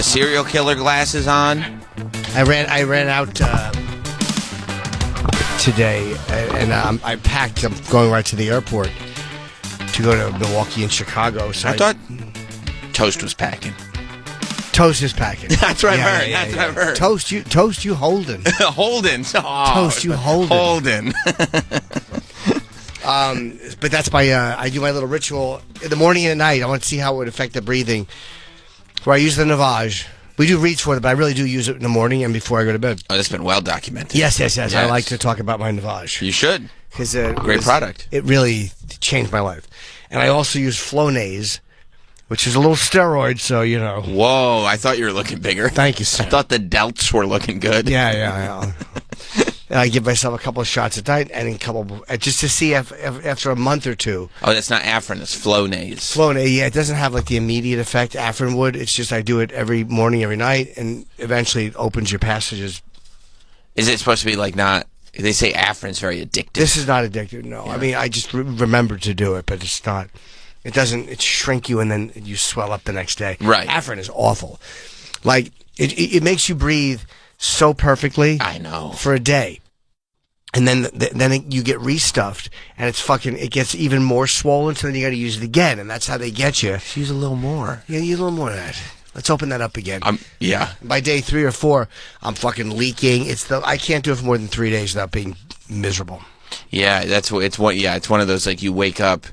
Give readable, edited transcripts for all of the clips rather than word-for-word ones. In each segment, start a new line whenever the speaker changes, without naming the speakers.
the serial killer glasses on.
I ran out today, and I packed. I'm going right to the airport to go to Milwaukee and Chicago. So
I thought Toast was packing.
Toast is packing.
That's what I heard. That's what I heard.
Toast, you Holden.
Holden. Oh,
Toast, you Holden. But that's my. I do my little ritual in the morning and at night. I want to see how it would affect the breathing. Where I use the Navage. We do reach for it, but I really do use it in the morning and before I go to bed.
Oh, that's been well documented.
Yes. I like to talk about my Navage.
You should.
Great
product.
It really changed my life. And I also use Flonase, which is a little steroid, so, you know.
Whoa, I thought you were looking bigger.
Thank you, sir.
I thought the delts were looking good.
Yeah. I give myself a couple of shots at night and a couple, just to see if after a month or two.
Oh, that's not Afrin, it's Flonase.
Flonase, yeah, it doesn't have like the immediate effect Afrin would. It's just I do it every morning, every night, and eventually it opens your passages. Is it supposed to be like not? They say Afrin's very addictive. This is not addictive, no. Yeah. I mean, I just remember to do it, but it's not. It doesn't. It shrink you, and then you swell up the next day. Right. Afrin is awful. Like it makes you breathe so perfectly. I know. For a day. And then you get restuffed, and it gets even more swollen, so then you got to use it again, and that's how they get you. Use a little more. Yeah, use a little more of that. Let's open that up again. Yeah. By day 3 or 4, I'm fucking leaking. I can't do it for more than 3 days without being miserable. Yeah, it's one of those, like, you wake up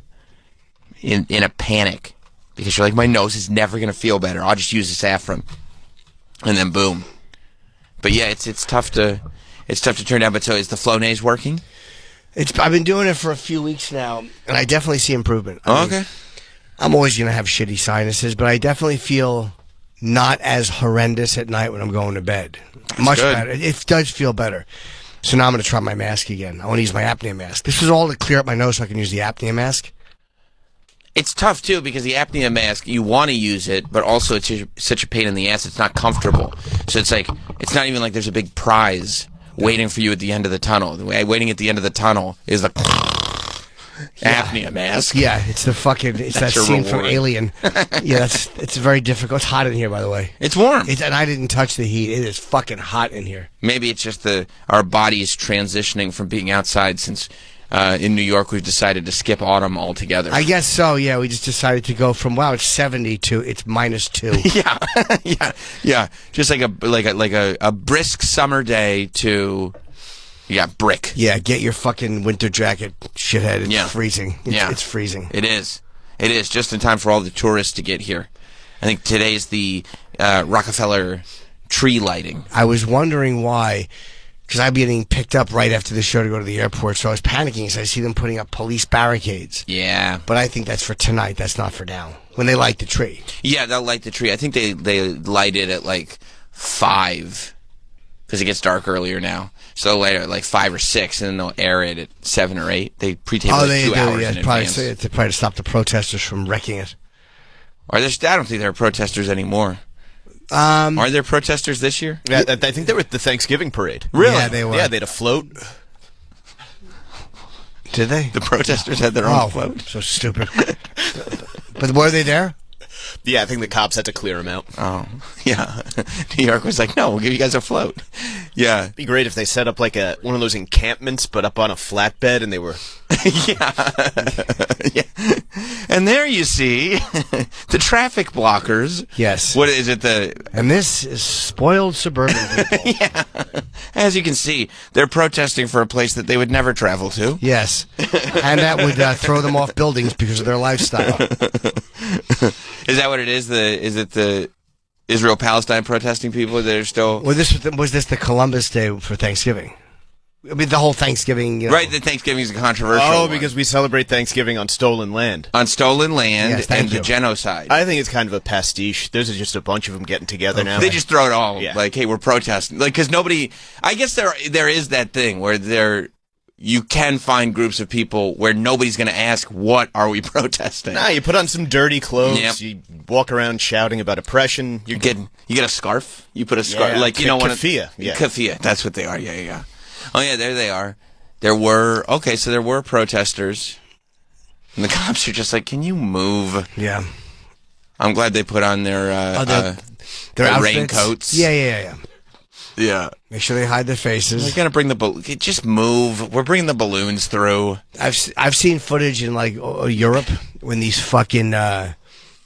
in a panic because you're like, my nose is never gonna feel better. I'll just use this Afrin, and then boom. But yeah, it's tough to. It's tough to turn down, but so is the Flonase working? I've been doing it for a few weeks now, and I definitely see improvement. Okay. I'm always going to have shitty sinuses, but I definitely feel not as horrendous at night when I'm going to bed. That's much good. Better. It does feel better. So now I'm going to try my mask again. I want to use my apnea mask. This was all to clear up my nose so I can use the apnea mask. It's tough, too, because the apnea mask, you want to use it, but also it's such a pain in the ass, it's not comfortable. So it's like, it's not even like there's a big prize waiting for you at the end of the tunnel. Waiting at the end of the tunnel is the apnea mask. Yeah, it's that scene from Alien. Yeah, it's very difficult. It's hot in here, by the way. It's warm. And I didn't touch the heat. It is fucking hot in here. Maybe it's just our body is transitioning from being outside since in New York we've decided to skip autumn altogether. I guess so, yeah. We just decided to go from, wow, it's 70 to it's -2. Yeah. Just like a brisk summer day to brick. Yeah, get your fucking winter jacket, shithead. It's freezing. It's freezing. It is. Just in time for all the tourists to get here. I think today's the Rockefeller tree lighting. I was wondering why. Because I'd be getting picked up right after the show to go to the airport, so I was panicking as I see them putting up police barricades. Yeah. But I think that's for tonight. That's not for now. When they light the tree. Yeah, they'll light the tree. I think they light it at like 5, because it gets dark earlier now. So they'll light it at like 5 or 6, and then they'll air it at 7 or 8. They pre-tape it like 2 hours in advance. It's probably to stop the protesters from wrecking it. I don't think there are protesters anymore. Are there protesters this year? Yeah, I think they were at the Thanksgiving parade. Really? Yeah, they were. Yeah, they had a float. Did they? The protesters had their own float. So stupid. But were they there? Yeah, I think the cops had to clear them out. Oh, yeah. New York was like, no, we'll give you guys a float. Yeah. It'd be great if they set up like one of those encampments, but up on a flatbed, and they were... yeah. And there you see the traffic blockers. Yes. What is it? And this is spoiled suburban people. Yeah. As you can see, they're protesting for a place that they would never travel to. Yes. And that would throw them off buildings because of their lifestyle. Is that what it is? Is it the Israel-Palestine protesting people that are still... Well, was this the Columbus Day for Thanksgiving? I mean, the whole Thanksgiving... Right, the Thanksgiving is a controversial one. Because we celebrate Thanksgiving on stolen land. On stolen land, yes, the genocide. I think it's kind of a pastiche. There's just a bunch of them getting together now. They just throw it all, like, hey, we're protesting. Like, because nobody... I guess there is that thing where you can find groups of people where nobody's going to ask, what are we protesting? Nah, you put on some dirty clothes, you walk around shouting about oppression. You get a scarf? You put a scarf, keffiyeh. Keffiyeh, that's what they are, yeah. Oh, yeah, there they are. There were protesters, and the cops are just like, can you move? Yeah. I'm glad they put on their... Their outfits.
raincoats.
Yeah.
Yeah.
Make sure they hide their faces.
We're gonna bring just move. We're bringing the balloons through.
I've seen footage in like Europe when these fucking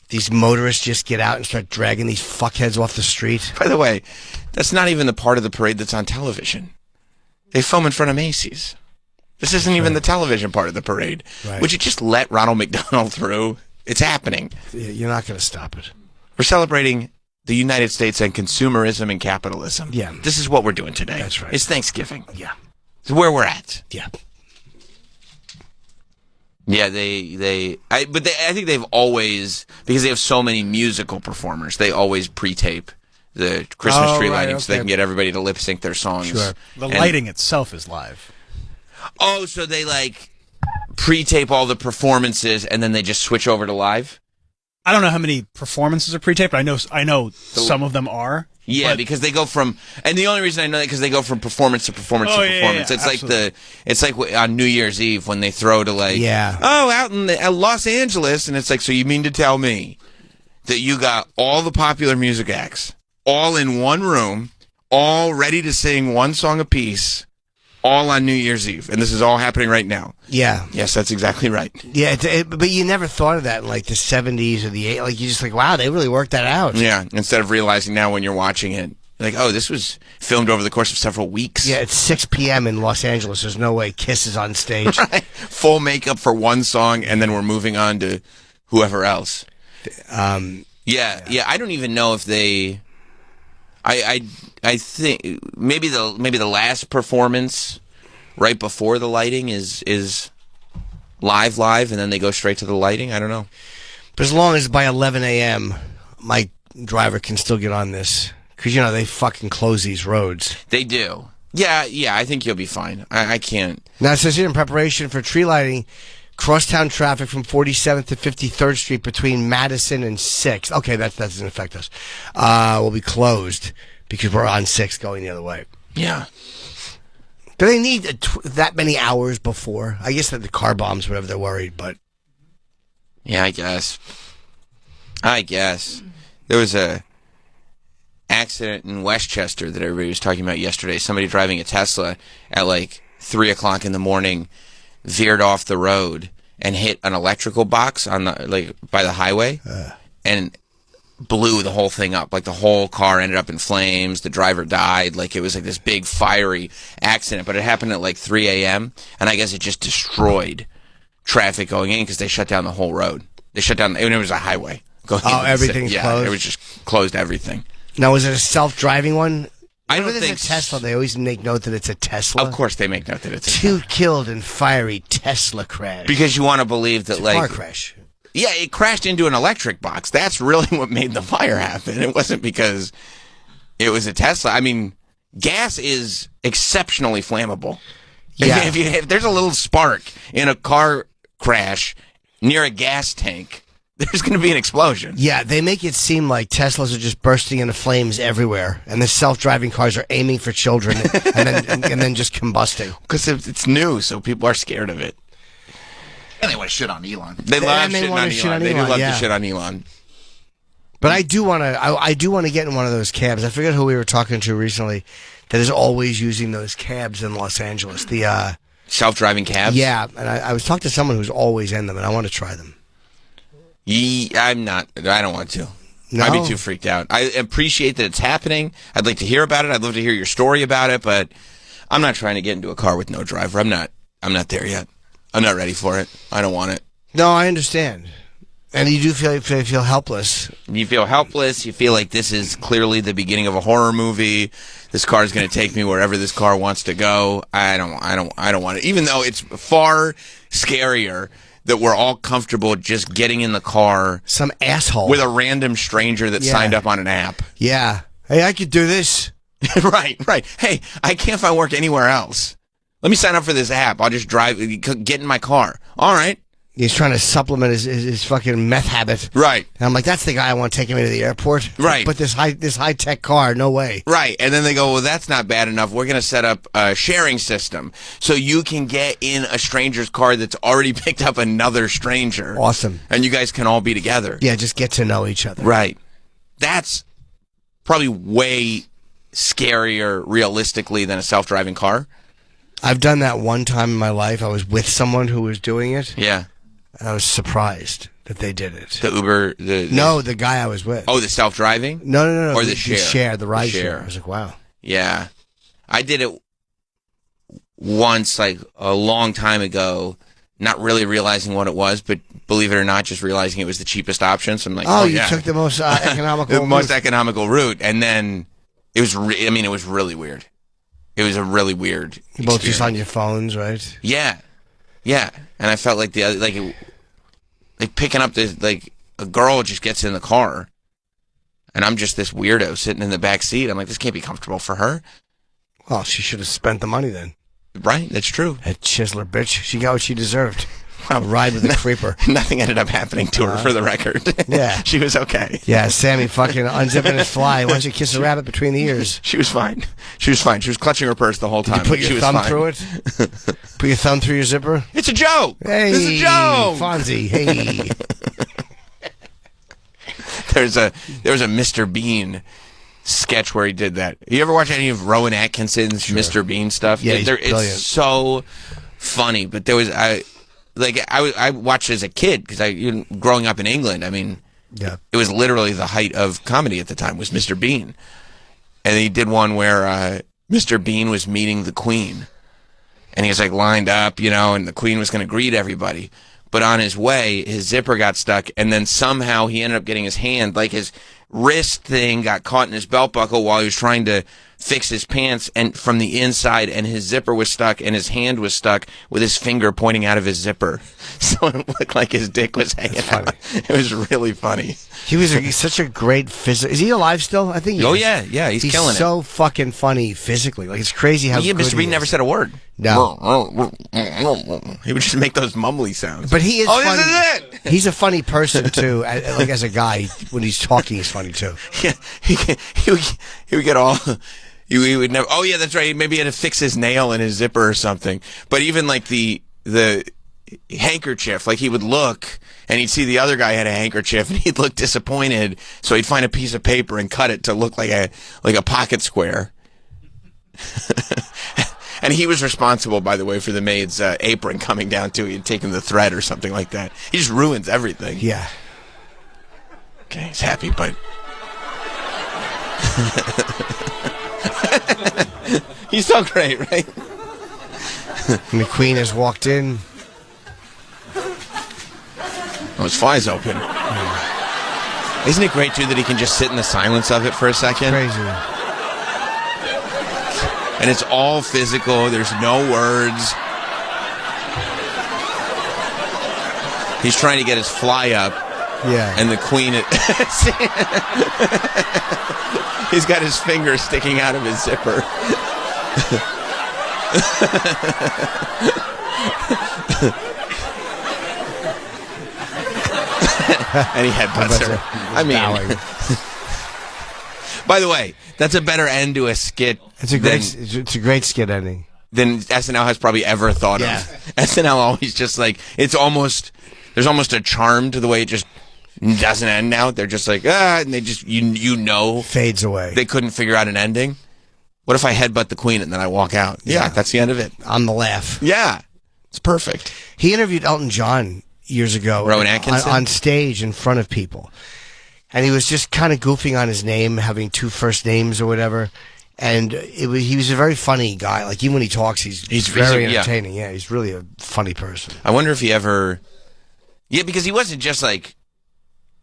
these motorists just get out and start dragging these fuckheads off the street.
By the way, that's not even the part of the parade that's on television. They film in front of Macy's. This isn't even the television part of the parade.
Right.
Would you just let Ronald McDonald through? It's happening.
You're not going to stop it.
We're celebrating the United States and consumerism and capitalism.
Yeah.
This is what we're doing today.
That's right.
It's Thanksgiving.
Yeah.
It's where we're at.
Yeah.
Yeah, I think they've always, because they have so many musical performers, they always pre-tape the Christmas tree lighting so they can get everybody to lip sync their songs.
Sure. The lighting itself is live.
Oh, so they like pre-tape all the performances and then they just switch over to live?
I don't know how many performances are pre-taped. I know some of them are.
Yeah, because they go from, and the only reason I know that because they go from performance to performance to performance.
Yeah,
it's absolutely. It's like on New Year's Eve when they throw to like, out in Los Angeles, and it's like, so you mean to tell me that you got all the popular music acts all in one room, all ready to sing one song apiece, all on New Year's Eve, and this is all happening right now?
Yeah.
Yes, that's exactly right.
Yeah, but you never thought of that in like the 70s or the 80s. Like, you're just like, wow, they really worked that out.
Yeah, instead of realizing now when you're watching it, like, oh, this was filmed over the course of several weeks.
Yeah, it's 6 p.m. in Los Angeles. There's no way Kiss is on stage.
Right. Full makeup for one song, and then we're moving on to whoever else. Yeah. I don't even know if they. I think maybe the last performance right before the lighting is live, and then they go straight to the lighting. I don't know.
But as long as by 11 a.m. my driver can still get on this, because they fucking close these roads.
They do. Yeah. I think you'll be fine. I can't.
Now it says here in preparation for tree lighting, crosstown traffic from 47th to 53rd Street between Madison and 6th. Okay, that doesn't affect us. Will be closed because we're on 6th going the other way.
Yeah.
Do they need that many hours before? I guess that the car bombs, whatever, they're worried, but.
Yeah, I guess. There was a accident in Westchester that everybody was talking about yesterday. Somebody driving a Tesla at like 3 o'clock in the morning veered off the road and hit an electrical box on the by the highway and blew the whole thing up. Like the whole car ended up in flames. The driver died. Like it was like this big fiery accident, but it happened at like 3 a.m. and I guess it just destroyed traffic going in because they shut down the whole road. They shut down, and it was a highway.
Everything's closed?
It was just closed everything.
Now, was it a self-driving one?
I don't think
it's a Tesla. They always make note that it's a Tesla.
Of course, they make note that it's a
Tesla. 2 killed in fiery Tesla crash.
Because you want to believe that,
car crash.
Yeah, it crashed into an electric box. That's really what made the fire happen. It wasn't because it was a Tesla. I mean, gas is exceptionally flammable.
Yeah.
If there's a little spark in a car crash near a gas tank, there's going to be an explosion.
Yeah, they make it seem like Teslas are just bursting into flames everywhere, and the self-driving cars are aiming for children and then just combusting.
Because it's new, so people are scared of it.
And they want to shit on Elon.
They love shitting on Elon. They do love to shit on Elon.
But I do want to get in one of those cabs. I forget who we were talking to recently that is always using those cabs in Los Angeles. The
self-driving cabs?
Yeah, and I was talking to someone who's always in them, and I want to try them.
I'm not. I don't want to.
No?
I'd be too freaked out. I appreciate that it's happening. I'd like to hear about it. I'd love to hear your story about it, but I'm not trying to get into a car with no driver. I'm not there yet. I'm not ready for it. I don't want it.
No, I understand. And you do feel helpless.
You feel helpless. You feel like this is clearly the beginning of a horror movie. This car is going to take me wherever this car wants to go. I don't want it. Even though it's far scarier that we're all comfortable just getting in the car.
Some asshole.
With a random stranger that signed up on an app.
Yeah. Hey, I could do this.
Right. Hey, I can't find work anywhere else. Let me sign up for this app. I'll just get in my car. All right.
He's trying to supplement his fucking meth habit.
Right.
And I'm like, that's the guy I want taking me to the airport.
Right.
But this high-tech car, no way.
Right. And then they go, well, that's not bad enough. We're going to set up a sharing system so you can get in a stranger's car that's already picked up another stranger.
Awesome.
And you guys can all be together.
Yeah, just get to know each other.
Right. That's probably way scarier realistically than a self-driving car.
I've done that one time in my life. I was with someone who was doing it.
Yeah.
And I was surprised that they did it.
The Uber?
No, the guy I was with.
Oh, the self-driving?
No.
Or the share?
The ride share. I was like, wow.
Yeah. I did it once, like a long time ago, not really realizing what it was, but believe it or not, just realizing it was the cheapest option. So I'm like,
you took the most economical
the most economical route. And then it was, it was really weird. It was a really weird
You both just on your phones, right?
Yeah. Yeah. And I felt like like picking up a girl just gets in the car and I'm just this weirdo sitting in the back seat. I'm like, this can't be comfortable for her.
Well, she should have spent the money then.
Right, that's true.
That chiseler bitch. She got what she deserved. A ride with a creeper.
Nothing ended up happening to her, for the record.
Yeah.
She was okay.
Yeah, Sammy fucking unzipping his fly. Why don't you kiss a rabbit between the ears?
She was fine. She was fine. She was clutching her purse the whole time.
Did you put your thumb through it? Put your thumb through your zipper?
It's a joke!
Hey,
it's a joke!
Fonzie, hey.
There was a Mr. Bean sketch where he did that. You ever watch any of Rowan Atkinson's Mr. Bean stuff?
Yeah,
it's so funny. But there was I watched it as a kid because growing up in England. I mean,
yeah,
it was literally the height of comedy at the time. Was Mr. Bean, and he did one where Mr. Bean was meeting the Queen, and he was like lined up, and the Queen was going to greet everybody. But on his way, his zipper got stuck, and then somehow he ended up getting his hand, like his wrist thing got caught in his belt buckle while he was trying to fix his pants and from the inside, and his zipper was stuck and his hand was stuck with his finger pointing out of his zipper. So it looked like his dick was hanging out. It was really funny.
He's such a great physical. Is he alive still? I think he is.
Yeah, he's killing it.
He's so fucking funny physically. Like, it's crazy how good
Mr. Bean never said a word.
No.
He would just make those mumbly sounds.
But he is funny.
This is it!
He's a funny person, too. Like, as a guy, when he's talking, he's funny, too.
Yeah, he would get all... He would never... Oh, yeah, that's right. Maybe he had to fix his nail in his zipper or something. But even, like, the handkerchief, like, he would look, and he'd see the other guy had a handkerchief, and he'd look disappointed, so he'd find a piece of paper and cut it to look like a pocket square. And he was responsible, by the way, for the maid's apron coming down, too. He'd taken the thread or something like that. He just ruins everything.
Yeah.
Okay, he's happy, but... He's so great, right?
And the Queen has walked in.
Oh, his fly's open. Isn't it great, too, that he can just sit in the silence of it for a second?
Crazy.
And it's all physical. There's no words. He's trying to get his fly up.
Yeah.
And the Queen... He's got his finger sticking out of his zipper. And he headbutts her. I mean... By the way, that's a better end to a skit.
It's a great skit ending
than SNL has probably ever thought of. SNL always just like there's almost a charm to the way it just doesn't end now. They're just like and they just
fades away.
They couldn't figure out an ending. What if I headbutt the Queen and then I walk out? Yeah, that's the end of it.
On the laugh.
Yeah, it's perfect.
He interviewed Elton John years ago.
Rowan Atkinson
on stage in front of people. And he was just kind of goofing on his name, having two first names or whatever. And he was a very funny guy. Like, even when he talks, he's very entertaining. Yeah, he's really a funny person.
I wonder if he ever... Yeah, because he wasn't just like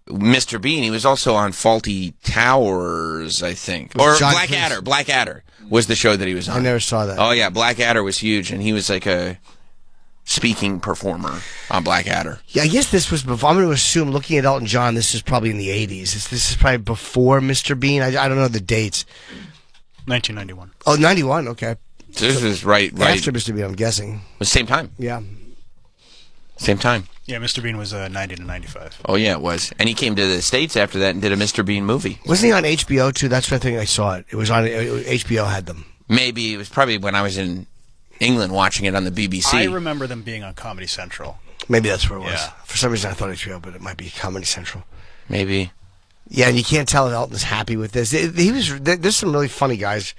Mr. Bean. He was also on Faulty Towers, I think. Or Blackadder. Blackadder was the show that he was on.
I never saw that.
Oh, yeah, Blackadder was huge. And he was like a speaking performer on Blackadder.
Yeah, I guess this was before. I'm going to assume, looking at Elton John, this is probably in the 80s. This is probably before Mr. Bean. I don't know the dates.
1991.
Oh, 91, okay.
So this was right
after Mr. Bean, I'm guessing.
It was same time.
Yeah.
Same time.
Yeah, Mr. Bean was 90 to 95.
Oh, yeah, it was. And he came to the States after that and did a Mr. Bean movie.
Wasn't he on HBO, too? That's when I think I saw it. It was on... HBO had them.
Maybe. It was probably when I was in England watching it on the BBC.
I remember them being on Comedy Central.
Maybe that's where it was.
Yeah.
For some reason I thought HBO, but it might be Comedy Central.
Maybe.
Yeah, and you can't tell if Elton's happy with this. There's some really funny guys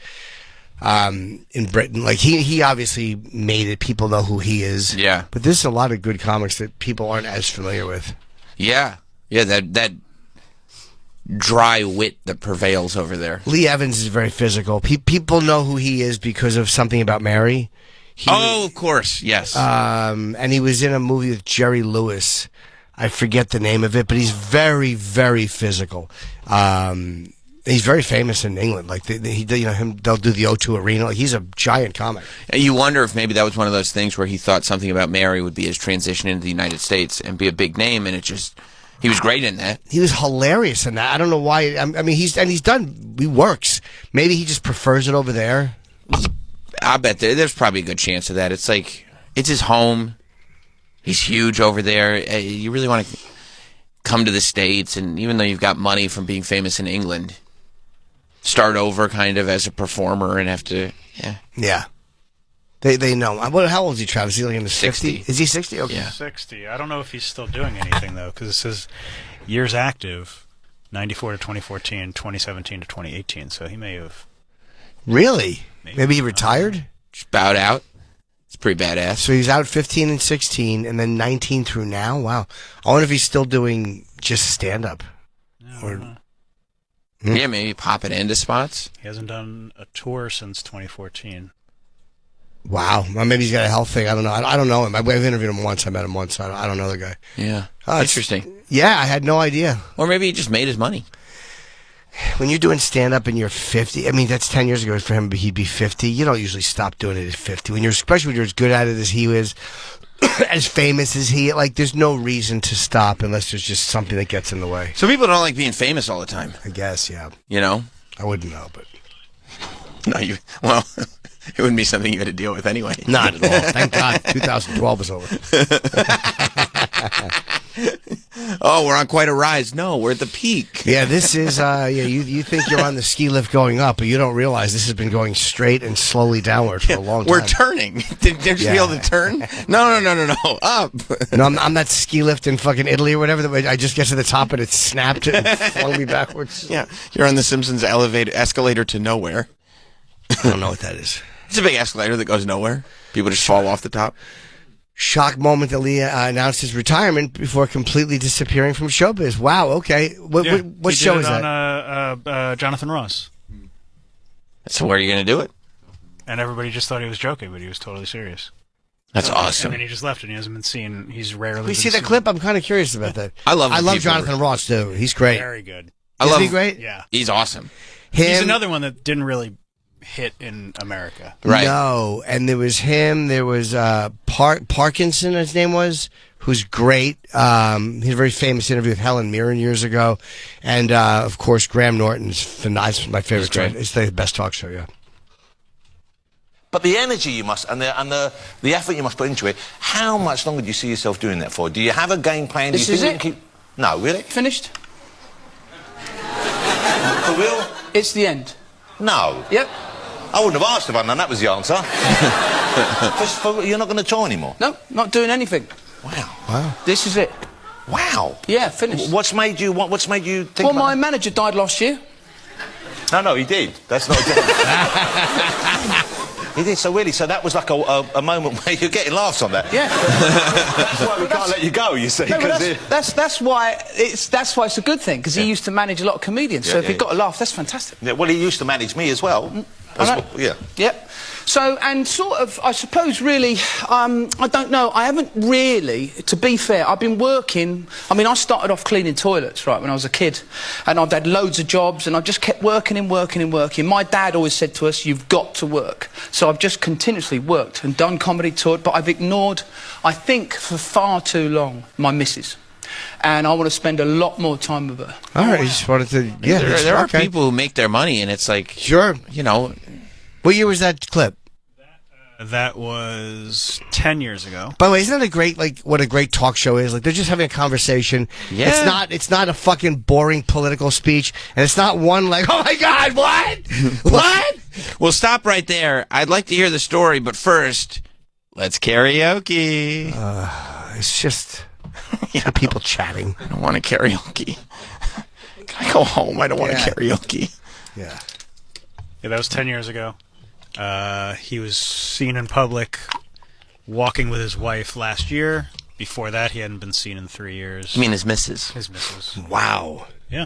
in Britain. Like he obviously made it. People know who he is.
Yeah.
But there's a lot of good comics that people aren't as familiar with.
Yeah. Yeah, that dry wit that prevails over there.
Lee Evans is very physical. People know who he is because of Something About Mary.
Of course, yes.
And he was in a movie with Jerry Lewis. I forget the name of it, but he's very, very physical. He's very famous in England. Like they'll do the O2 Arena. Like, he's a giant comic.
You wonder if maybe that was one of those things where he thought Something About Mary would be his transition into the United States and be a big name, and he was great in that.
He was hilarious in that. I don't know why. I mean, he works. Maybe he just prefers it over there.
I bet there's probably a good chance of that. It's like, it's his home. He's huge over there. You really want to come to the States, and even though you've got money from being famous in England, start over kind of as a performer and have to, yeah.
Yeah. They know. How old is he, Travis? Is he like in the
60?
50s? Is he 60? Okay.
Yeah.
60. I don't know if he's still doing anything, though, because it says years active, 94 to 2014, 2017 to 2018, so he may have...
Really? Maybe he retired?
Just bowed out. It's pretty badass.
So he's out 15 and 16, and then 19 through now? Wow. I wonder if he's still doing just stand-up.
Yeah, maybe popping into spots.
He hasn't done a tour since 2014.
Wow. Well, maybe he's got a health thing. I don't know. I don't know him. I've interviewed him once. I met him once. I don't know the guy.
Yeah.
Oh,
interesting.
Yeah, I had no idea.
Or maybe he just made his money.
When you're doing stand-up and you're 50, I mean, that's 10 years ago for him, but he'd be 50. You don't usually stop doing it at 50. Especially when you're as good at it as he is, as famous as he, like, there's no reason to stop unless there's just something that gets in the way.
Some people don't like being famous all the time.
I guess, yeah.
You know?
I wouldn't know, but...
No, it wouldn't be something you had to deal with anyway.
Not at all. Thank God 2012 is over.
Oh, we're on quite a rise. No, we're at the peak.
Yeah, this is, you think you're on the ski lift going up, but you don't realize this has been going straight and slowly downward for a long time.
We're turning. Did you feel the turn? No. Up.
No, I'm that ski lift in fucking Italy or whatever. I just get to the top and it snapped it and flung me backwards.
Yeah, you're on the Simpsons escalator to nowhere.
I don't know what that is.
It's a big escalator that goes nowhere. People just fall off the top.
Shock moment that Lee announced his retirement before completely disappearing from showbiz. Wow, okay. What show is that?
On Jonathan Ross.
So where are you going to do it?
And everybody just thought he was joking, but he was totally serious.
That's awesome.
And then he just left, and he hasn't been seen. He's rarely.
We see that clip. I'm kind of curious about that.
I love
Jonathan Ross too. He's great.
Very good.
Isn't he great?
Yeah.
He's awesome.
He's another one that didn't really hit in America.
Right.
No, and there was him. There was Parkinson, his name was, who's great. He had a very famous interview with Helen Mirren years ago, and of course Graham Norton's my favorite. It's the best talk show. Yeah.
But the energy you must and the effort you must put into it. How much longer do you see yourself doing that for? Do you have a game plan?
This
do you
is
think
it.
You can keep... No, really.
Finished.
For real?
It's the end.
No.
Yep.
I wouldn't have asked if I'd known that was the answer. You're not going to try anymore?
No, not doing anything.
Wow.
This is it.
Wow.
Yeah, finished.
What's made you think
Well,
about
my manager died last year.
No, he did. That's not... He did, so that was like a moment where you're getting laughs on that.
Yeah.
That's why we can't let you go, you see.
No, that's why it's a good thing, because he used to manage a lot of comedians, so if he got a laugh, that's fantastic.
Yeah, well, he used to manage me as well. Yeah.
Yep. So, and sort of, I suppose, really, I don't know, I haven't really, to be fair, I've been working, I mean, I started off cleaning toilets, right, when I was a kid, and I've had loads of jobs, and I just kept working and working and working. My dad always said to us, you've got to work. So I've just continuously worked and done comedy tour, but I've ignored, I think, for far too long, my missus. And I want to spend a lot more time with her.
All right, you just wanted to... Yeah,
there are people who make their money, and it's like...
Sure.
You know...
What year was that clip?
That was 10 years ago.
By the way, isn't that a great, like, what a great talk show is? Like, they're just having a conversation.
Yeah.
It's not a fucking boring political speech, and it's not one like, oh my God, what? What?
Well, stop right there. I'd like to hear the story, but first, let's karaoke.
It's just people chatting.
I don't want to karaoke. Can I go home? I don't want to karaoke.
Yeah.
Yeah, that was 10 years ago. He was seen in public walking with his wife last year. Before that, he hadn't been seen in 3 years.
You mean his missus?
His missus.
Wow.
Yeah.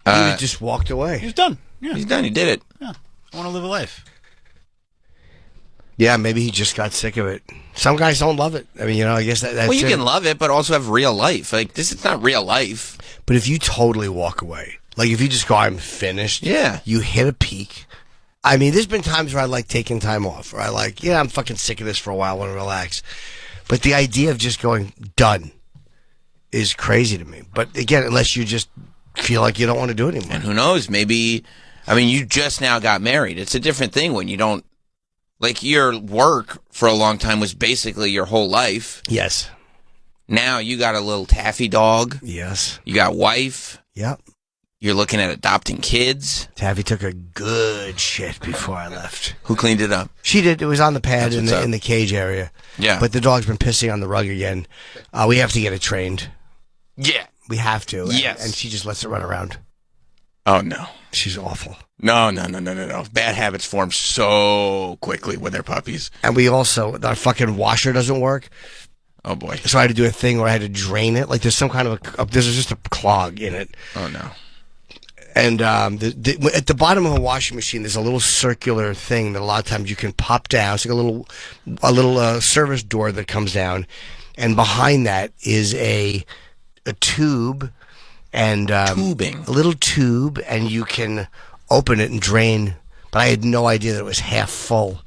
He just walked away.
He's done. Yeah.
He's done. He did it.
Yeah. I want to live a life.
Yeah, maybe he just got sick of it. Some guys don't love it. I mean, I guess that's
Well, you
it.
can love it, but also have real life. Like, this is not real life.
But if you totally walk away, like if you just go, I'm finished.
Yeah.
You hit a peak. I mean, there's been times where I like taking time off, or I like, I'm fucking sick of this for a while, I want to relax. But the idea of just going, done, is crazy to me. But again, unless you just feel like you don't want to do it anymore.
And who knows? Maybe, I mean, you just now got married. It's a different thing when you don't, like, your work for a long time was basically your whole life.
Yes.
Now you got a little taffy dog.
Yes.
You got wife.
Yep.
You're looking at adopting kids.
Taffy took a good shit before I left.
Who cleaned it up?
She did. It was on the pad
That's what's
in the cage area.
Yeah.
But the dog's been pissing on the rug again. We have to get it trained.
Yeah.
We have to.
Yes.
And she just lets it run around.
Oh, no.
She's awful.
No. Bad habits form so quickly when they're puppies.
And we also, our fucking washer doesn't work.
Oh, boy.
So I had to do a thing where I had to drain it. Like there's some kind of there's just a clog in it.
Oh, no.
And at the bottom of a washing machine, there's a little circular thing that a lot of times you can pop down. It's like a little service door that comes down, and behind that is a tube and
Tubing.
a little tube, and you can open it and drain. But I had no idea that it was half full.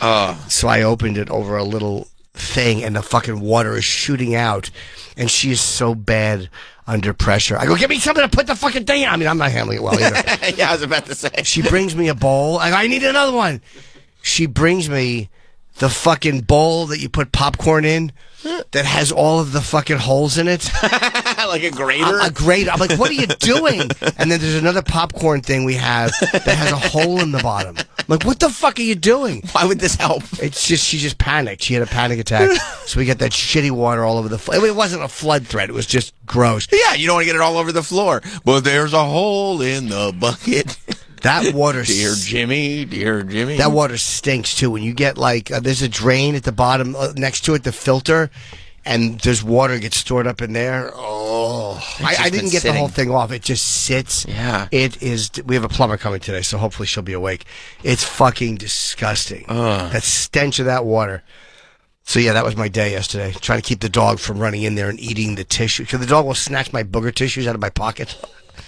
So I opened it over a little thing, and the fucking water is shooting out, and she is so bad under pressure. I go, get me something to put the fucking thing in. I mean, I'm not handling it well either.
Yeah, I was about to say.
She brings me a bowl. I go, I need another one. She brings me the fucking bowl that you put popcorn in that has all of the fucking holes in it.
Like a grater?
A grater. I'm like, what are you doing? And then there's another popcorn thing we have that has a hole in the bottom. I'm like, what the fuck are you doing?
Why would this help?
It's just, she just panicked. She had a panic attack. So we got that shitty water all over the floor. It wasn't a flood threat. It was just gross.
Yeah, you don't want to get it all over the floor. But there's a hole in the bucket.
That water,
dear Jimmy.
That water stinks too. When you get like, there's a drain at the bottom next to it, the filter, and there's water gets stored up in there. Oh, I didn't get the whole thing off. It just sits.
Yeah.
It is. We have a plumber coming today, so hopefully she'll be awake. It's fucking disgusting. That stench of that water. So yeah, that was my day yesterday. Trying to keep the dog from running in there and eating the tissue. Because the dog will snatch my booger tissues out of my pocket.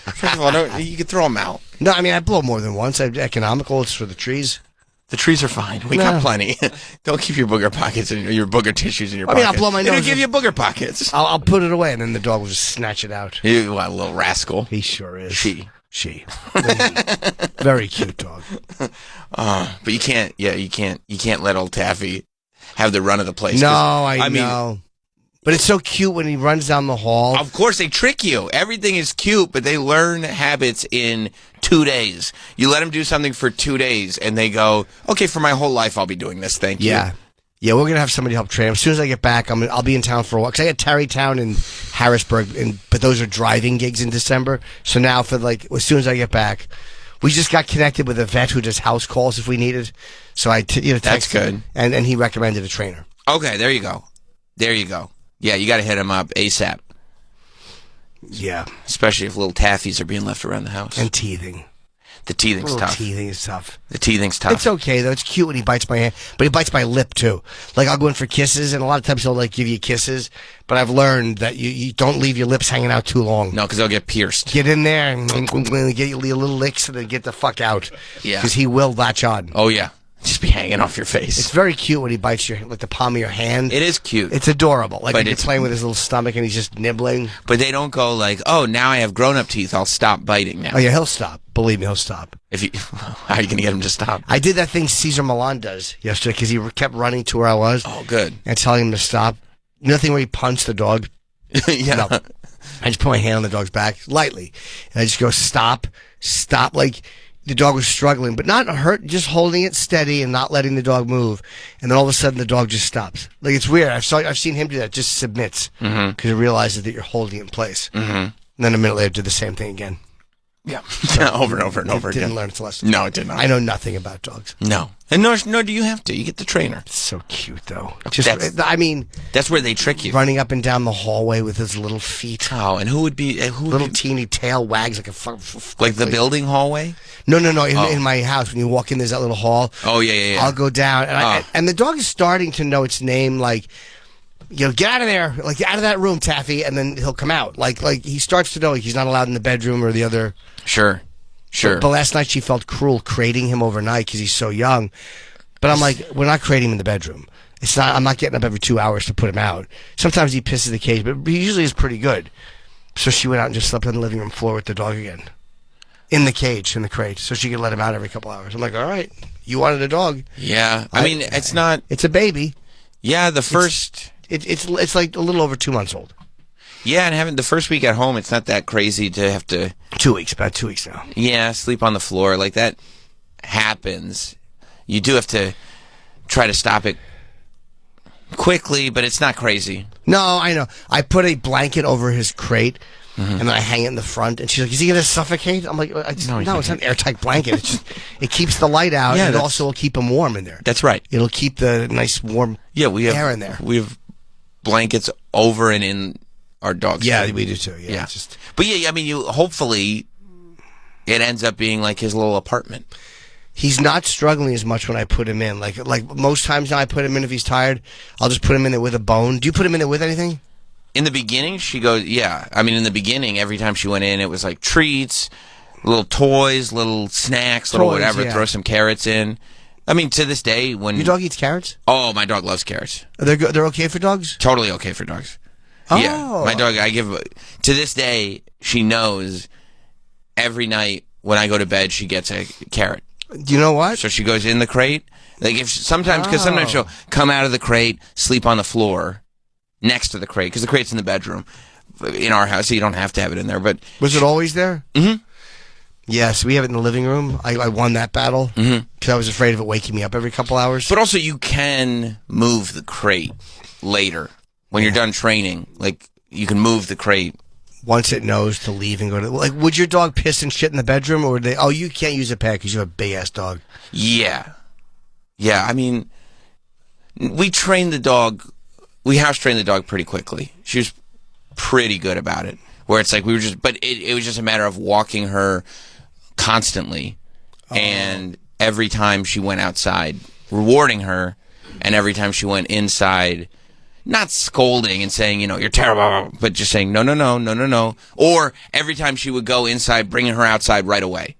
First of all, you can throw them out.
No, I mean, I blow more than once. I'm economical. It's for the trees.
The trees are fine. We got plenty. Don't keep your booger pockets and your booger tissues in your
I mean,
pocket.
I'll blow my nose.
It'll give you booger pockets.
I'll put it away, and then the dog will just snatch it out.
You what, a little rascal.
He sure is.
She.
Very cute dog.
But you can't let old Taffy have the run of the place.
No, I know. But it's so cute when he runs down the hall.
Of course, they trick you. Everything is cute, but they learn habits in 2 days. You let them do something for 2 days, and they go, okay, for my whole life, I'll be doing this. Thank you.
Yeah, we're going to have somebody help train him. As soon as I get back, I'll be in town for a while. Because I got Tarrytown and Harrisburg, but those are driving gigs in December. So now, as soon as I get back, we just got connected with a vet who does house calls if we needed. So I texted
That's good.
him, and he recommended a trainer.
Okay, there you go. Yeah, you got to hit him up ASAP.
Yeah.
Especially if little taffies are being left around the house.
And teething.
The teething's tough.
Teething is tough.
The teething's tough.
It's okay, though. It's cute when he bites my hand. But he bites my lip, too. Like, I'll go in for kisses, and a lot of times he'll, give you kisses. But I've learned that you don't leave your lips hanging out too long.
No, because they'll get pierced.
Get in there and get your little licks and then get the fuck out.
Yeah.
Because he will latch on.
Oh, yeah. Just be hanging off your face.
It's very cute when he bites the palm of your hand.
It is cute.
It's adorable. Like when you're
it's
playing with his little stomach and he's just nibbling.
But they don't go like, oh, now I have grown-up teeth. I'll stop biting now.
Oh, yeah, he'll stop. Believe me, he'll stop.
How are you going to get him to stop?
I did that thing Cesar Millan does yesterday because he kept running to where I was.
Oh, good.
And telling him to stop. You know the thing where he punched the dog?
Yeah.
No. I just put my hand on the dog's back, lightly. And I just go, stop. Like, the dog was struggling, but not hurt, just holding it steady and not letting the dog move. And then all of a sudden, the dog just stops. Like, it's weird. I've seen him do that, just submits. Because he realizes that you're holding it in place.
Mm-hmm.
And then a minute later, did the same thing again.
Yeah. Over and over and over again.
Didn't learn its lesson.
No, it did not.
I know nothing about dogs.
No. And nor do you have to. You get the trainer.
It's so cute, though.
That's where they trick you.
Running up and down the hallway with his little feet.
Oh, and who
little teeny tail wags like a
like the building hallway?
No. In my house, when you walk in, there's that little hall.
Oh, yeah.
I'll go down, and the dog is starting to know its name, like, get out of there, like, out of that room, Taffy, and then he'll come out. Like he starts to know he's not allowed in the bedroom or the other.
Sure.
But last night she felt cruel crating him overnight because he's so young. But I'm like, we're not crating him in the bedroom. I'm not getting up every 2 hours to put him out. Sometimes he pisses the cage, but he usually is pretty good. So she went out and just slept on the living room floor with the dog again. In the cage, in the crate, so she could let him out every couple hours. I'm like, all right, you wanted a dog.
Yeah. I mean, it's not...
It's a baby.
Yeah, the first...
It's like a little over 2 months old.
Yeah, and having the first week at home, it's not that crazy to have to...
2 weeks, about 2 weeks now.
Yeah, sleep on the floor. Like, that happens. You do have to try to stop it quickly, but it's not crazy.
No, I know. I put a blanket over his crate, and then I hang it in the front, and she's like, is he going to suffocate? I'm like, no, it's not an airtight blanket. It's just, it keeps the light out, and it also will keep him warm in there.
That's right.
It'll keep the nice warm air in there.
We have blankets over and in our dog's
food. We do too. Yeah.
But yeah, I mean, hopefully it ends up being like his little apartment.
He's not struggling as much when I put him in. Like most times now I put him in if he's tired, I'll just put him in there with a bone. Do you put him in there with anything?
In the beginning, she goes, yeah. I mean, in the beginning, every time she went in, it was like treats, little toys, little snacks, little whatever, throw some carrots in. I mean, to this day, when...
Your dog eats carrots?
Oh, my dog loves carrots.
They're okay for dogs?
Totally okay for dogs.
Oh.
Yeah, my dog, to this day, she knows every night when I go to bed, she gets a carrot.
Do you know what?
So she goes in the crate. Like because sometimes she'll come out of the crate, sleep on the floor next to the crate, because the crate's in the bedroom in our house, so you don't have to have it in there. But
was it always there?
Mm-hmm.
Yes, we have it in the living room. I won that battle because I was afraid of it waking me up every couple hours.
But also, you can move the crate later. When you're done training, like, you can move the crate.
Once it knows to leave and go to... Like, would your dog piss and shit in the bedroom, or would they... Oh, you can't use a pad because you have a big-ass dog.
Yeah. Yeah, I mean, we trained the dog... We house-trained the dog pretty quickly. She was pretty good about it. Where it's like, we were just... But it was just a matter of walking her constantly. And every time she went outside, rewarding her, and every time she went inside... Not scolding and saying, you're terrible, but just saying, no. Or every time she would go inside, bringing her outside right away.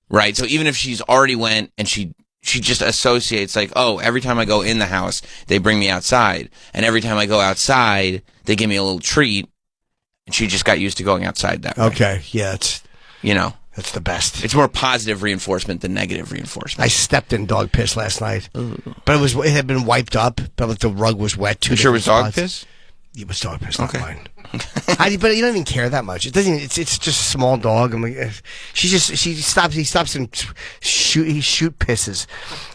Right? So even if she's already went and she just associates like, oh, every time I go in the house, they bring me outside. And every time I go outside, they give me a little treat. And she just got used to going outside that way.
Okay. Yeah. That's the best.
It's more positive reinforcement than negative reinforcement.
I stepped in dog piss last night, but it had been wiped up. But the rug was wet too.
You sure it was dog piss?
It was dog piss, not mine. But you don't even care that much. It doesn't. It's just a small dog. I'm like, he stops and shoot pisses,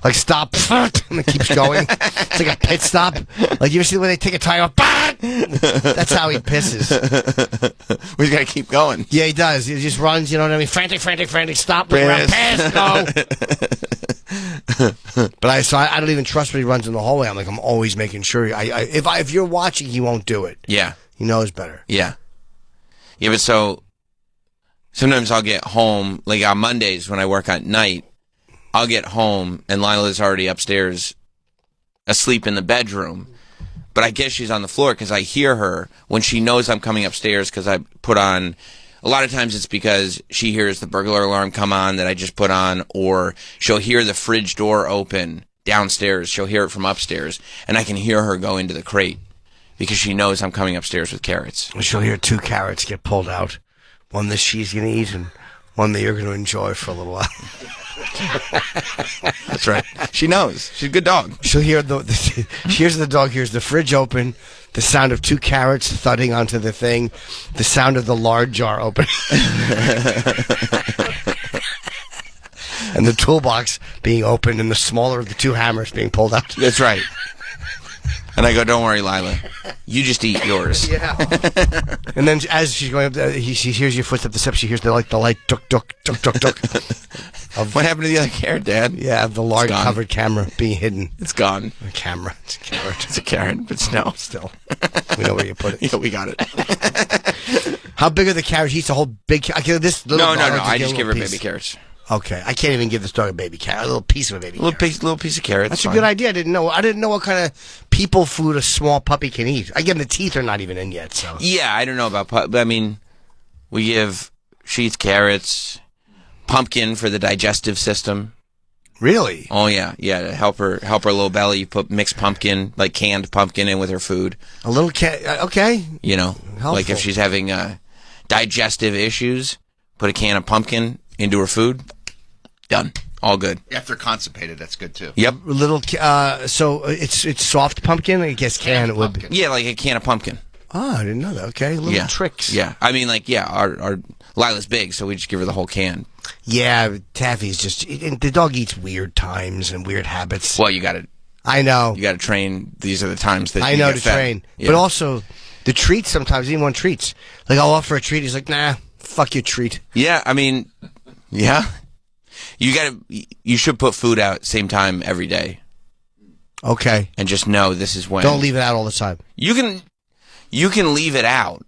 like stop, and it keeps going. It's like a pit stop. Like you ever see when they take a tire off? That's how he pisses.
We gotta keep going.
Yeah, he does. He just runs. You know what I mean? Frantic. Stop. Look around. Pass. Go. But I don't even trust when he runs in the hallway. I'm always making sure. If you're watching, he won't do it.
Yeah.
He knows better.
Yeah. Yeah, but so sometimes I'll get home, like on Mondays when I work at night, I'll get home and Lila's already upstairs asleep in the bedroom. But I guess she's on the floor because I hear her when she knows I'm coming upstairs because I put on, a lot of times it's because she hears the burglar alarm come on that I just put on, or she'll hear the fridge door open downstairs. She'll hear it from upstairs, and I can hear her go into the crate. Because she knows I'm coming upstairs with carrots.
She'll hear 2 carrots get pulled out. One that she's going to eat and one that you're going to enjoy for a little while.
That's right. She knows. She's a good dog.
She'll hear she hears the dog hears the fridge open, the sound of 2 carrots thudding onto the thing, the sound of the lard jar open. And the toolbox being opened and the smaller of the 2 hammers being pulled out.
That's right. And I go, don't worry, Lila. You just eat yours.
Yeah. And then as she's going up there, she hears your footsteps, the steps, she hears the light, duck, duck, duck, duck, duck.
What happened to the other carrot, Dad?
Yeah, of the large covered camera being hidden.
It's gone.
A camera. It's a carrot.
It's a carrot, but no.
Still. We know where you put it.
Yeah, we got it.
How big are the carrots? He eats a whole big carrot.
No. I just give her baby carrots.
Okay, I can't even give this dog a baby carrot. A little piece of a baby carrot.
Little piece of carrot.
That's a good idea. I didn't know what kind of people food a small puppy can eat. I give them the teeth are not even in yet. So
yeah, I don't know about but I mean, she eats carrots, pumpkin for the digestive system.
Really?
Oh yeah. To help her little belly. You put mixed pumpkin, like canned pumpkin, in with her food.
A little okay.
You know,
Helpful.
like if she's having digestive issues, put a can of pumpkin into her food. Done. All good.
If they're constipated, that's good too.
Yep.
Little. So it's soft pumpkin. I guess can it would be.
Yeah, like a can of pumpkin.
Oh, I didn't know that. Okay, little tricks.
Yeah, I mean, our Lila's big, so we just give her the whole can.
Yeah, Taffy's the dog eats weird times and weird habits.
Well, you got to.
I know.
You got to train. These are the times that
I
you
know
get
to
fed.
train,
Yeah.
but also the treats. Sometimes he didn't want treats. Like I'll offer a treat. He's like, nah, fuck your treat.
Yeah, I mean, yeah. You should put food out same time every day.
Okay.
And just know this is when.
Don't leave it out all the time.
You can leave it out,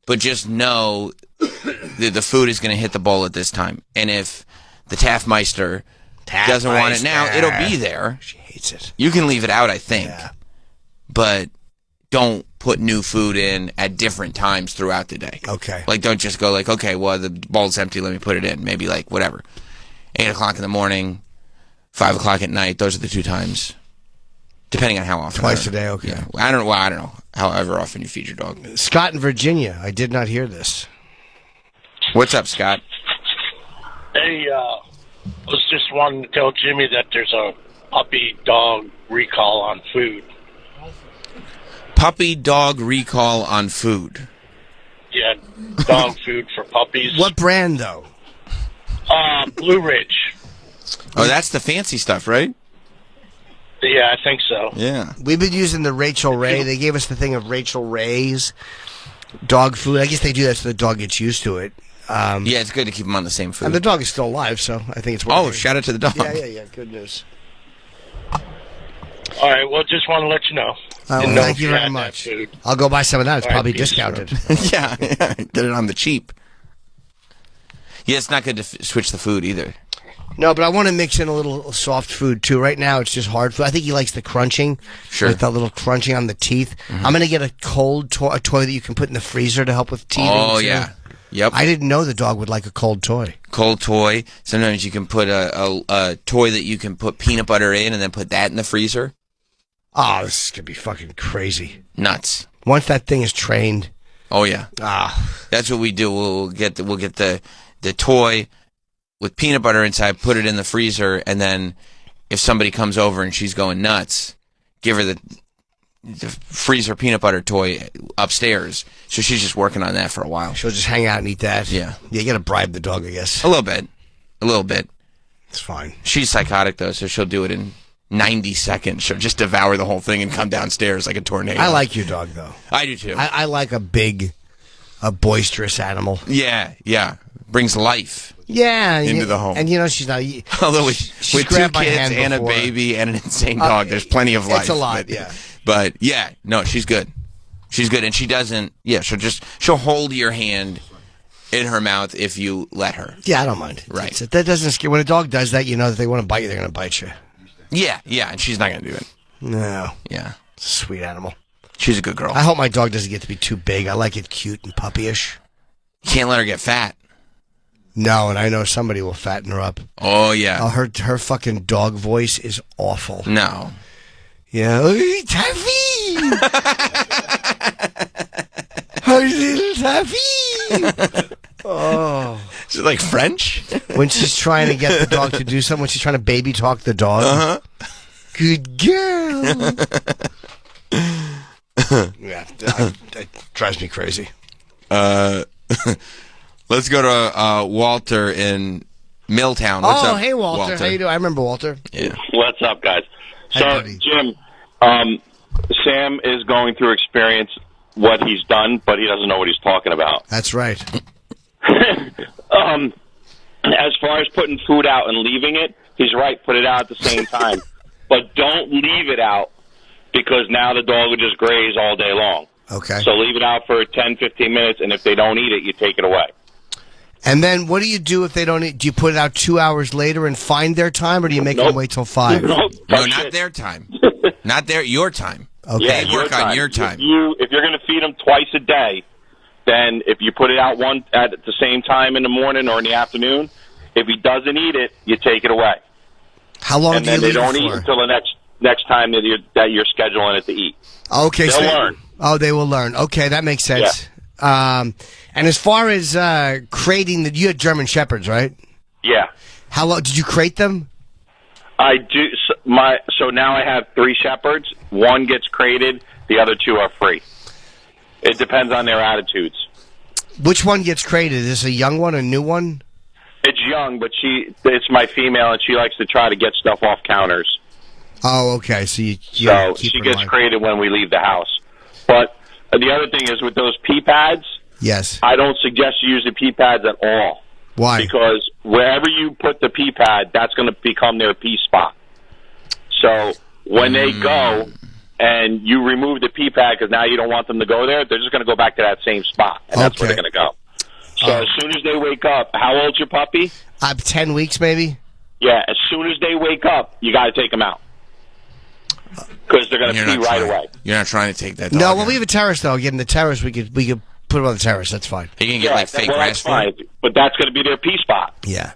but just know that the food is going to hit the bowl at this time. And if the Taffmeister doesn't want it now, it'll be there.
She hates it.
You can leave it out, I think.
Yeah.
But don't put new food in at different times throughout the day.
Okay.
Like, don't just go like, okay, well, the bowl's empty, let me put it in. Maybe like, whatever. 8 o'clock in the morning, 5 o'clock at night. Those are the two times. Depending on how often.
Twice a day, okay.
Yeah. I don't know. However often you feed your dog.
Scott in Virginia. I did not hear this.
What's up, Scott?
Hey, I was just wanting to tell Jimmy that there's a puppy dog recall on food.
Puppy dog recall on food.
Yeah, dog food for puppies.
What brand, though?
Blue Ridge.
Oh, that's the fancy stuff, right?
Yeah, I think so.
Yeah.
We've been using the Rachel Ray. They gave us the thing of Rachel Ray's dog food. I guess they do that so the dog gets used to it.
Yeah, it's good to keep them on the same food.
And the dog is still alive, so I think it's working.
Oh, shout out to the dog.
Yeah. Good news.
All right, well, just want to let you know.
Well, thank you very much. I'll go buy some of that. It's probably discounted.
yeah, get it on the cheap. Yeah, it's not good to switch the food either.
No, but I want to mix in a little soft food, too. Right now, it's just hard food. I think he likes the crunching.
Sure.
With that little crunching on the teeth. Mm-hmm. I'm going to get a cold toy that you can put in the freezer to help with teething.
Oh,
too.
yeah. Yep.
I didn't know the dog would like a cold toy.
Cold toy. Sometimes you can put a toy that you can put peanut butter in and then put that in the freezer.
Oh, this is going to be fucking crazy.
Nuts.
Once that thing is trained.
Oh, yeah. That's what we do. We'll get the toy with peanut butter inside, put it in the freezer, and then if somebody comes over and she's going nuts, give her the freezer peanut butter toy upstairs. So she's just working on that for a while.
She'll just hang out and eat that.
Yeah.
Yeah, you got to bribe the dog, I guess.
A little bit.
It's fine.
She's psychotic, though, so she'll do it in 90 seconds. She'll just devour the whole thing and come downstairs like a tornado.
I like your dog, though.
I do, too.
I like a boisterous animal.
Yeah. Brings life.
Yeah,
into the home.
And she's not.
Although with 2 kids and a baby and an insane dog, there's plenty of life.
It's a lot, yeah.
But yeah, no, she's good. She's good, and she doesn't. Yeah, she'll hold your hand in her mouth if you let her.
Yeah, I don't mind.
Right.
That doesn't scare. When a dog does that, that they want to bite you. They're going to bite you.
Yeah, and she's not going to do it.
No.
Yeah,
it's a sweet animal.
She's a good girl.
I hope my dog doesn't get to be too big. I like it cute and puppyish.
You can't let her get fat.
No, and I know somebody will fatten her up.
Oh, yeah.
Oh, her fucking dog voice is awful.
No.
Yeah. Oh, Taffy! Her little Taffy! Oh.
Is it like French?
When she's trying to get the dog to do something, when she's trying to baby talk the dog.
Uh-huh.
Good girl. Yeah, that drives me crazy.
Let's go to Walter in Milltown. What's up,
hey, Walter. How you doing? I remember Walter.
Yeah.
What's up, guys?
Hey, buddy.
Jim, Sam is going through experience what he's done, but he doesn't know what he's talking about.
That's right.
As far as putting food out and leaving it, he's right. Put it out at the same time. But don't leave it out because now the dog will just graze all day long.
Okay.
So leave it out for 10, 15 minutes, and if they don't eat it, you take it away.
And then what do you do if they don't eat? Do you put it out 2 hours later and find their time, or do you make them wait till 5?
Nope.
No, not their time. Not your time.
Okay.
Yeah,
They work on your time.
If you're going to feed them twice a day, then if you put it out one at the same time in the morning or in the afternoon, if he doesn't eat it, you take it away.
How long
and
do you
then
leave
they don't
it
eat
for?
until the next time that you're scheduling it to eat.
Okay,
They'll learn.
Oh, they will learn. Okay, that makes sense. And as far as crating, you had German Shepherds, right?
Yeah.
How long did you crate them?
I do. So now I have 3 Shepherds. 1 gets crated. The other 2 are free. It depends on their attitudes.
Which one gets crated? Is this a young one, a new one?
It's young, but it's my female, and she likes to try to get stuff off counters.
Oh, okay. So you
so
keep
she
her in
gets
mind.
crated when we leave the house. But the other thing is with those pee pads,
Yes.
I don't suggest you use the pee pads at all.
Why?
Because wherever you put the pee pad, that's going to become their pee spot. So when they go and you remove the pee pad because now you don't want them to go there, they're just going to go back to that same spot, and that's where they're going to go. So as soon as they wake up, how old's your puppy?
10 weeks, maybe.
Yeah, as soon as they wake up, you got to take them out because they're going to pee right away.
You're not trying to take that dog
No,
out.
well, we have a terrace though. Again, the terrace we could put them on the terrace. That's fine.
Are you gonna get like fake grass
that's fine, but that's going to be their pee spot.
Yeah.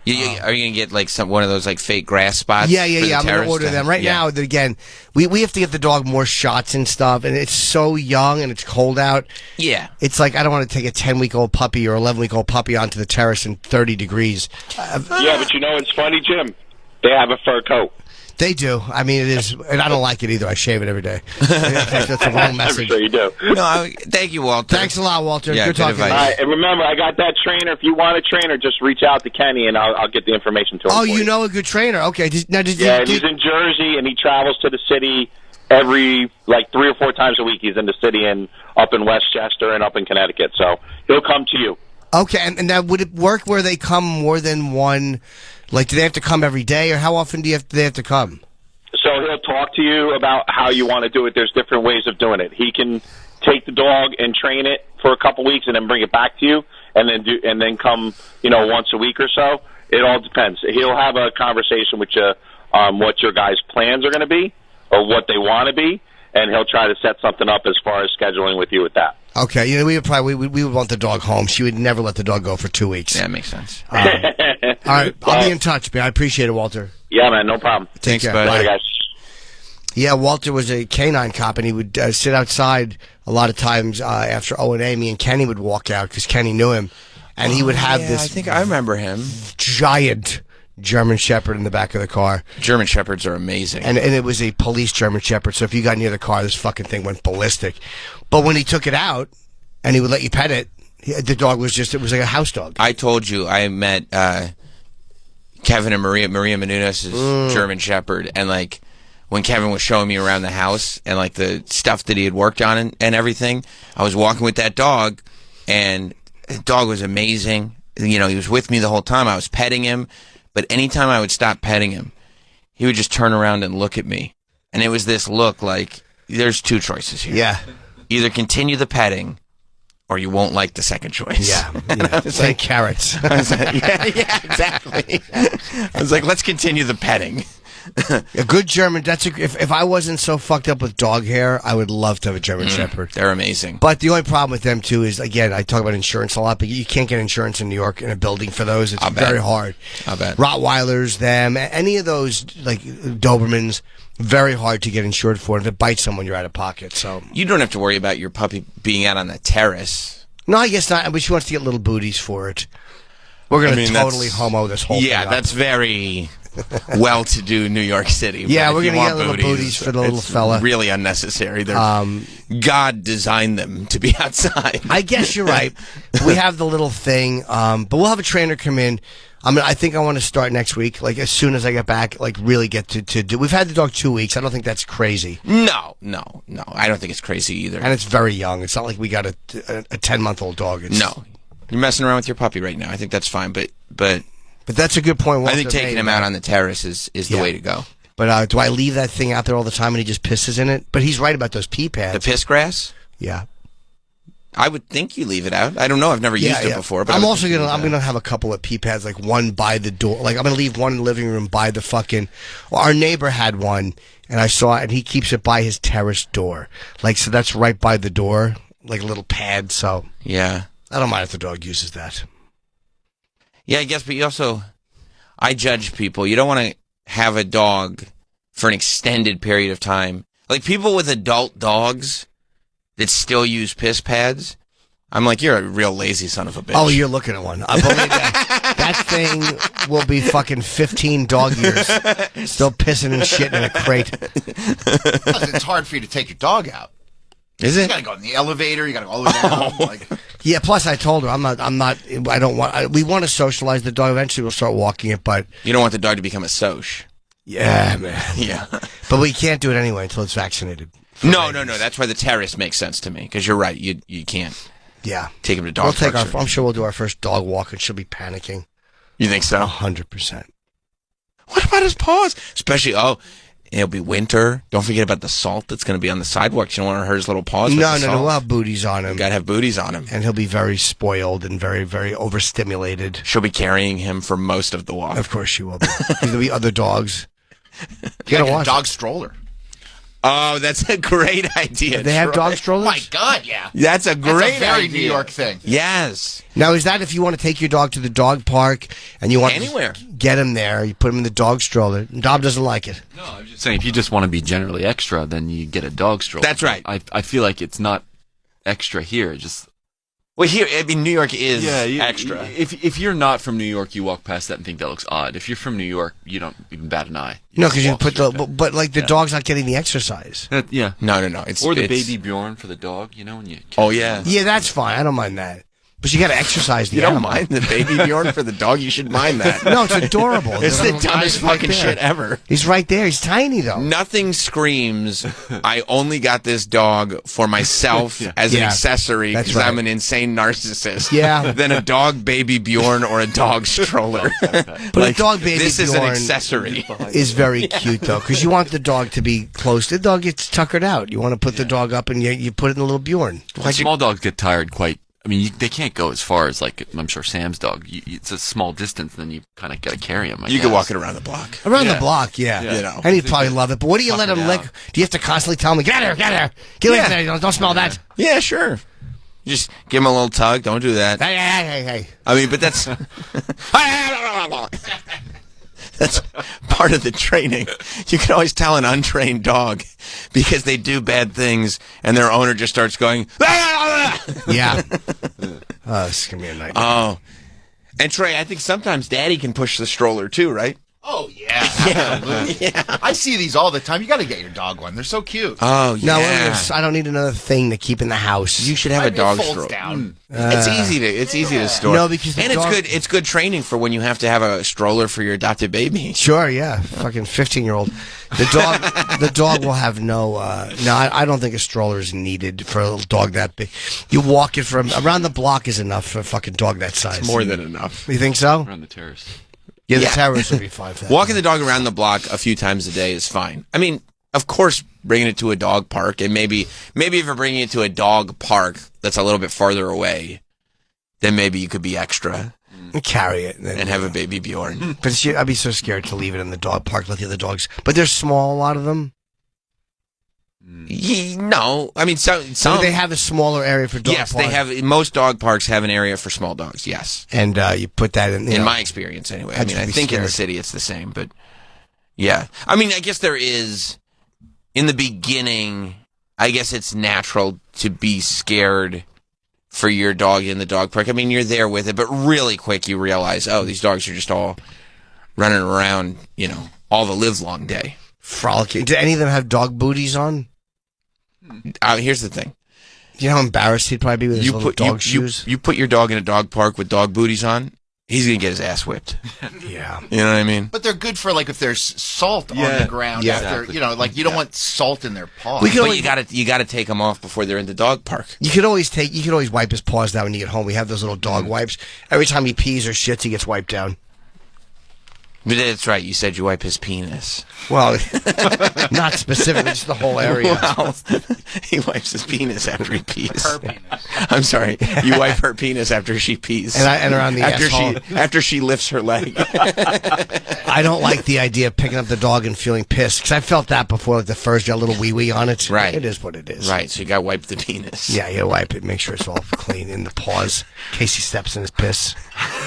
Are you gonna get like one of those like fake grass spots?
Yeah.
for the
I'm gonna
terrace
order
to-
them right
yeah.
now. Again, we have to get the dog more shots and stuff, and it's so young and it's cold out.
Yeah.
It's like I don't want to take a 10-week-old puppy or 11-week-old puppy onto the terrace in 30 degrees.
Yeah, but you know it's funny, Jim. They have a fur coat.
They do. I mean, it is, and I don't like it either. I shave it every day. That's the wrong message.
I'm sure you do.
No, thank you, Walter.
Thanks a lot, Walter.
Yeah,
good
good
talking to you.
All right, and remember, I got that trainer. If you want a trainer, just reach out to Kenny, and I'll get the information to him.
Oh,
for
you know a good trainer. Okay.
He's in Jersey, and he travels to the city every, 3 or 4 times a week. He's in the city and up in Westchester and up in Connecticut. So he'll come to you.
Okay, and now would it work where they come more than one? Like, do they have to come every day, or how often do they have to come?
So he'll talk to you about how you want to do it. There's different ways of doing it. He can take the dog and train it for a couple weeks and then bring it back to you and then come, once a week or so. It all depends. He'll have a conversation with you on what your guys' plans are going to be or what they want to be, and he'll try to set something up as far as scheduling with you with that.
Okay, we would want the dog home. She would never let the dog go for 2 weeks.
Yeah, that makes sense.
All right, I'll be in touch, man. I appreciate it, Walter.
Yeah, man, no problem.
Thanks,
care.
bud.
Bye, guys.
Yeah, Walter was a canine cop, and he would sit outside a lot of times after O&A. Me and Kenny would walk out because Kenny knew him, and he would have this
I think I remember him.
giant German Shepherd in the back of the car.
German Shepherds are amazing.
And it was a police German Shepherd, so if you got near the car, this fucking thing went ballistic. But when he took it out, and he would let you pet it, the dog was it was like a house dog.
I told you I met Kevin and Maria Menounos' German Shepherd, and when Kevin was showing me around the house and the stuff that he had worked on and everything, I was walking with that dog, and the dog was amazing. He was with me the whole time. I was petting him, but anytime I would stop petting him, he would just turn around and look at me, and it was this look like there's 2 choices here.
Yeah.
Either continue the petting, or you won't like the second choice.
Yeah. It's like carrots.
yeah, exactly. I was like, let's continue the petting.
A good German. If I wasn't so fucked up with dog hair, I would love to have a German Shepherd.
They're amazing.
But the only problem with them too is, again, I talk about insurance a lot, but you can't get insurance in New York in a building for those. It's very hard.
I bet.
Rottweilers, them, any of those Dobermans, very hard to get insured for. If it bites someone, you're out of pocket. So
You don't have to worry about your puppy being out on the terrace.
no, I guess not. But she wants to get little booties for it. We're gonna totally homo this whole thing.
Yeah,
up.
that's very well-to-do New York City.
Yeah,
but
we're
if you
gonna
want
get little booties for the little
it's
fella.
Really unnecessary. God designed them to be outside.
I guess you're right. We have the little thing, but we'll have a trainer come in. I think I want to start next week. Like, as soon as I get back, like, really get to do. We've had the dog 2 weeks. I don't think that's crazy.
No. I don't think it's crazy either.
And it's very young. It's not like we got a 10-month-old dog.
No. You're messing around with your puppy right now. I think that's fine. But
that's a good point.
I think taking him out on the terrace is the way to go.
But do I leave that thing out there all the time and he just pisses in it? But he's right about those pee pads.
The piss grass?
Yeah.
I would think you leave it out. I don't know. I've never used it before. But
I'm gonna have a couple of pee pads, like one by the door. Like, I'm gonna leave one in the living room by the fucking. Well, our neighbor had one, and I saw it, and he keeps it by his terrace door. Like, so that's right by the door, like a little pad. So
yeah,
I don't mind if the dog uses that.
Yeah, I guess, but I judge people. You don't want to have a dog for an extended period of time. Like, people with adult dogs that still use piss pads, I'm like, you're a real lazy son of a bitch.
Oh, you're looking at one. I believe that thing will be fucking 15 dog years, still pissing and shitting in a crate.
It's hard for you to take your dog out.
Is it?
You gotta go in the elevator. You gotta go all the way down.
Yeah. Plus, I told her I don't want. We want to socialize the dog. Eventually, we'll start walking it, but
you don't want the dog to become a soc.
Yeah, man.
Yeah.
But we can't do it anyway until it's vaccinated.
No. That's why the terrace makes sense to me, because you're right. You can't.
Yeah.
Take him to dog parks.
I'm sure we'll do our first dog walk, and she'll be panicking.
You think so?
100%.
What about his paws? Especially, it'll be winter. Don't forget about the salt that's going to be on the sidewalks. You don't want to hurt his little paws.
No. We'll have booties on him.
Got to have booties on him.
And he'll be very spoiled and very, very overstimulated.
She'll be carrying him for most of the walk.
Of course she will be. There'll be other dogs.
You gotta get a dog stroller.
Oh, that's a great idea.
They have dog strollers?
My God, yeah.
That's a great
very
idea.
New York thing.
Yes.
Now, is that if you want to take your dog to the dog park and you want
anywhere,
to get him there, you put him in the dog stroller? Dom doesn't like it.
No, I'm just saying, if you just want to be generally extra, then you get a dog stroller.
That's right.
I feel like it's not extra here. Just
well, here, I mean, New York is extra.
If you're not from New York, you walk past that and think that looks odd. If you're from New York, you don't even bat an eye.
No, because you put but like the dog's not getting the exercise.
No. It's
the baby Bjorn for the dog. When you.
Yeah,
that's fine. I don't mind that. But you got to exercise the
You don't
animal.
mind the baby Bjorn for the dog? You should mind that.
No, it's adorable.
It's the dumbest fucking shit ever.
He's right there. He's tiny, though.
Nothing screams, I only got this dog for myself as an accessory because I'm an insane narcissist.
Yeah.
Than a dog baby Bjorn or a dog stroller.
But a dog baby
this is
Bjorn
an accessory.
Is very cute, though, because you want the dog to be close. The dog gets tuckered out. You want to put the dog up and you put it in the little Bjorn.
Well, small dogs get tired quite. I mean, they can't go as far as, like, I'm sure Sam's dog. It's a small distance, and then you kind of got to carry him.
You can walk it around the block.
Around the block, yeah. And he'd probably love it. But what do you let him lick? Do you have to constantly tell him, get out of here, get away from there, don't smell that?
Yeah, sure. Just give him a little tug. Don't do that.
Hey.
I mean, but that's... That's part of the training. You can always tell an untrained dog because they do bad things and their owner just starts going,
yeah. Oh, this is going to be a nightmare.
Oh. And Trey, I think sometimes Daddy can push the stroller too, right?
Oh, yeah. Yeah. I see these all the time. You got to get your dog one. They're so cute.
Oh, yeah.
No, I don't need another thing to keep in the house.
You should have a dog stroller.
Down.
It's easy to store.
No, because
it's good training for when you have to have a stroller for your adopted baby.
Sure, yeah. Fucking 15-year-old. The dog will have no. I don't think a stroller is needed for a little dog that big. You walk it from around the block is enough for a fucking dog that size.
It's more than enough.
You think so?
Around the terrace.
Yeah, the terrace would be fine for that.
Walking the dog around the block a few times a day is fine. I mean, of course, bringing it to a dog park, and maybe if you're bringing it to a dog park that's a little bit farther away, then maybe you could be extra.
And carry it.
And have a baby Bjorn.
But I'd be so scared to leave it in the dog park, let the other dogs. But they're small, a lot of them.
No, I mean, some
they have a smaller area for dog
Yes,
park.
they have. Most dog parks have an area for small dogs. Yes,
and you put that in.
My experience, anyway. I mean, I think in the city it's the same, but yeah. I mean, I guess there is. In the beginning, I guess it's natural to be scared for your dog in the dog park. I mean, you're there with it, but really quick you realize, these dogs are just all running around, all the livelong day,
frolicking. Do any of them have dog booties on?
Here's the thing.
You know how embarrassed he'd probably be with his little dog shoes?
You put your dog in a dog park with dog booties on, he's gonna get his ass whipped.
Yeah.
You know what I mean?
But they're good for like if there's salt on the ground after
exactly.
you don't want salt in their paws.
But you gotta take them off before they're in the dog park.
You could always wipe his paws down when you get home. We have those little dog wipes. Every time he pees or shits, he gets wiped down.
But that's right. You said you wipe his penis.
Well, not specifically, just the whole area.
Well, he wipes his penis after he pees. Her penis. I'm sorry. You wipe her penis after she pees.
And around the asshole.
After she lifts her leg.
I don't like the idea of picking up the dog and feeling pissed, because I felt that before, like the fur's got a little wee-wee on it.
Right.
It is what it is.
Right, so you gotta wipe the penis.
Yeah, you wipe it, make sure it's all clean in the paws, in case he steps in his piss.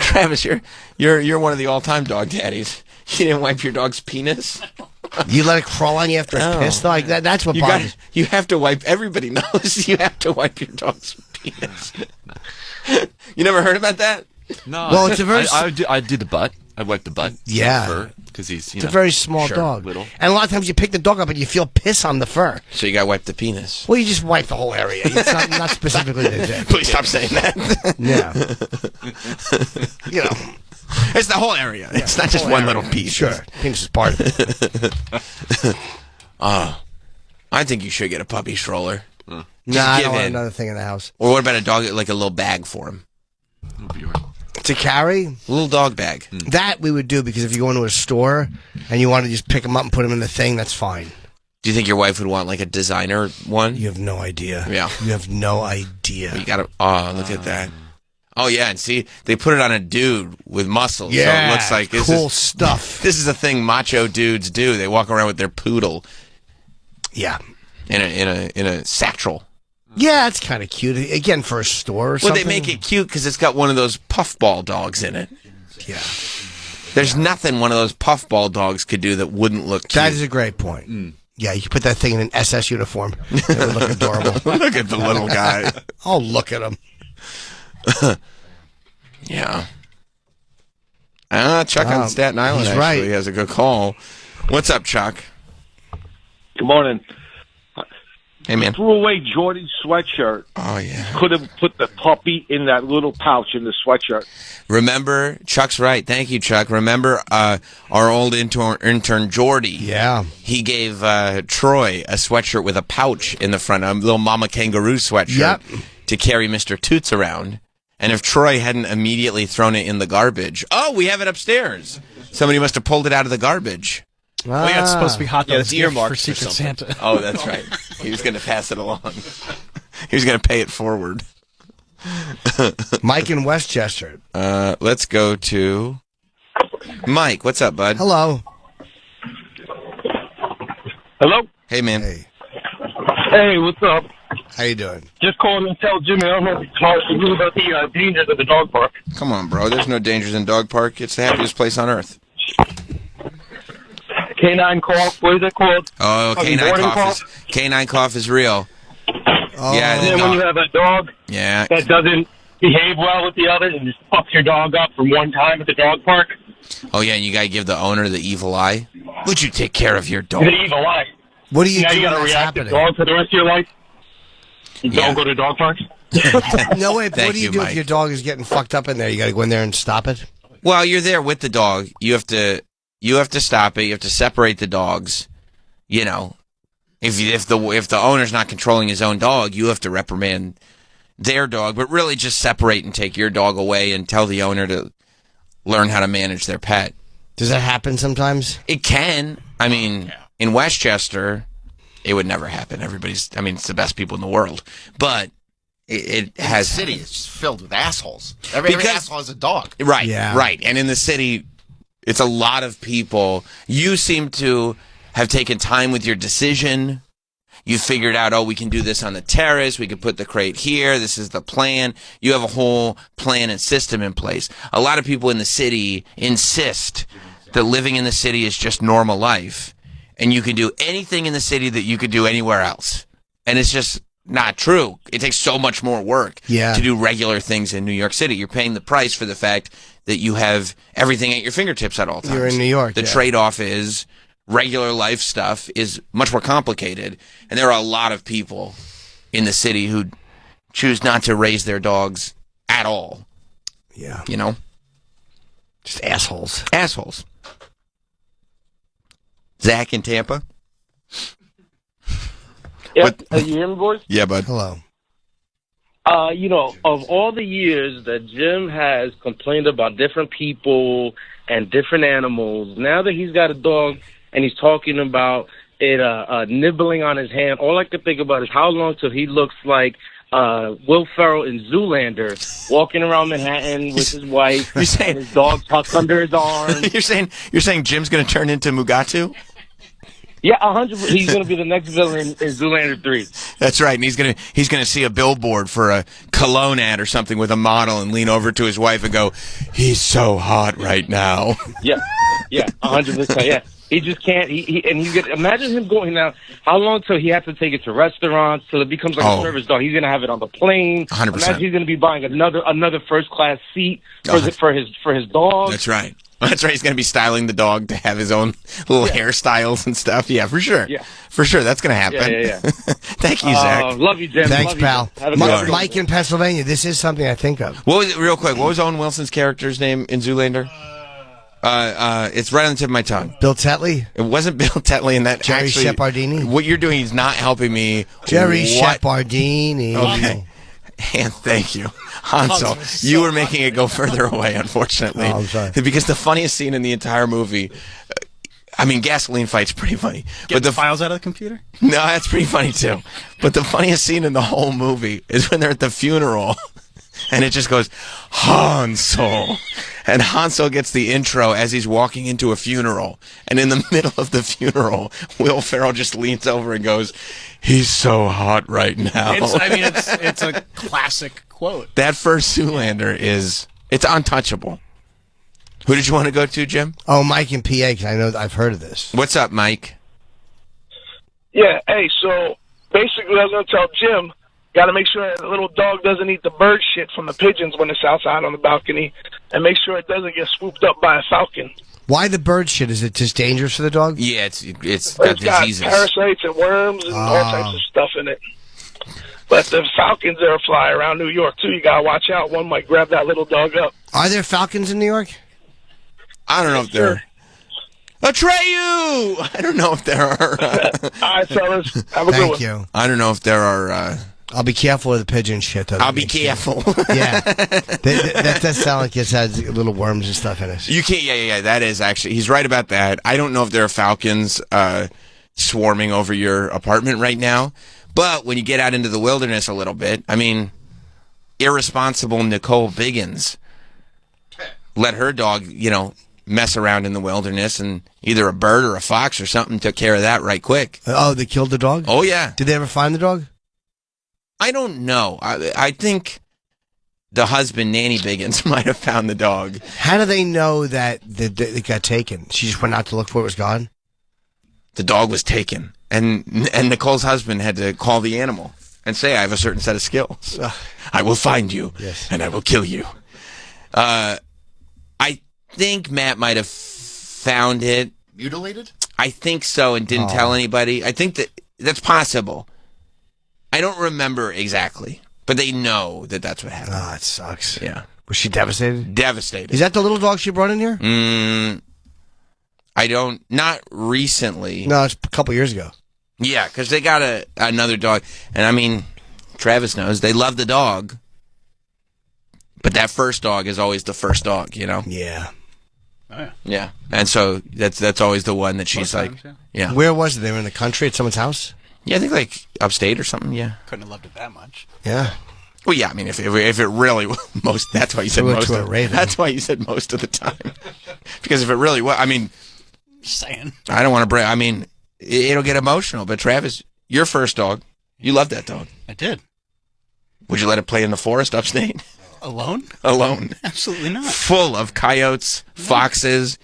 Travis, you're one of the all-time dog daddies. You didn't wipe your dog's penis?
You let it crawl on you after it's pissed? Like that's what bothers.
You have to wipe. Everybody knows you have to wipe your dog's penis. You never heard about that?
No.
Well, it's a very.
I do the butt. I wipe the butt.
Yeah.
Because he's
it's a very small dog.
Little.
And a lot of times you pick the dog up and you feel piss on the fur.
So you gotta wipe the penis.
Well, you just wipe the whole area. It's not specifically the dick.
Please stop saying that.
Yeah. You know.
It's the whole area. Yeah, it's not just one little piece.
Sure. Penis is part of it.
I think you should get a puppy stroller.
Nah, I don't want another thing in the house.
Or what about a dog, like a little bag for him?
To carry?
A little dog bag.
That we would do, because if you go into a store and you want to just pick him up and put him in the thing, that's fine.
Do you think your wife would want like a designer one?
You have no idea.
Yeah.
You have no idea.
Well, you gotta, look at that. Oh, yeah, and see, they put it on a dude with muscles.
Yeah,
so it looks like
cool stuff.
This is a thing macho dudes do. They walk around with their poodle.
Yeah.
In a satchel.
Yeah, it's kind of cute. Again, for a store or something.
Well, they make it cute because it's got one of those puffball dogs in it.
Yeah.
There's nothing one of those puffball dogs could do that wouldn't look cute.
That is a great point. Yeah, you could put that thing in an SS uniform. It would look adorable.
Look at the little guy.
Oh, look at him.
Yeah. Chuck on Staten Island actually has a good call. What's up, Chuck?
Good morning.
Hey, man.
Threw away Jordy's sweatshirt.
Oh, yeah.
Could have put the puppy in that little pouch in the sweatshirt.
Remember, Chuck's right. Thank you, Chuck. Remember our old intern Jordy?
Yeah.
He gave Troy a sweatshirt with a pouch in the front, a little Mama Kangaroo sweatshirt to carry Mr. Toots around. And if Troy hadn't immediately thrown it in the garbage, we have it upstairs. Somebody must have pulled it out of the garbage.
Well, yeah, it's supposed to be hot dogs
it's earmarked
for Secret Santa.
Oh, that's right. He was going to pass it along. He was going to pay it forward.
Mike in Westchester.
Let's go to Mike. What's up, bud?
Hello.
Hello?
Hey, man.
Hey, what's up?
How you doing?
Just calling to tell Jimmy I don't know if you talked to you about the dangers of the dog park.
Come on, bro. There's no dangers in dog park. It's the happiest place on earth.
Canine cough, what is it called?
Oh, canine cough is real.
Oh.
Yeah,
And then when you have a dog
that
doesn't behave well with the others and just fucks your dog up from one time at the dog park.
Oh, yeah, and you got to give the owner the evil eye. Would you take care of your dog?
The evil eye.
What do you
now
do
you got
when
to
that's
react
happening?
to dog for the rest of your life? You don't go to dog parks?
No way. What
Thank
do you
you,
do
Mike.
if your dog is getting fucked up in there? You got to go in there and stop it?
Well, you're there with the dog. You have to stop it. You have to separate the dogs. You know, if the owner's not controlling his own dog, you have to reprimand their dog. But really, just separate and take your dog away and tell the owner to learn how to manage their pet.
Does that happen sometimes?
It can. I mean, in Westchester, it would never happen. It's the best people in the world, but it has.
The city is just filled with assholes. Every asshole has a dog.
Right.
Yeah.
Right. And in the city, it's a lot of people. You seem to have taken time with your decision. You figured out, we can do this on the terrace. We can put the crate here. This is the plan. You have a whole plan and system in place. A lot of people in the city insist that living in the city is just normal life. And you can do anything in the city that you could do anywhere else. And it's just not true. It takes so much more work to do regular things in New York City. You're paying the price for the fact that you have everything at your fingertips at all times.
You're in New York.
The trade-off is regular life stuff is much more complicated. And there are a lot of people in the city who choose not to raise their dogs at all.
Yeah.
You know?
Just assholes.
Assholes. Zach in Tampa.
Yeah, you hear me, boys?
Yeah, bud.
Hello.
Of all the years that Jim has complained about different people and different animals, now that he's got a dog and he's talking about it nibbling on his hand, all I can think about is how long till he looks like Will Ferrell in Zoolander, walking around Manhattan with his wife, and his dog tucked under his arm.
You're saying Jim's going to turn into Mugatu?
Yeah, 100%. He's going to be the next villain in Zoolander 3.
That's right, and he's gonna see a billboard for a cologne ad or something with a model and lean over to his wife and go, "He's so hot right now."
Yeah, 100%. Yeah, he just can't. Imagine him going now. How long till he has to take it to restaurants till it becomes like a service dog? He's going to have it on the plane.
100%.
Imagine he's going to be buying another first class seat for his dog.
That's right. That's right. He's going to be styling the dog to have his own little hairstyles and stuff. Yeah, for sure. Yeah. For sure. That's going to happen.
Yeah.
Thank you, Zach.
Love you, Jim.
Thanks,
love
pal.
You,
Mike in Pennsylvania, this is something I think of.
What was it, real quick? What was Owen Wilson's character's name in Zoolander? It's right on the tip of my tongue.
Bill Tetley?
It wasn't Bill Tetley in that.
Jerry Shepardini?
What you're doing is not helping me.
Jerry Shepardini.
Okay. And thank you. Hansel, you were making it go further away, unfortunately.
Oh, I'm sorry.
Because the funniest scene in the entire movie, gasoline fight's pretty funny.
Get the files out of the computer?
No, that's pretty funny too. But the funniest scene in the whole movie is when they're at the funeral and it just goes, Hansel. And Hansel gets the intro as he's walking into a funeral. And in the middle of the funeral, Will Ferrell just leans over and goes, "He's so hot right now."
It's a classic quote.
That first Zoolander it's untouchable. Who did you want to go to, Jim?
Oh, Mike in PA, because I know I've heard of this.
What's up, Mike?
Yeah, hey, so basically I was going to tell Jim, got to make sure that the little dog doesn't eat the bird shit from the pigeons when it's outside on the balcony, and make sure it doesn't get swooped up by a falcon.
Why the bird shit? Is it just dangerous for the dog?
Yeah, it's
got diseases. Parasites and worms and all types of stuff in it. But the falcons that fly around New York, too, you got to watch out. One might grab that little dog up.
Are there falcons in New York?
I don't know if there are. Atreyu! I don't know if there are.
All right, fellas. Have a good one.
Thank you.
I don't know if there are.
I'll be careful with the pigeon shit, though.
I'll be careful.
Yeah. That does sound like it has little worms and stuff in it.
You can't. Yeah. That is actually. He's right about that. I don't know if there are falcons swarming over your apartment right now. But when you get out into the wilderness a little bit, irresponsible Nicole Biggins let her dog, mess around in the wilderness, and either a bird or a fox or something took care of that right quick.
Oh, they killed the dog?
Oh, yeah.
Did they ever find the dog?
I don't know. I think the husband, Nanny Biggins, might have found the dog.
How do they know that it got taken? She just went out to look for it, was gone?
The dog was taken. And Nicole's husband had to call the animal and say, "I have a certain set of skills. I will find you, and I will kill you." I think Matt might have found it.
Mutilated?
I think so, and didn't tell anybody. I think that's possible. I don't remember exactly, but they know that that's what happened.
Oh, it sucks.
Yeah.
Was she devastated?
Devastated.
Is that the little dog she brought in here?
Not recently.
No, it's a couple years ago.
Yeah, because they got another dog. And Travis knows, they love the dog. But that first dog is always the first dog,
Yeah.
Oh, yeah.
Yeah. And so that's always the one that she's
Most times,
yeah.
Where was it? They were in the country at someone's house?
Yeah, I think like upstate or something, yeah.
Couldn't have loved it that much.
Yeah.
Well, yeah, if it really that's why you said most of that's why you said most of the time. Because if it really was,
Just saying.
I don't want to break, it'll get emotional, but Travis, your first dog, you loved that dog.
I did.
Would you let it play in the forest upstate?
Alone?
Alone.
Absolutely not.
Full of coyotes, foxes.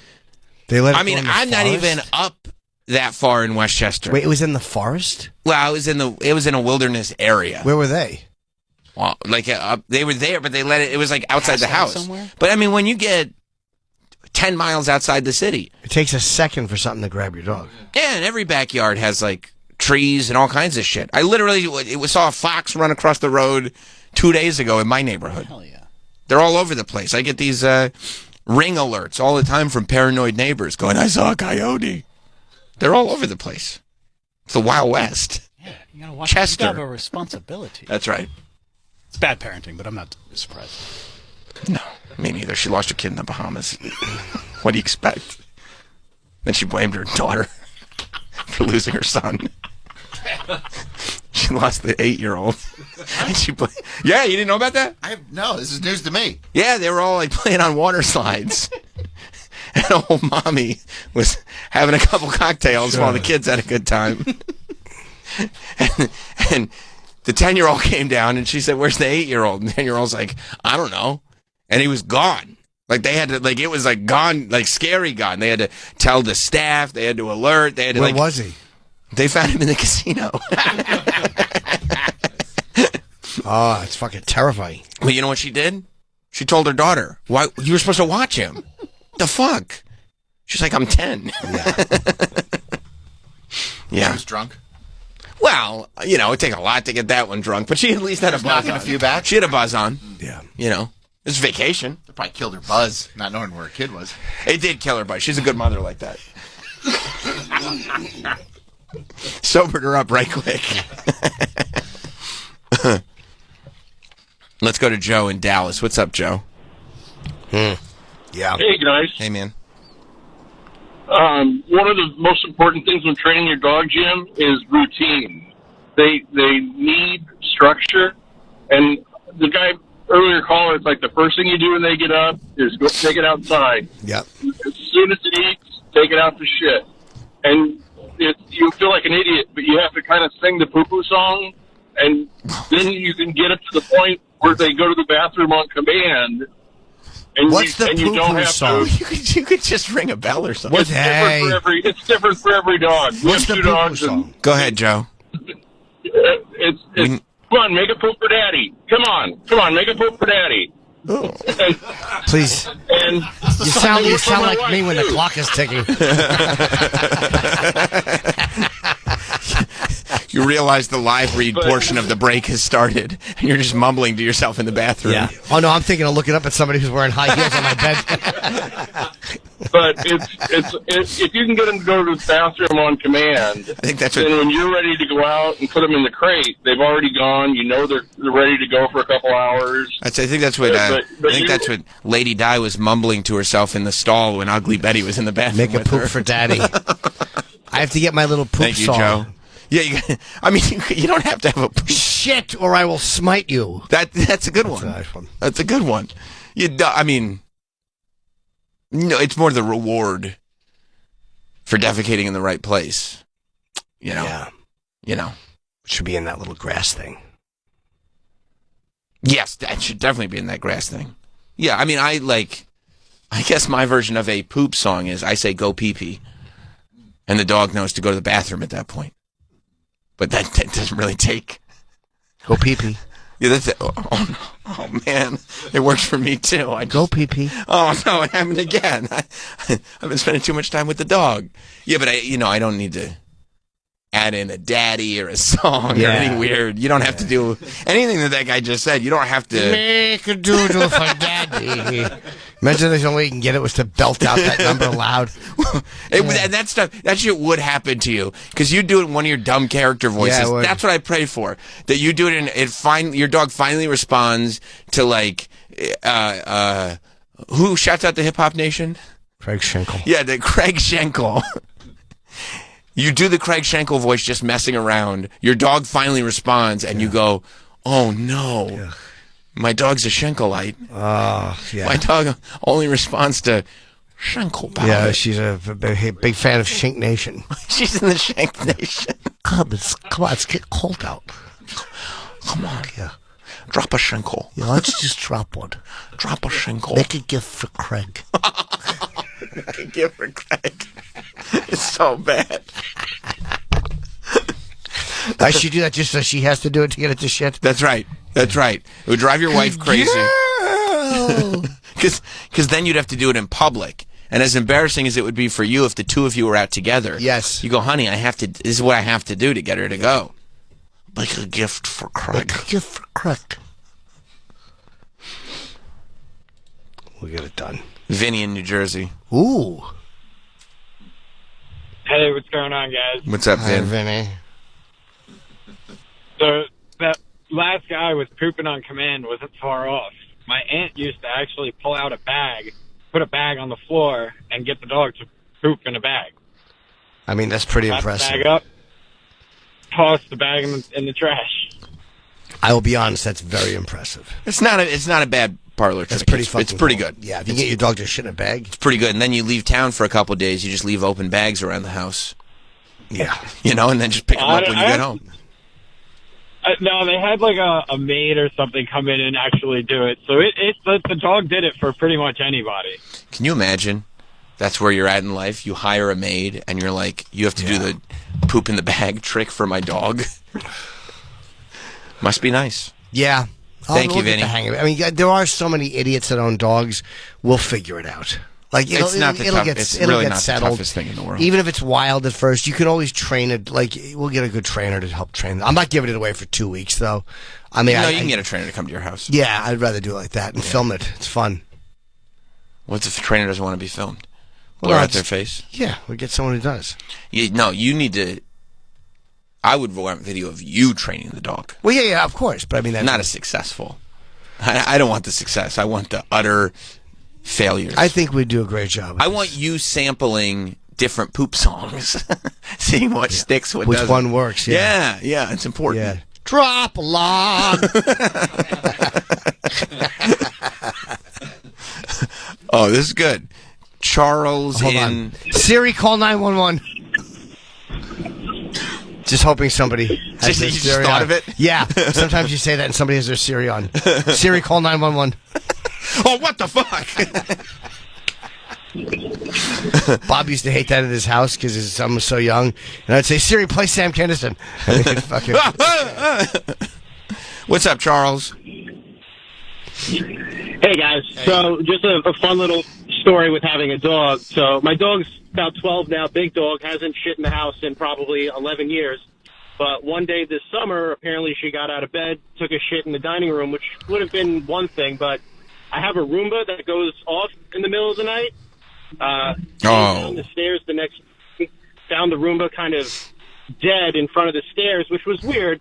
They let it
I'm not even up that far in Westchester.
Wait, it was in the forest?
Well, it was in a wilderness area.
Where were they?
Well, they were there, but they let it was like outside the house.
Somewhere?
But when you get 10 miles outside the city,
it takes a second for something to grab your dog.
Yeah, and every backyard has like trees and all kinds of shit. I literally saw a fox run across the road 2 days ago in my neighborhood.
Hell yeah.
They're all over the place. I get these ring alerts all the time from paranoid neighbors going, I saw a coyote. They're all over the place. It's the Wild West.
Yeah, you gotta watch.
Chester.
You have a responsibility.
That's right.
It's bad parenting, but I'm not surprised.
No, me neither. She lost her kid in the Bahamas. What do you expect? Then she blamed her daughter for losing her son. She lost the 8-year-old. And yeah, you didn't know about that?
No, this is news to me.
Yeah, they were all like playing on water slides. And old mommy was having a couple cocktails while the kids had a good time. and the 10-year-old came down and she said, where's the 8-year-old? And the 10-year-old's like, I don't know. And he was gone. Like they had to, like it was like gone, like scary gone. They had to tell the staff, they had to alert, they had to
Where was he?
They found him in the casino.
Oh, it's fucking terrifying.
Well, you know what she did? She told her daughter, "Why you were supposed to watch him? The fuck?" She's like, "I'm 10." Yeah.
She was drunk.
Well, you know, it'd take a lot to get that one drunk, but she at least had a buzz
knocking
on.
a few back.
She had a buzz on.
Yeah.
You know, it's vacation.
It probably killed her buzz, not knowing where her kid was.
It did kill her buzz. She's a good mother like that. Sobered her up right quick. Let's go to Joe in Dallas. What's up, Joe?
Yeah.
Hey, guys.
Hey, man.
One of the most important things when training your dog, Jim, is routine. They need structure. And the guy earlier caller, it's like the first thing you do when they get up is go take it outside.
Yep.
As soon as it eats, take it out for shit. And you feel like an idiot, but you have to kind of sing the poo-poo song, and then you can get it to the point where they go to the bathroom on command. And
What's the
you don't
poo-poo
have
song?
You could just ring a bell or something.
It's different for every dog. We
What's
have
the
two
poo-poo
dogs,
song?
Go ahead, Joe.
It's come on, make a poop for daddy. Come on, make a poop for daddy.
Oh.
Please.
And
You sound like me when the clock is ticking.
You realize the live read portion of the break has started, and you're just mumbling to yourself in the bathroom.
Yeah. Oh no, I'm thinking of looking up at somebody who's wearing high heels on my bed.
But it's if you can get them to go to the bathroom on command,
I think that's
then when you're ready to go out and put them in the crate, they've already gone. You know they're ready to go for a couple hours.
I think that's what that's what Lady Di was mumbling to herself in the stall when Ugly Betty was in the bathroom.
Make a
with
poop
her.
for daddy. I have to get my little poop
Thank you,
song.
Joe. Yeah, I mean, you don't have to have a poop.
Shit, or I will smite you.
That's a good one.
That's a nice one.
That's a good one. I mean, no, it's more the reward for defecating in the right place. You know.
Yeah.
You know.
It should be in that little grass thing.
Yes, that should definitely be in that grass thing. Yeah, I mean, I guess my version of a poop song is I say go pee pee, and the dog knows to go to the bathroom at that point. But that doesn't really take.
Go pee pee.
Yeah, that's it. Oh, man, it works for me too.
Go pee pee.
Oh no, it happened again. I've been spending too much time with the dog. Yeah, but I don't need to add in a daddy or a song or anything weird. You don't have to do anything that guy just said. You don't have to
make a doodle for daddy. Imagine the only way you can get it was to belt out that number loud.
That shit would happen to you because you do it in one of your dumb character voices.
Yeah,
that's what I pray for. That you do it in your dog finally responds to who shouts out the Hip Hop Nation?
Craig Schenkel.
Yeah, the Craig Schenkel. You do the Craig Schenkel voice just messing around. Your dog finally responds, and you go, "Oh no, my dog's a Schenkelite."
Yeah.
My dog only responds to Schenkel powder.
Yeah, she's a big fan of Shank Nation.
She's in the Shank Nation.
Come on, let's get cold out.
Come on,
yeah.
Drop a Schenkel.
Yeah, let's just drop one.
Drop a Schenkel.
Make a gift for Craig.
Make a gift for Craig. It's so bad.
I should do that just so she has to do it to get it to shit.
That's right. That's right. It would drive your wife crazy. Because then you'd have to do it in public. And as embarrassing as it would be for you if the two of you were out together.
Yes.
You go, honey, this is what I have to do to get her to go. Make a gift for Craig.
Make a gift for Craig. We'll get it done.
Vinny in New Jersey.
Ooh.
Hey, what's going on, guys?
What's up,
Hi,
Vin?
Vinny.
So that last guy with pooping on command wasn't far off. My aunt used to actually pull out a bag, put a bag on the floor, and get the dog to poop in a bag.
I mean, that's pretty
Wrap
impressive.
The bag up, toss the bag in the trash.
I will be honest, that's very impressive.
It's not a bad parlor trick.
That's pretty fucking
It's pretty
cool.
good.
Yeah, if you get your dog to shit in a bag.
It's pretty good. And then you leave town for a couple of days. You just leave open bags around the house.
Yeah.
And then just pick them up when you get home.
No, they had like a maid or something come in and actually do it. So the dog did it for pretty much anybody.
Can you imagine? That's where you're at in life. You hire a maid, and you're like, you have to do the poop in the bag trick for my dog. Must be nice.
Yeah.
Thank you,
We'll get
Vinny.
the hang of it. I mean, there are so many idiots that own dogs. We'll figure it out. Like it'll
It's not the
it'll
tough-
get
it's
it'll
really
get
not the
settled.
toughest thing in the world.
Even if it's wild at first, you can always train it. Like we'll get a good trainer to help train them. I'm not giving it away for 2 weeks though. I mean,
No, you can get a trainer to come to your house.
Yeah, I'd rather do it like that and film it. It's fun.
What's if the trainer doesn't want to be filmed?
Well,
Blur
no,
out their
it's-
face?
Yeah, we get someone who does.
You need to... I would want video of you training the dog.
Well, yeah, of course. But I mean,
Not a successful. I don't want the success. I want the utter failures.
I think we'd do a great job.
I want you sampling different poop songs, seeing what sticks, what
Which
doesn't.
one works, yeah.
Yeah, it's important.
Yeah. Drop a log.
Oh, this is good. Charles
Hold
in...
on. Siri, call 911. Just hoping somebody has
You
their
just
Siri
thought
on.
of it?
Yeah. Sometimes you say that and somebody has their Siri on. Siri, call 911.
Oh, what the fuck?
Bob used to hate that at his house because his son was so young. And I'd say, Siri, play Sam Kinison. And he'd fucking...
What's up, Charles?
Hey guys, so just a fun little story with having a dog. So my dog's about 12 now, big dog, hasn't shit in the house in probably 11 years. But one day this summer, apparently she got out of bed, took a shit in the dining room, which would have been one thing, but I have a Roomba that goes off in the middle of the night. Down the stairs the next found the Roomba kind of dead in front of the stairs, which was weird.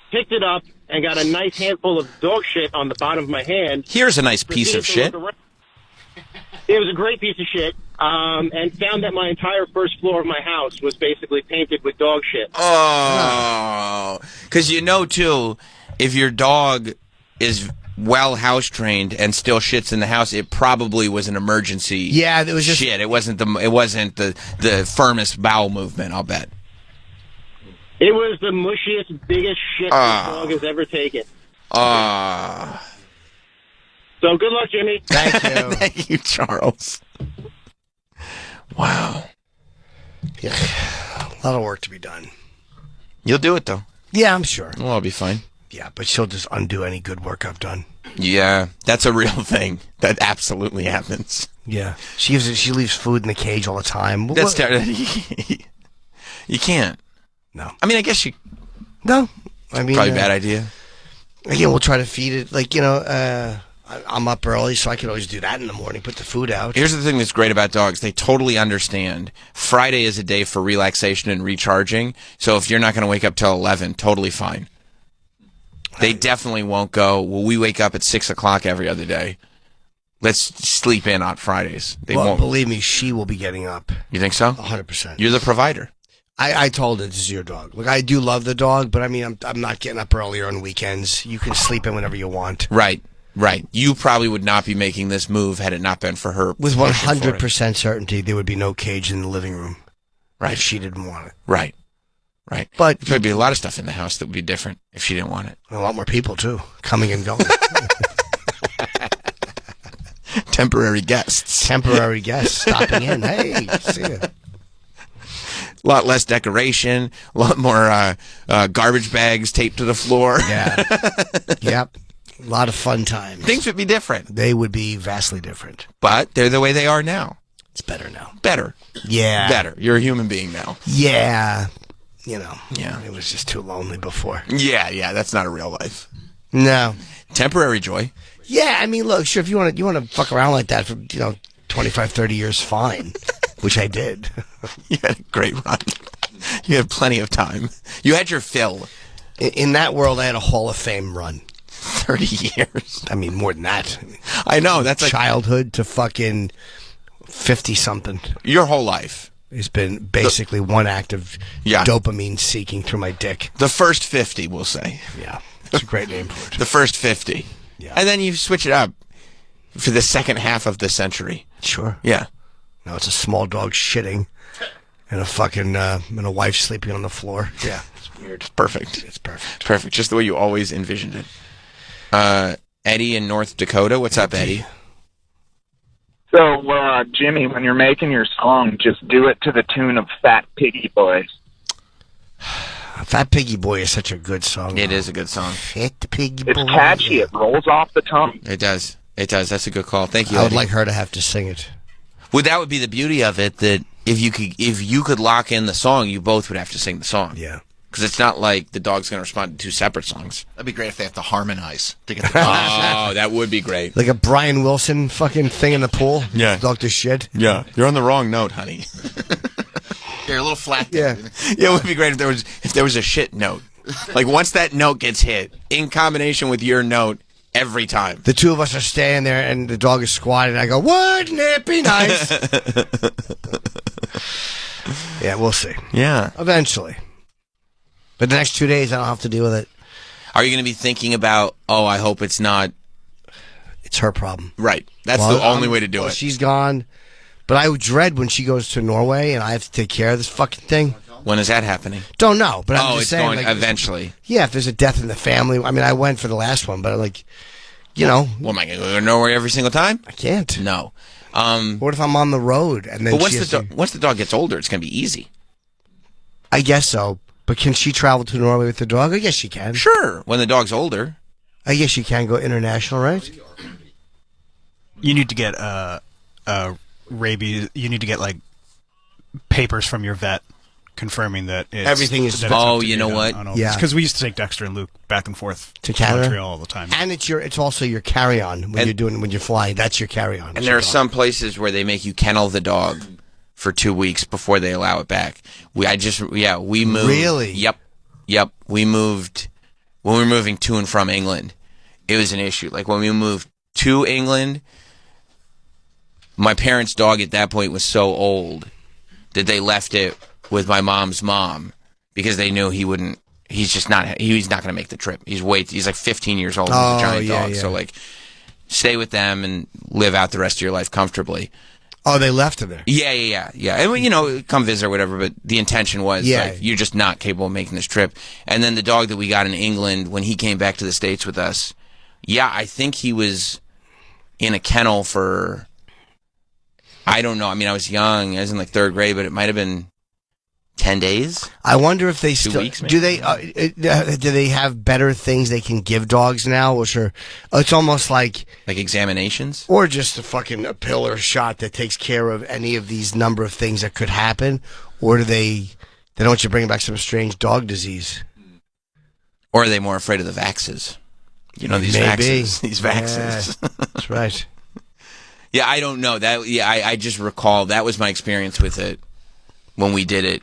Picked it up and got a nice handful of dog shit on the bottom of my hand.
Here's a nice piece of shit.
It was a great piece of shit, and found that my entire first floor of my house was basically painted with dog shit.
Oh, because too, if your dog is well house trained and still shits in the house, it probably was an emergency.
Yeah, it was just
shit. It wasn't the firmest bowel movement. I'll bet.
It was the mushiest, biggest shit this dog has ever taken. So good luck, Jimmy.
Thank you.
Thank you, Charles. Wow.
Yeah, a lot of work to be done.
You'll do it, though.
Yeah, I'm sure.
Well, I'll be fine.
Yeah, but she'll just undo any good work I've done.
Yeah, that's a real thing. That absolutely happens.
Yeah, she leaves food in the cage all the time.
That's terrible. You can't.
No.
I mean, I guess you...
No. I mean...
Probably a bad idea.
Again, we'll try to feed it. Like, I'm up early, so I can always do that in the morning, put the food out.
Here's the thing that's great about dogs. They totally understand. Friday is a day for relaxation and recharging, so if you're not going to wake up till 11, totally fine. They definitely won't go, well, we wake up at 6 o'clock every other day. Let's sleep in on Fridays. They won't.
Believe me, she will be getting up.
You think so?
100%.
You're the provider.
I told her this is your dog. Look, I do love the dog, but I mean, I'm not getting up earlier on weekends. You can sleep in whenever you want.
Right. You probably would not be making this move had it not been for her.
With 100% certainty, there would be no cage in the living room.
Right.
If she didn't want it.
Right.
But
there'd be a lot of stuff in the house that would be different if she didn't want it.
A lot more people, too, coming and going.
Temporary guests.
Stopping in. Hey, see ya.
A lot less decoration, a lot more garbage bags taped to the floor.
Yeah. Yep. A lot of fun times.
Things would be different.
They would be vastly different.
But they're the way they are now.
It's better now.
Better.
Yeah.
Better. You're a human being now.
Yeah.
Yeah.
It was just too lonely before.
Yeah. That's not a real life.
No.
Temporary joy.
Yeah, I mean, look, sure, if you want to fuck around like that for, 20 25, 30 years fine, which I did.
You had a great run. You had plenty of time. You had your fill.
In that world, I had a Hall of Fame run.
30 years.
I mean, more than that.
I know. That's like
childhood to fucking 50-something.
Your whole life.
It's been basically one act of dopamine seeking through my dick.
The first 50, we'll say.
Yeah. It's a great name for it.
The first 50.
Yeah.
And then you switch it up for the second half of the century.
Sure.
Yeah.
Now it's a small dog shitting and a fucking and a wife sleeping on the floor. Yeah. It's weird.
It's perfect.
It's perfect.
Perfect. Just the way you always envisioned it. Eddie in North Dakota. What's up, Eddie?
So, Jimmy, when you're making your song, just do it to the tune of Fat Piggy Boys.
Fat Piggy Boy is such a good song.
It is a good song.
Fat Piggy Boy.
It's catchy. It rolls off the tongue.
It does. It does. That's a good call. Thank you,
I would
Eddie.
like her to have to sing it.
Well, that would be the beauty of it, that if you could lock in the song, you both would have to sing the song.
Yeah.
Because it's not like the dog's going to respond to two separate songs.
That'd be great if they have to harmonize to get the
Oh, that would be great.
Like a Brian Wilson fucking thing in the pool.
Yeah.
Dog to shit.
Yeah. You're on the wrong note, honey.
You're a little flat
Yeah.
there.
Yeah, it would be great if there was a shit note. Like once that note gets hit, in combination with your note, every time.
The two of us are standing there and the dog is squatted and I go, wouldn't it be nice? Yeah, we'll see.
Yeah.
Eventually. But the next 2 days, I don't have to deal with it.
Are you going to be thinking about, I hope it's not...
It's her problem.
Right. That's the only way to do it.
She's gone. But I would dread when she goes to Norway and I have to take care of this fucking thing.
When is that happening?
Don't know, but I'm just
it's
saying.
going eventually.
Yeah, if there's a death in the family. I mean, I went for the last one, but you know.
Well, am I going to go to Norway every single time?
I can't.
No.
What if I'm on the road and then?
But once the dog gets older, it's going to be easy.
I guess so. But can she travel to Norway with the dog? I guess she can.
Sure. When the dog's older.
I guess she can go international, right?
You need to get rabies. You need to get like papers from your vet confirming that
Everything is.
You know what?
Yeah, because we used to take Dexter and Luke back and forth
to Canada,
Montreal all the time.
And it's also your carry-on when you're flying. That's your carry-on.
And there are some places where they make you kennel the dog for 2 weeks before they allow it back. We moved.
Really?
Yep. We moved when we were moving to and from England. It was an issue. Like when we moved to England, my parents' dog at that point was so old that they left it with my mom's mom because they knew he wouldn't. He's not going to make the trip. He's like 15 years old. He's a giant dog. Yeah. So like, stay with them and live out the rest of your life comfortably.
Oh, they left him there.
Yeah. And come visit or whatever. But the intention was, like, you're just not capable of making this trip. And then the dog that we got in England when he came back to the States with us, I think he was in a kennel for, I don't know. I mean, I was young. I was in like third grade, but it might have been 10 days.
I wonder if they
2 weeks, maybe?
do they have better things they can give dogs now, which are it's almost like
examinations,
or just a pill or a shot that takes care of any of these number of things that could happen, or do they don't want you bringing back some strange dog disease,
or are they more afraid of the vaxes? You know, these vaxes.
Yeah, that's right.
Yeah, I don't know that. Yeah, I just recall that was my experience with it. When we did it,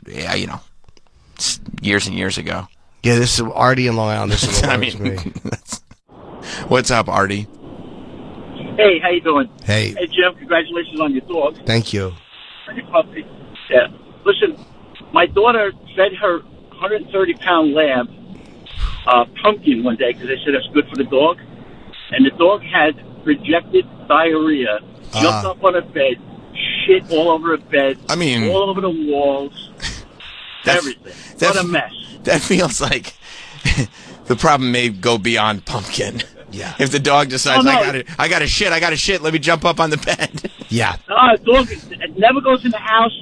years and years ago.
Yeah, this is Artie in Long Island. This is what worries me.
What's up, Artie?
Hey, how you doing?
Hey.
Hey, Jim, congratulations on your dog.
Thank you.
And your puppy. Yeah. Listen, my daughter fed her 130-pound lamb pumpkin one day because they said it's good for the dog. And the dog had rejected diarrhea, jumped up on her bed, shit all over her bed.
I mean,
all over the walls. Everything. What a mess.
That feels like the problem may go beyond pumpkin.
Yeah.
If the dog decides, I got to shit, let me jump up on the bed.
Yeah.
Dog never goes in the house.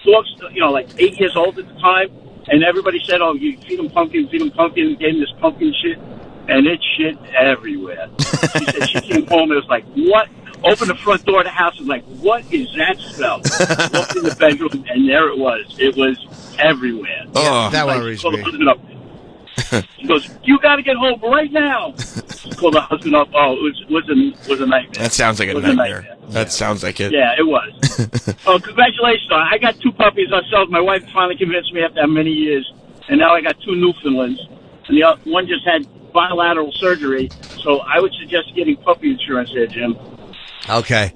Dog's, like 8 years old at the time, and everybody said, "Oh, you feed him pumpkin, gave him this pumpkin shit," and it shit everywhere. She said she came home and it was like, "What?" Opened the front door of the house and like, what is that smell? Walked in the bedroom and there it was. It was everywhere.
Oh, that worries me.
She goes, "You got to get home right now." She called the husband up. Oh, it was a nightmare.
That sounds like a nightmare. That sounds like it.
Yeah, it was. Oh, congratulations. I got 2 puppies ourselves. My wife finally convinced me after many years. And now I got 2 Newfoundlands. And the one just had bilateral surgery. So I would suggest getting puppy insurance there, Jim.
Okay.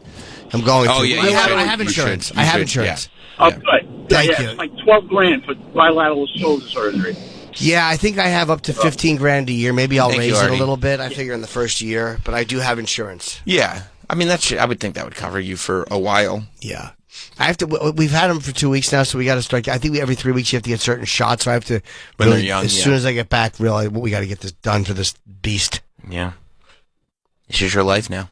I'm going to.
Yeah,
I have insurance. I have insurance.
Oh, good.
Thank you.
It's like $12,000 for bilateral shoulder surgery.
Yeah, I think I have up to 15 grand a year. Maybe I'll
Thank you,
raise it a
Artie.
little bit. I figure in the first year, but I do have insurance.
Yeah. I mean, I would think that would cover you for a while.
Yeah. I have to. We've had them for 2 weeks now, so we got to start. I think every 3 weeks you have to get certain shots. So I have to.
When
really,
they're young,
as soon as I get back, realize we got to get this done for this beast.
Yeah. This is your life now.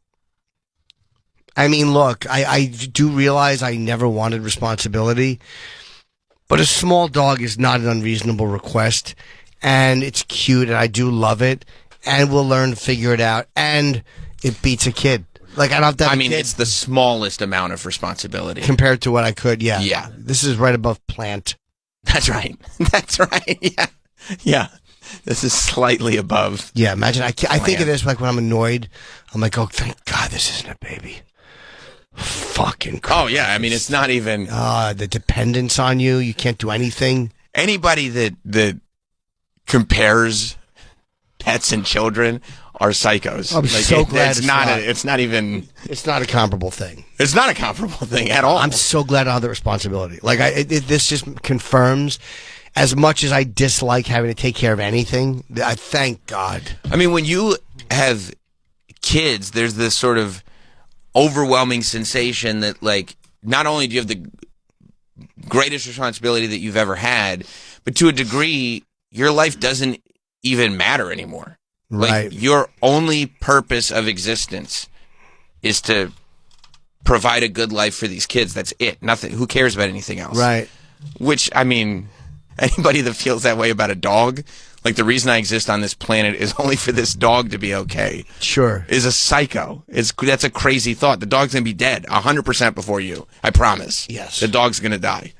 I mean, look, I do realize I never wanted responsibility, but a small dog is not an unreasonable request, and it's cute, and I do love it, and we'll learn to figure it out, and it beats a kid. Like, I don't have to have
I
a
mean,
kid
it's the smallest amount of responsibility.
compared to what I could, yeah.
Yeah.
This is right above plant.
That's right. That's right. Yeah. Yeah. This is slightly above.
Yeah, imagine, I think of this like when I'm annoyed, I'm like, oh, thank God this isn't a baby. Fucking Christ.
Oh, yeah. I mean, it's not even...
the dependence on you. You can't do anything.
Anybody that compares pets and children are psychos.
I'm so glad
it's not. It's not even...
It's not a comparable thing.
It's not a comparable thing at all.
I'm so glad I have the responsibility. Like, this just confirms, as much as I dislike having to take care of anything, I thank God.
I mean, when you have kids, there's this sort of overwhelming sensation that, like, not only do you have the greatest responsibility that you've ever had, but to a degree, your life doesn't even matter anymore.
Right.
Like, your only purpose of existence is to provide a good life for these kids. That's it. Nothing. Who cares about anything else?
Right.
Which, I mean, anybody that feels that way about a dog, like, the reason I exist on this planet is only for this dog to be okay.
Sure.
Is a psycho. That's a crazy thought. The dog's going to be dead 100% before you. I promise.
Yes.
The dog's going to die.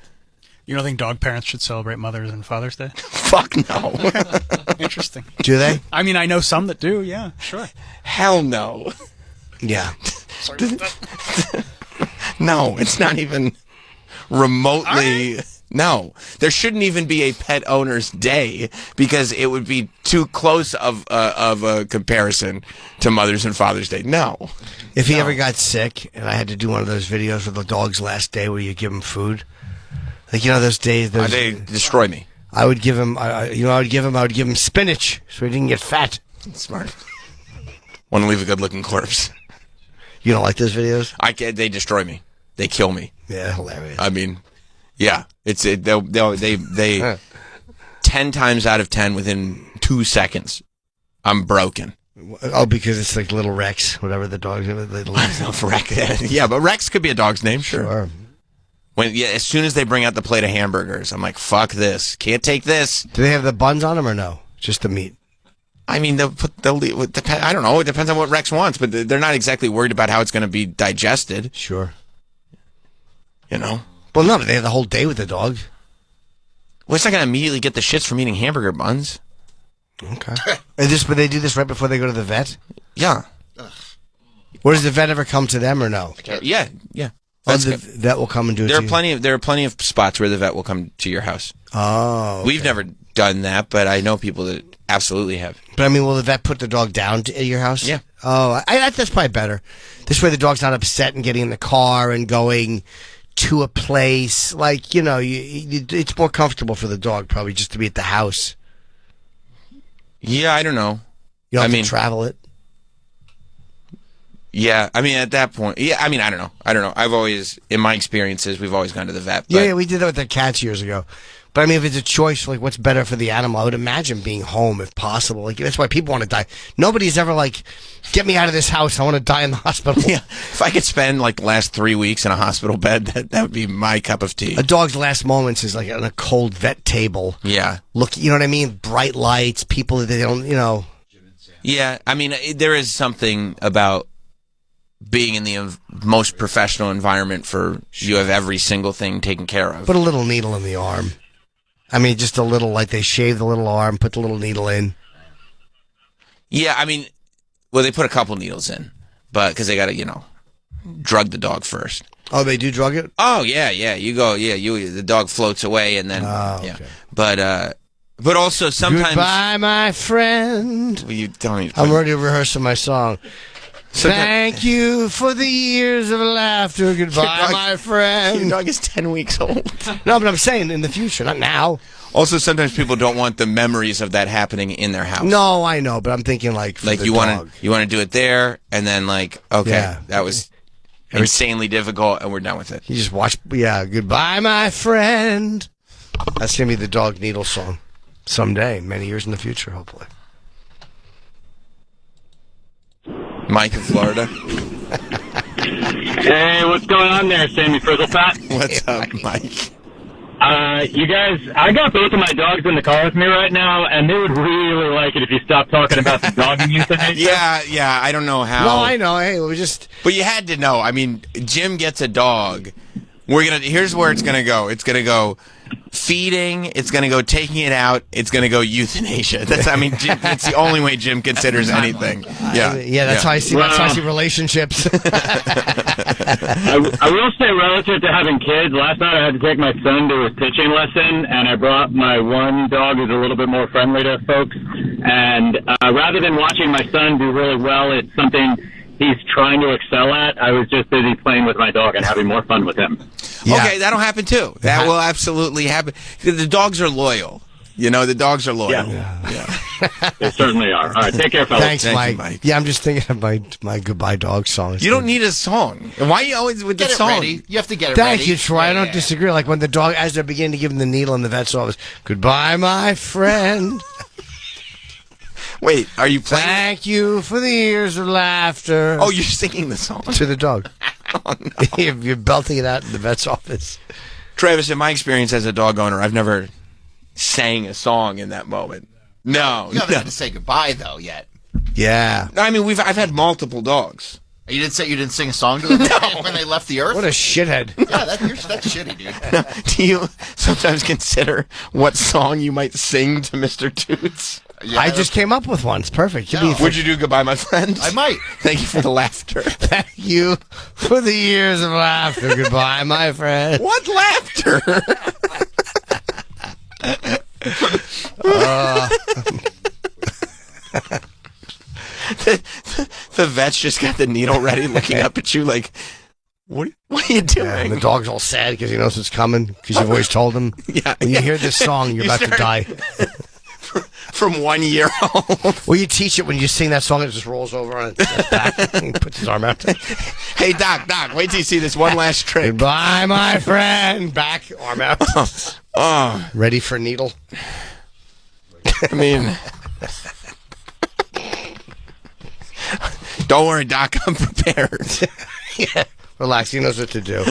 You don't think dog parents should celebrate Mother's and Father's Day?
Fuck no.
Interesting.
Do they?
I mean, I know some that do, yeah, sure.
Hell no.
Yeah.
No, it's not even remotely... No, there shouldn't even be a pet owner's day because it would be too close of a comparison to Mother's and Father's Day. No.
If he ever got sick and I had to do one of those videos of the dog's last day where you give him food, like, you know, those days,
they destroy me.
I would give him, I would give him spinach so he didn't get fat.
Smart. Want to leave a good-looking corpse.
You don't like those videos?
They destroy me. They kill me.
Yeah, hilarious.
I mean, yeah, they 10 times out of 10 within 2 seconds, I'm broken.
Oh, because it's like Little Rex, whatever the dog's name is.
Rex. Yeah, but Rex could be a dog's name, sure. As soon as they bring out the plate of hamburgers, I'm like, fuck this. Can't take this.
Do they have the buns on them or no? Just the meat?
I mean, I don't know. It depends on what Rex wants, but they're not exactly worried about how it's going to be digested.
Sure.
You know?
Well, no, but they have the whole day with the dog.
Well, it's not going to immediately get the shits from eating hamburger buns.
Okay. But they do this right before they go to the vet?
Yeah.
Or does the vet ever come to them or no?
Yeah.
Oh, the vet will come and do it.
There are plenty of spots where the vet will come to your house.
Oh. Okay.
We've never done that, but I know people that absolutely have.
But I mean, will the vet put the dog down at your house?
Yeah.
Oh, that's probably better. This way the dog's not upset and getting in the car and going to a place. Like, you know, it's more comfortable for the dog probably just to be at the house.
Yeah, I don't know.
You don't have to travel it.
Yeah, I mean, at that point, yeah, I mean, I don't know. I've always, in my experiences, we've always gone to the vet. But
Yeah, we did that with the cats years ago. But I mean, if it's a choice, like, what's better for the animal, I would imagine being home if possible. Like, that's why people want to die. Nobody's ever like, get me out of this house. I want to die in the hospital.
Yeah, if I could spend like the last 3 weeks in a hospital bed, that would be my cup of tea.
A dog's last moments is like on a cold vet table.
Yeah.
Look, you know what I mean? Bright lights, people that they don't, you know.
Yeah, I mean, there is something about being in the most professional environment for you have every single thing taken care of.
Put a little needle in the arm. I mean, just a little, like they shave the little arm, put the little needle in.
Yeah, I mean, well, they put a couple needles in, but because they got to, you know. drug the dog first.
Oh, they do drug it?
Oh, yeah. You go, the dog floats away and then,
okay.
But also sometimes...
Goodbye, my friend.
Well, you don't need to
I'm already rehearsing my song. Thank you for the years of laughter. Goodbye, my friend.
Your dog is 10 weeks old.
No, but I'm saying in the future, not now.
Also, sometimes people don't want the memories of that happening in their house.
No, I know, but I'm thinking like
you want to do it there, and then that was insanely difficult, and we're done with it.
You just watch, goodbye, my friend. That's gonna be the dog needle song someday, many years in the future, hopefully.
Mike in Florida.
Hey, what's going on there, Sammy Frizzlepat?
What's up, Mike?
You guys, I got both of my dogs in the car with me right now, and they would really like it if you stopped talking about the dogging euthanasia.
Yeah, I don't know how.
No, I know. Hey,
But you had to know. I mean, Jim gets a dog. Here's where it's gonna go. It's gonna go feeding. It's gonna go taking it out. It's gonna go euthanasia. That's the only way Jim considers anything. Yeah,
that's how I see. That's how I see relationships.
I will say, relative to having kids, last night I had to take my son to his pitching lesson, and I brought my one dog who's a little bit more friendly to folks. And rather than watching my son do really well at something he's trying to excel at, I was just busy playing with my dog and having more fun with him.
Yeah. Okay, that'll happen too. That will absolutely happen. The dogs are loyal. The dogs are loyal.
Yeah. They certainly are. All right, take care, fellas.
Thanks, Mike. Yeah, I'm just thinking of my goodbye dog song.
You don't need a song. Why are you always with the song?
Ready. You have to get it ready.
Thank you, Troy. I don't disagree. Like when the dog, as they're beginning to give him the needle in the vet's office, goodbye, my friend.
Wait, are you playing?
Thank you for the years of laughter.
Oh, you're singing the song?
To the dog.
Oh, no.
You're belting it out in the vet's office.
Travis, in my experience as a dog owner, I've never sang a song in that moment. No.
You haven't had to say goodbye, though, yet.
Yeah.
I mean, I've had multiple dogs.
You didn't sing a song to them when they left the earth?
What a shithead.
Yeah, that's shitty, dude.
Do you sometimes consider what song you might sing to Mr. Toots?
Yeah, I just came up with one. It's perfect.
Would you do Goodbye, My Friend?
I might.
Thank you for the laughter.
Thank you for the years of laughter. Goodbye, my friend.
What laughter? The vet's just got the needle ready, looking up at you like, what are you doing?
Yeah, and the dog's all sad because he knows it's coming because you've always told him.
Yeah.
When you hear this song, you're about to die.
From 1 year old.
Well, you teach it when you sing that song, it just rolls over on its back and puts his arm out.
Hey, Doc, wait till you see this one last trick.
Goodbye, my friend. Back, arm out.
Oh.
Ready for needle?
I mean, don't worry, Doc, I'm prepared.
Yeah. Relax, he knows what to do.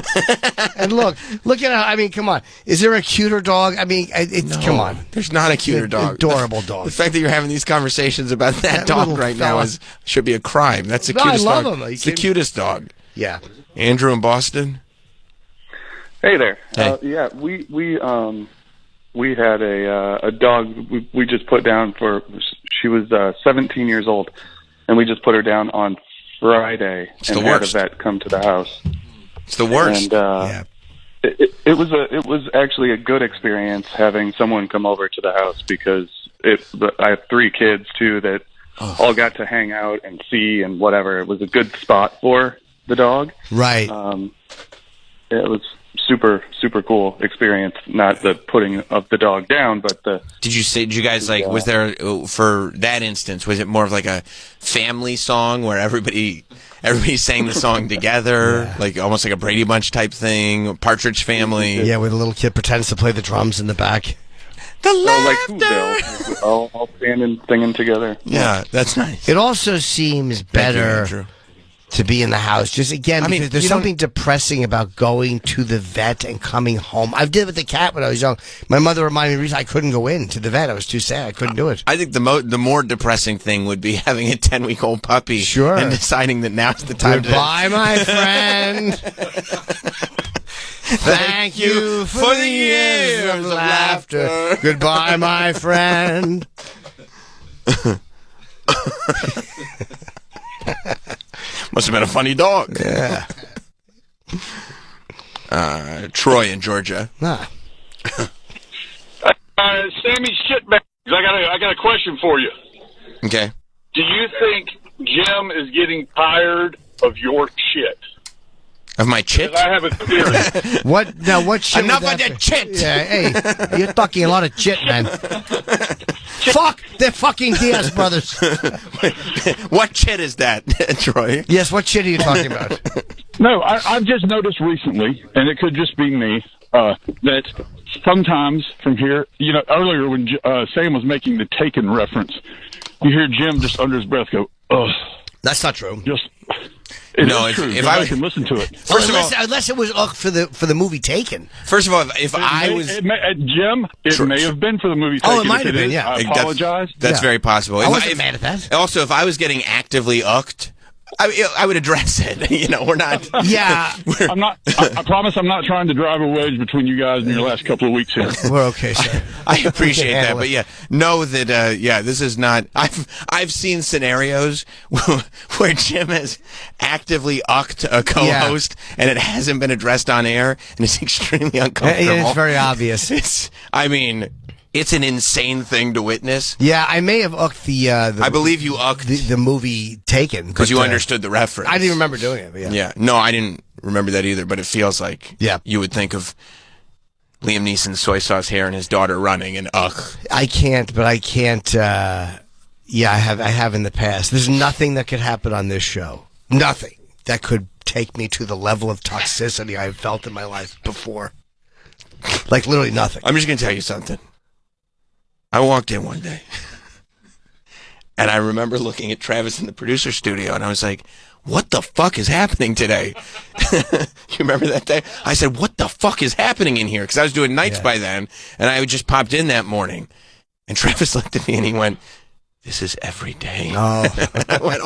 And look at how, I mean, come on. Is there a cuter dog? I mean, come on.
There's not a cuter dog.
Adorable dog.
The fact that you're having these conversations about that dog right now should be a crime. That's the cutest dog.
I love him.
It's the cutest dog.
Yeah.
Andrew in Boston.
Hey there.
Hey.
Yeah, we had a dog we just put down she was 17 years old, and we just put her down on Friday and had a vet come to the house.
It's the worst.
And it was actually a good experience having someone come over to the house because I have 3 kids too that all got to hang out and see and whatever. It was a good spot for the dog.
Right.
It was super cool experience. Not the putting of the dog down, but the.
Did you guys like? Was there for that instance? Was it more of like a family song where everybody sang the song together, like almost like a Brady Bunch type thing, Partridge Family?
Yeah, where the little kid pretends to play the drums in the back.
The
laughter.
laughter.
All standing singing together.
Yeah, that's nice.
It also seems better to be in the house. Just again, because there's something depressing about going to the vet and coming home. I did it with the cat when I was young. My mother reminded me the reason I couldn't go in to the vet. I was too sad. I couldn't do it.
I think the more depressing thing would be having a 10-week-old puppy and deciding that now's the time
Goodbye, my friend. Thank you for the years of laughter. Goodbye, my friend.
Must have been a funny dog.
Yeah.
Troy in Georgia.
Nah.
Sammy Shitbags, I got a question for you.
Okay.
Do you think Jim is getting tired of your shit?
Of my chit?
'Cause I have a theory.
What? Now, what shit?
Enough
would
of
that
the
be?
chit.
Yeah, hey, you're talking a lot of chit, man. Fuck, they're fucking Diaz brothers.
What chit is that, Troy?
Yes, what shit are you talking about?
No, I've just noticed recently, and it could just be me, that sometimes from here, earlier when Sam was making the Taken reference, you hear Jim just under his breath go, ugh.
That's not true.
Just it
No,
is
if-
true.
if
Go
I-
back and listen to it.
First of all,
unless it was for the movie Taken.
First of all, if I
It
was...
Jim, it may have been for the movie Taken.
Oh, it might
If
have been,
is,
yeah.
I apologize.
That's very possible.
I
If
wasn't mad at that.
Also, if I was getting actively ucked, I would address it. We're not...
Yeah.
I'm not. I promise I'm not trying to drive a wedge between you guys in your last couple of weeks here.
We're okay, sir.
I appreciate
We can
that,
handle
but
it.
yeah, know that this is not. I've seen scenarios where Jim has actively ucked a co-host and it hasn't been addressed on air, and it's extremely uncomfortable.
It's very obvious.
It's an insane thing to witness.
Yeah, I may have ucked the
I believe you ucked
the movie Taken
because you
but,
understood the reference.
I didn't remember doing it. But
Yeah, no, I didn't remember that either. But it feels like you would think of Liam Neeson's soy sauce hair and his daughter running and
I can't. I have in the past. There's nothing that could happen on this show. Nothing that could take me to the level of toxicity I've felt in my life before. Like literally nothing.
I'm just gonna tell you something. I walked in one day, and I remember looking at Travis in the producer studio, and I was like, what the fuck is happening today? You remember that day? I said, what the fuck is happening in here? Because I was doing nights by then, and I just popped in that morning. And Travis looked at me, and he went, this is every day.
Oh.
I went,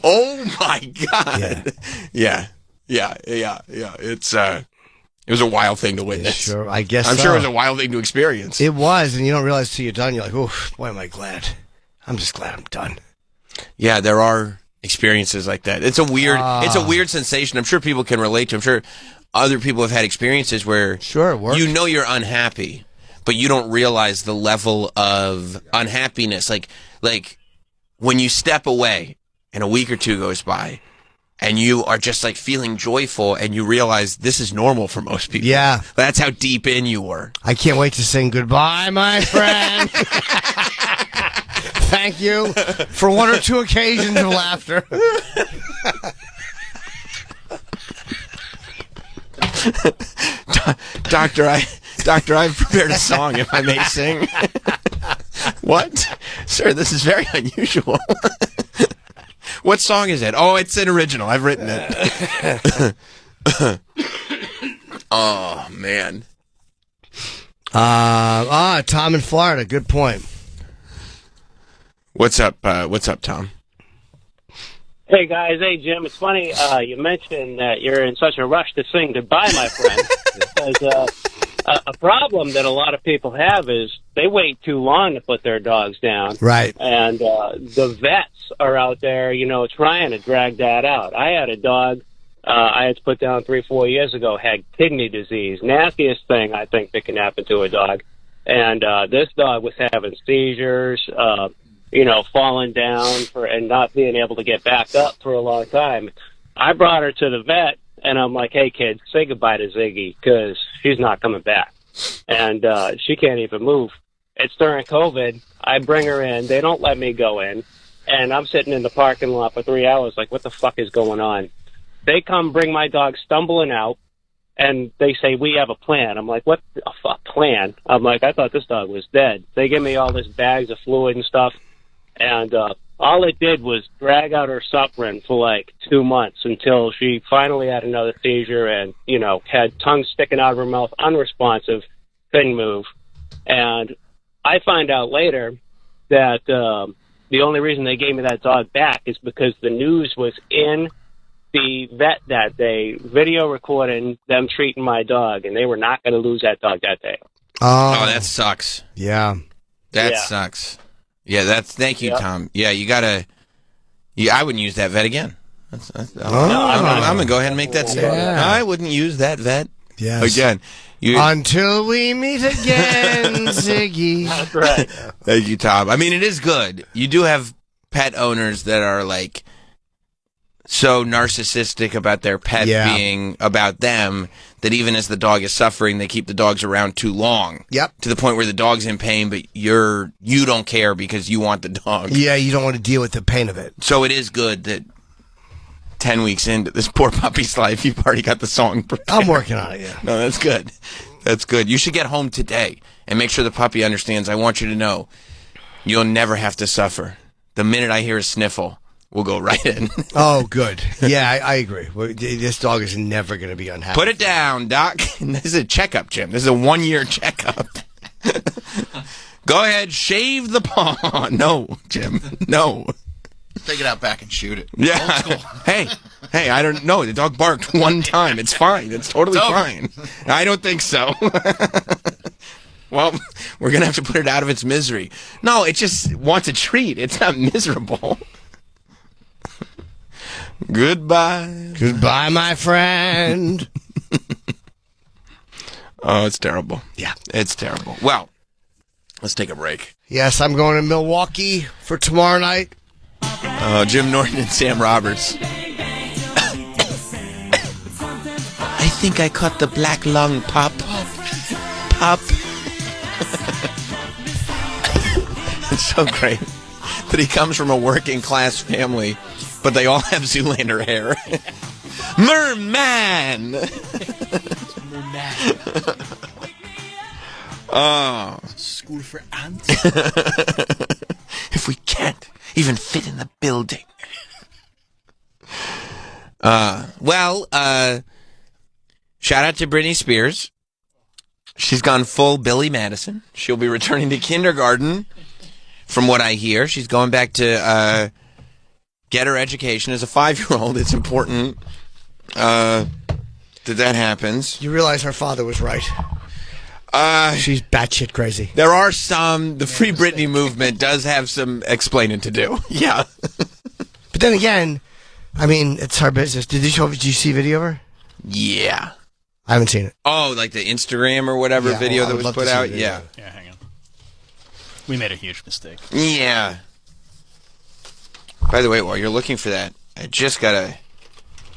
oh my God. Yeah. It was a wild thing to witness.
Sure, I guess
I'm
so.
sure it was a wild thing to experience.
It was, and you don't realize till you're done. You're like, oh, boy, am I glad. I'm just glad I'm done.
Yeah, there are experiences like that. It's a weird sensation. I'm sure people can relate to. I'm sure other people have had experiences where you know you're unhappy, but you don't realize the level of unhappiness. Like when you step away and a week or two goes by, and you are just like feeling joyful, and you realize this is normal for most people.
Yeah.
That's how deep in you were.
I can't wait to sing goodbye, my friend. Thank you for one or two occasions of laughter.
Doctor, I've prepared a song, if I may sing. What? Sir, this is very unusual. What song is it? Oh, it's an original. I've written it. Oh, man.
Tom in Florida. Good point.
What's up, Tom?
Hey guys, hey Jim. It's funny you mentioned that you're in such a rush to sing goodbye, my friend. Because a problem that a lot of people have is they wait too long to put their dogs down.
Right.
And the vets are out there, trying to drag that out. I had a dog I had to put down 3-4 years ago, had kidney disease. Nastiest thing I think that can happen to a dog. And this dog was having seizures, falling down and not being able to get back up for a long time. I brought her to the vet, and I'm like, hey, kid, say goodbye to Ziggy, because she's not coming back. And she can't even move. It's during COVID. I bring her in. They don't let me go in. And I'm sitting in the parking lot for 3 hours like, what the fuck is going on? They come bring my dog stumbling out, and they say, we have a plan. I'm like, what a fuck plan? I'm like, I thought this dog was dead. They give me all this bags of fluid and stuff. And all it did was drag out her suffering for like 2 months until she finally had another seizure and, had tongue sticking out of her mouth, unresponsive, couldn't move. And I find out later that the only reason they gave me that dog back is because the news was in the vet that day, video recording them treating my dog, and they were not going to lose that dog that day.
Oh, that sucks.
Yeah.
That sucks. Yeah, thank you, Tom. Yeah, you gotta. Yeah, I wouldn't use that vet again. I'm gonna go ahead and make that statement.
Yeah.
I wouldn't use that vet.
Yes.
Again.
Until we meet again, Ziggy.
That's right. Thank you, Tom. I mean, it is good. You do have pet owners that are like so narcissistic about their pet being about them that even as the dog is suffering, they keep the dogs around too long.
Yep.
To the point where the dog's in pain, but you don't care because you want the dog.
Yeah, you don't want to deal with the pain of it.
So it is good that 10 weeks into this poor puppy's life, you've already got the song prepared.
I'm working on it, yeah.
No, that's good. That's good. You should get home today and make sure the puppy understands. I want you to know you'll never have to suffer. The minute I hear a sniffle, we'll go right in.
Oh, good. Yeah, I agree. This dog is never going to be unhappy.
Put it down, Doc. This is a checkup, Jim. This is a 1-year checkup. Go ahead, shave the paw. No, Jim. No.
Take it out back and shoot it.
Yeah.
Old school.
Hey, I don't know. The dog barked one time. It's fine. It's totally fine. I don't think so. Well, we're going to have to put it out of its misery. No, it just wants a treat. It's not miserable. Goodbye.
Goodbye, my friend.
Oh, it's terrible.
Yeah.
It's terrible. Well, let's take a break.
Yes, I'm going to Milwaukee for tomorrow night.
Jim Norton and Sam Roberts. I think I caught the black lung, Pop. Pop. It's so great that he comes from a working class family, but they all have Zoolander hair. Merman! Oh.
School for ants.
If we can't even fit in the building. Shout out to Britney Spears. She's gone full Billy Madison. She'll be returning to kindergarten, from what I hear. She's going back to get her education as a 5-year-old. It's important that happens.
You realize her father was right. She's batshit crazy.
There are some. The Free Britney movement does have some explaining to do. Yeah.
But then again, I mean, it's her business. Did you see video of her?
Yeah.
I haven't seen it.
Oh, like the Instagram or whatever video that was put out? Yeah.
Yeah, hang on. We made a huge mistake.
Yeah. By the way, while you're looking for that, I just got a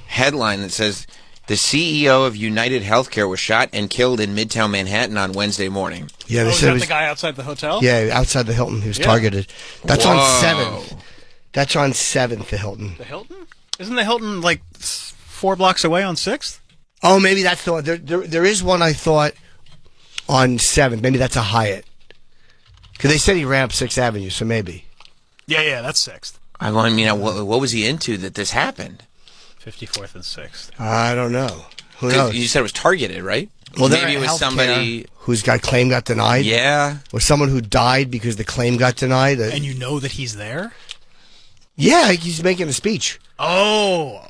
headline that says the CEO of United Healthcare was shot and killed in Midtown Manhattan on Wednesday morning.
Yeah, they
is
said
that
it was
the guy outside the hotel?
Yeah, outside the Hilton. He was targeted. That's on 7th. That's on 7th, the Hilton.
The Hilton? Isn't the Hilton like 4 blocks away on 6th?
Oh, maybe that's the one. There is one I thought on 7th. Maybe that's a Hyatt. Because they said he ran up 6th Avenue, so maybe.
Yeah, that's 6th.
I mean, what was he into that this happened?
54th and 6th.
I don't know. Who knows?
You said it was targeted, right?
Well,
maybe it was somebody
whose claim got denied.
Yeah.
Or someone who died because the claim got denied.
And you know that he's there?
Yeah, he's making a speech.
Oh.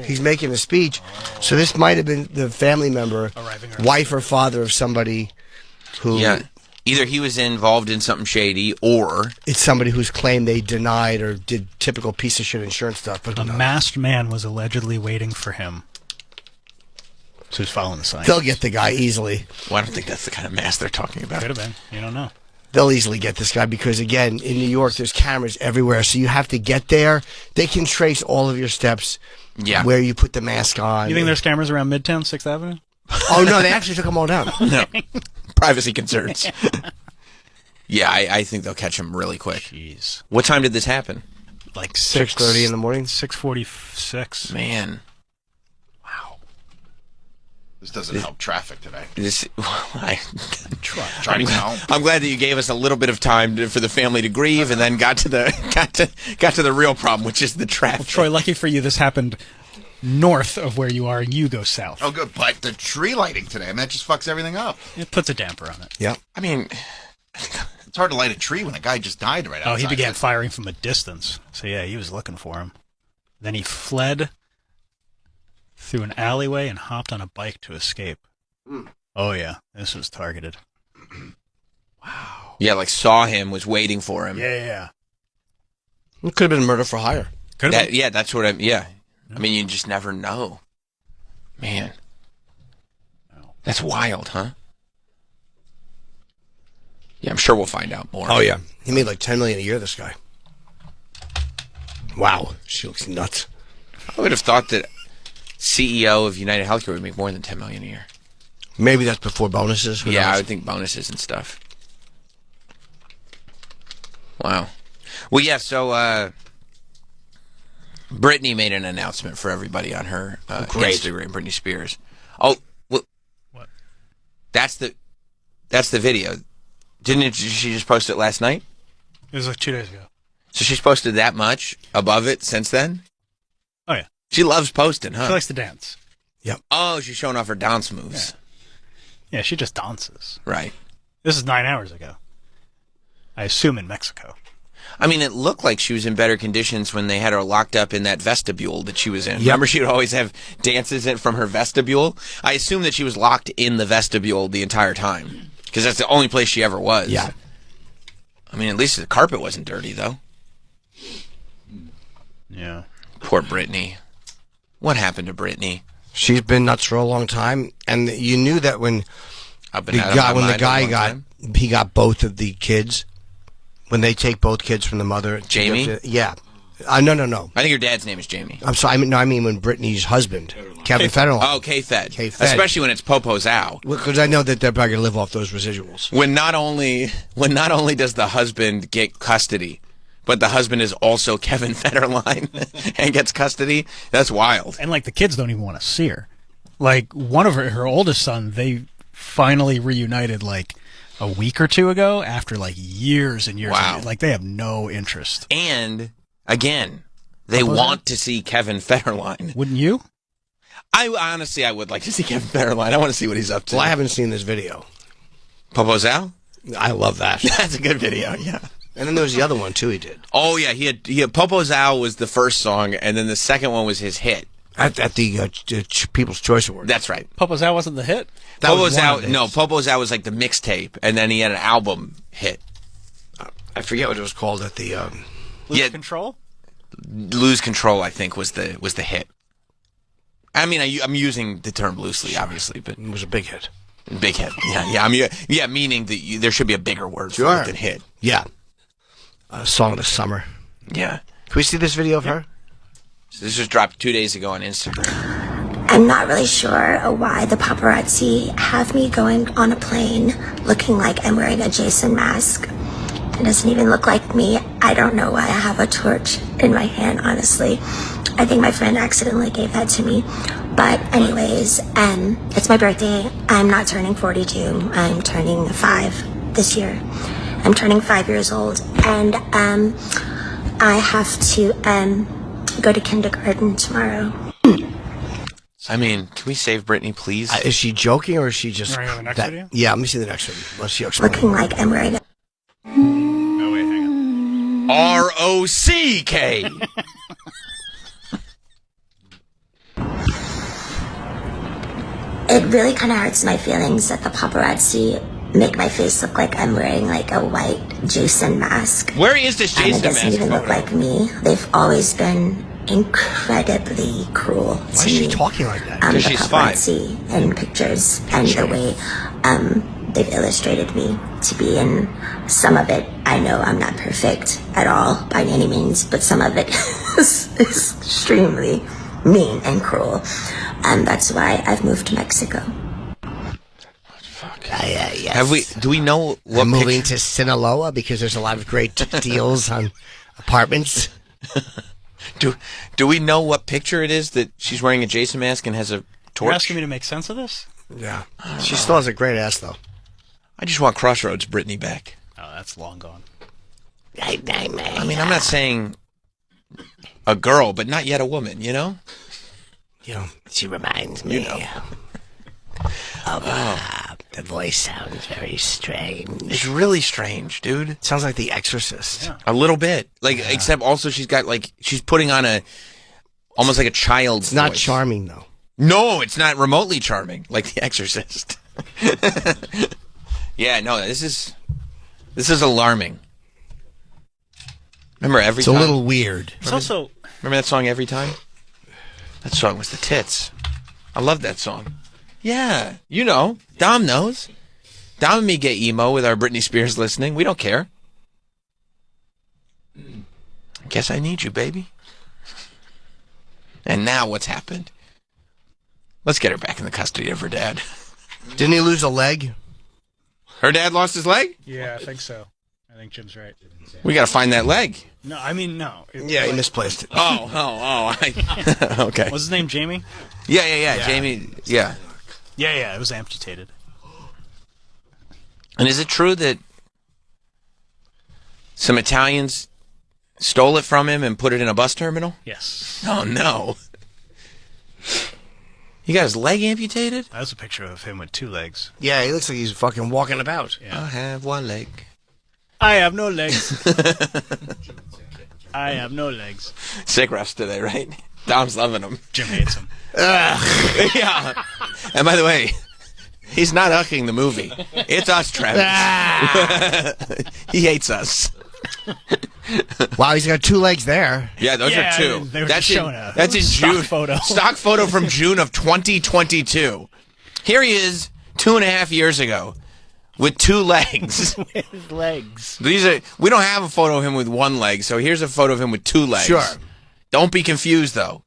He's making a speech. So this might have been the family member, wife or father of somebody who...
Yeah. Either he was involved in something shady, or...
It's somebody whose claim they denied or did typical piece of shit insurance stuff. But
a masked man was allegedly waiting for him. So he's following the signs.
They'll get the guy easily.
Well, I don't think that's the kind of mask they're talking about.
Could have been. You don't know.
They'll easily get this guy because, again, in New York, there's cameras everywhere. So you have to get there. They can trace all of your steps.
Yeah.
Where you put the mask on.
You think there's cameras around Midtown, 6th Avenue?
Oh, no, they actually took them all down.
No. Privacy concerns. Yeah, I think they'll catch him really quick.
Jeez.
What time did this happen?
Like
6:30 in the morning?
6:46.
Man.
This doesn't help traffic today.
I'm glad that you gave us a little bit of time for the family to grieve, and then got to the real problem, which is the traffic.
Well, Troy, lucky for you, this happened north of where you are, and you go south.
Oh, good. But the tree lighting today, that just fucks everything up.
It puts a damper on it.
Yeah.
I mean,
it's hard to light a tree when a guy just died right outside.
Oh, he began firing from a distance. So, yeah, he was looking for him. Then he fled through an alleyway and hopped on a bike to escape. Oh, yeah. This was targeted. Wow.
Yeah, like saw him, was waiting for him.
Yeah.
It could have been murder for hire.
Could have been.
Yeah, that's what I'm... Yeah. I mean, you just never know. Man. That's wild, huh? Yeah, I'm sure we'll find out more.
Oh, yeah. He made like $10 million a year, this guy. Wow. She looks nuts.
I would have thought that CEO of United Healthcare would make more than $10 million a year.
Maybe that's before bonuses. Who
Yeah,
knows?
I would think bonuses and stuff. Wow. Well, yeah, so Britney made an announcement for everybody on her
Great.
Instagram, Britney Spears. Oh, well,
what?
That's the video. Didn't she just post it last night?
It was like 2 days ago.
So she's posted that much above it since then?
Oh, yeah.
She loves posting, huh?
She likes to dance.
Yep.
Oh, she's showing off her dance moves.
Yeah, she just dances.
Right.
This is 9 hours ago. I assume in Mexico.
I mean, it looked like she was in better conditions when they had her locked up in that vestibule that she was in.
Yep.
Remember, she would always have dances from her vestibule? I assume that she was locked in the vestibule the entire time, because that's the only place she ever was.
Yeah.
I mean, at least the carpet wasn't dirty, though.
Yeah.
Poor Britney. What happened to Britney?
She's been nuts for a long time, and you knew that when
I've been
the
out of my
guy, when the
mind a
guy
long
got
time.
he got both of the kids. When they take both kids from the mother,
Jamie?
Yeah. No.
I think your dad's name is Jamie.
I'm sorry. I mean when Britney's husband, Kevin Federline.
Oh, K-Fed.
K-Fed.
Especially when it's Popo's out.
Because I know that they're probably gonna live off those residuals.
When not only does the husband get custody, but the husband is also Kevin Federline and gets custody. That's wild.
And like the kids don't even want to see her. Like one of her oldest son, they finally reunited like a week or two ago after like years and years.
Wow.
Like they have no interest.
And again, they want to see Kevin Federline.
Wouldn't you?
I honestly would like to see Kevin Federline. I want to see what he's up to.
Well, I haven't seen this video.
Popo's out?
I love that.
That's a good video. Yeah.
And then there was the other one too. He did
Oh yeah, he had Popo's Out was the first song, and then the second one was his hit.
at the People's Choice Awards.
That's right.
Popo's Out wasn't the hit?
That was
Popo's
one
Out.
of his.
No, Popo's Out was like the mixtape, and then he had an album hit.
I forget what it was called at the.
Lose Control?
Lose Control, I think, was the hit. I mean, I'm using the term loosely, obviously, but
it was a big hit.
Big hit. Yeah. Meaning that there should be a bigger word for it than hit.
Yeah. Song of the Summer.
Yeah.
Can we see this video of her?
So this was dropped 2 days ago on Instagram.
I'm not really sure why the paparazzi have me going on a plane looking like I'm wearing a Jason mask. It doesn't even look like me. I don't know why I have a torch in my hand, honestly. I think my friend accidentally gave that to me. But anyways, it's my birthday. I'm not turning 42. I'm turning 5 this year. I'm turning 5 years old. And I have to go to kindergarten tomorrow.
I mean, can we save Britney, please?
Is she joking or is she just...
Right, the next video?
Yeah, let me see the next one. Let's see.
Looking like I'm wearing a...
Oh, wait, hang on.
ROCK.
It really kind of hurts my feelings that the paparazzi make my face look like I'm wearing like a white Jason mask.
Where is this
And it
Jason
doesn't
mask
even look
photo?
like me. They've always been incredibly cruel to
Why is she
me.
talking like that?
The
Because she's 5.
paparazzi and pictures and the way they've illustrated me to be in some of it. I know I'm not perfect at all by any means, but some of it is extremely mean and cruel. And that's why I've moved to Mexico.
Yes.
Do we know what
I'm moving to Sinaloa because there's a lot of great deals on apartments.
Do we know what picture it is that she's wearing a Jason mask and has a
You're
torch?
asking me to make sense of this?
Yeah. She still has a great ass, though.
I just want Crossroads Britney back.
Oh, that's long gone.
I mean, I'm not saying a girl, but not yet a woman, you know?
You know, she reminds me of the voice sounds very strange.
It's really strange, dude.
Sounds like The Exorcist.
Yeah.
A little bit. Except also she's putting on almost like a child's
It's not
voice.
charming, though.
No, it's not remotely charming, like The Exorcist. Yeah, no, this is alarming. Remember Every
It's
Time?
a little weird.
It's also...
Remember that song Every Time? That song was the tits. I love that song. Yeah, you know. Dom knows. Dom and me get emo with our Britney Spears listening. We don't care. Guess I need you, baby. And now what's happened? Let's get her back in the custody of her dad.
Didn't he lose a leg?
Her dad lost his leg?
Yeah, I think so. I think Jim's right.
We got to find that leg.
No, I mean, no.
Yeah, he misplaced it.
Okay.
Was his name Jamie?
Yeah. Jamie, yeah.
Yeah, it was amputated.
And is it true that some Italians stole it from him and put it in a bus terminal?
Yes.
Oh, no. He got his leg amputated?
That was a picture of him with 2 legs.
Yeah, he looks like he's fucking walking about.
Yeah.
I have 1 leg.
I have no legs. I have no legs.
Sick refs today, right? Dom's loving them.
Jim hates him.
Yeah. And by the way, he's not hucking the movie. It's us, Travis. He hates us.
Wow, he's got 2 legs there.
Yeah, those are 2.
They were
That's
just
in,
showing
that's in
stock
June.
photo.
Stock photo from June of 2022. Here he is 2.5 years ago with 2 legs.
With legs.
We don't have a photo of him with 1 leg, so here's a photo of him with 2 legs.
Sure.
Don't be confused, though.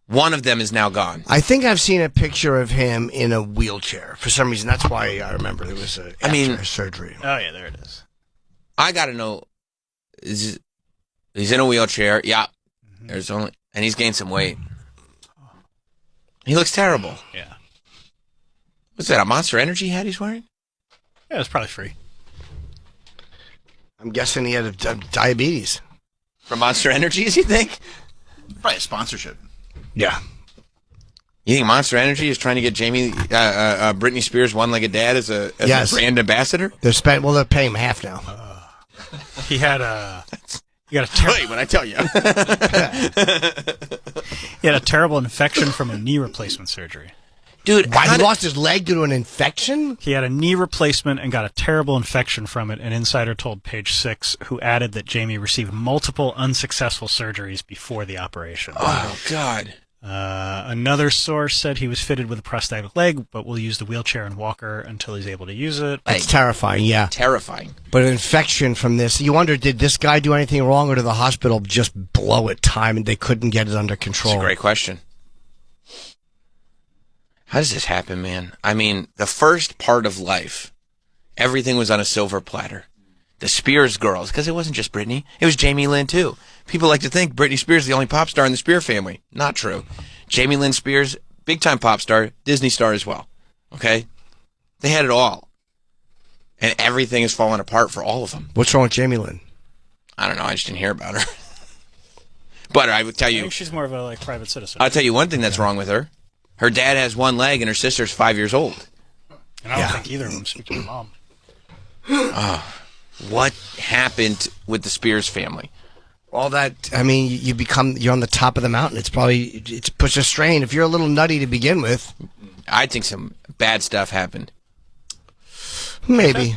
One of them is now gone.
I think I've seen a picture of him in a wheelchair. For some reason, that's why I remember there was a surgery.
Oh, yeah, there it is.
I got to know, he's in a wheelchair. Yeah. There's only, and he's gained some weight. He looks terrible.
Yeah.
What's that, a Monster Energy hat he's wearing?
Yeah, it's probably free.
I'm guessing he had diabetes.
From Monster Energies, you think?
Probably a sponsorship.
Yeah.
You think Monster Energy is trying to get Britney Spears' one-legged dad as a brand ambassador?
They're paying him half now.
He had a
Wait, when I tell you.
He had a terrible infection from a knee replacement surgery.
Dude,
why, he lost his leg due to an infection?
He had a knee replacement and got a terrible infection from it, an insider told Page 6, who added that Jamie received multiple unsuccessful surgeries before the operation.
Oh, God.
Another source said he was fitted with a prosthetic leg, but will use the wheelchair and walker until he's able to use it.
It's terrifying, yeah.
Terrifying.
But an infection from this, you wonder, did this guy do anything wrong, or did the hospital just blow it time and they couldn't get it under control?
That's a great question. How does this happen, man? I mean, the first part of life, everything was on a silver platter. The Spears girls, because it wasn't just Britney, it was Jamie Lynn, too. People like to think Britney Spears is the only pop star in the Spears family. Not true. Jamie Lynn Spears, big-time pop star, Disney star as well. Okay? They had it all. And everything is falling apart for all of them.
What's wrong with Jamie Lynn?
I don't know. I just didn't hear about her. But I would tell you...
I think she's more of a private citizen.
I'll tell you one thing that's wrong with her. Her dad has 1 leg and her sister's 5 years old.
And I don't think either of them speak to her mom.
What happened with the Spears family?
All that, I mean, you're on the top of the mountain. It's puts a strain. If you're a little nutty to begin with.
I think some bad stuff happened.
Maybe.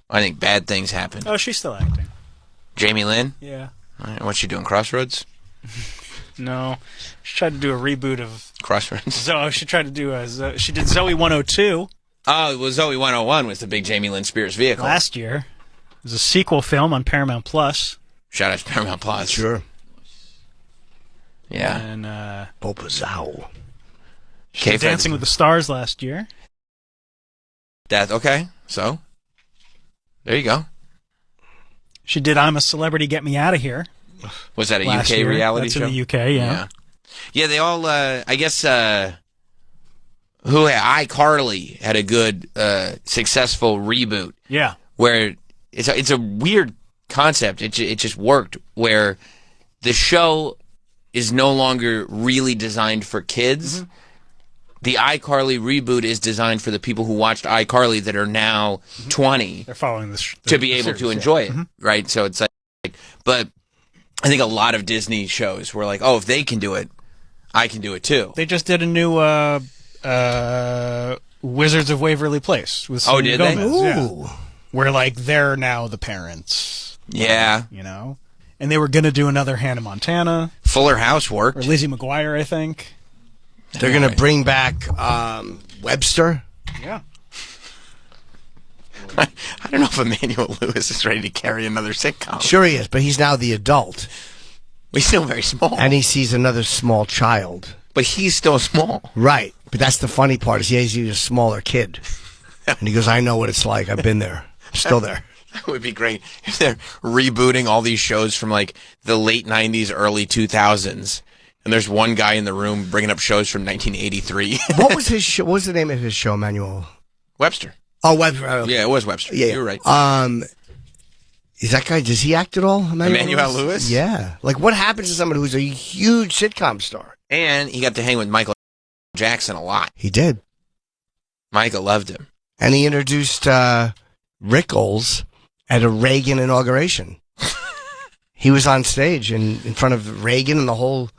I think bad things happened.
Oh, she's still acting.
Jamie Lynn?
Yeah.
All right, what's she doing, Crossroads?
No. She tried to do a reboot of...
Crossroads?
She tried to do she did Zoe 102.
Oh, well, Zoe 101 was the big Jamie Lynn Spears vehicle.
Last year. It was a sequel film on Paramount Plus.
Shout out to Paramount Plus.
Sure.
Yeah.
And,
Bopazow.
She did Dancing with the Stars last year.
Okay, so there you go.
She did I'm a Celebrity, Get Me Out of Here.
Was that a UK reality show?
That's in the UK, yeah.
Yeah, they all, I guess, iCarly had a good, successful reboot.
Yeah.
Where it's a weird concept. It just worked, where the show is no longer really designed for kids. Mm-hmm. The iCarly reboot is designed for the people who watched iCarly that are now 20.
They're following
to be able to enjoy it, right? So it's like, but I think a lot of Disney shows were like, oh, if they can do it, I can do it too.
They just did a new Wizards of Waverly Place with
Selena Gomez,
they? Ooh. Yeah. Where like they're now the parents.
Yeah.
You know? And they were going to do another Hannah Montana.
Fuller House worked.
Or Lizzie McGuire, I think.
They're going to bring back Webster.
Yeah.
I don't know if Emmanuel Lewis is ready to carry another sitcom.
Sure he is, but he's now the adult.
He's still very small.
And he sees another small child.
But he's still small.
Right. But that's the funny part, is he's a smaller kid. And he goes, I know what it's like. I've been there. I'm still there.
That would be great if they're rebooting all these shows from like the late 90s, early 2000s. And there's one guy in the room bringing up shows from 1983.
What was his show? What was the name of his show, Emmanuel?
Webster.
Oh, Webster. Okay.
Yeah, it was Webster.
Yeah,
you're right.
Is that guy, does he act at all?
Emmanuel Lewis?
Yeah. Like, what happens to someone who's a huge sitcom star?
And he got to hang with Michael Jackson a lot.
He did.
Michael loved him.
And he introduced Rickles at a Reagan inauguration. He was on stage in front of Reagan and the whole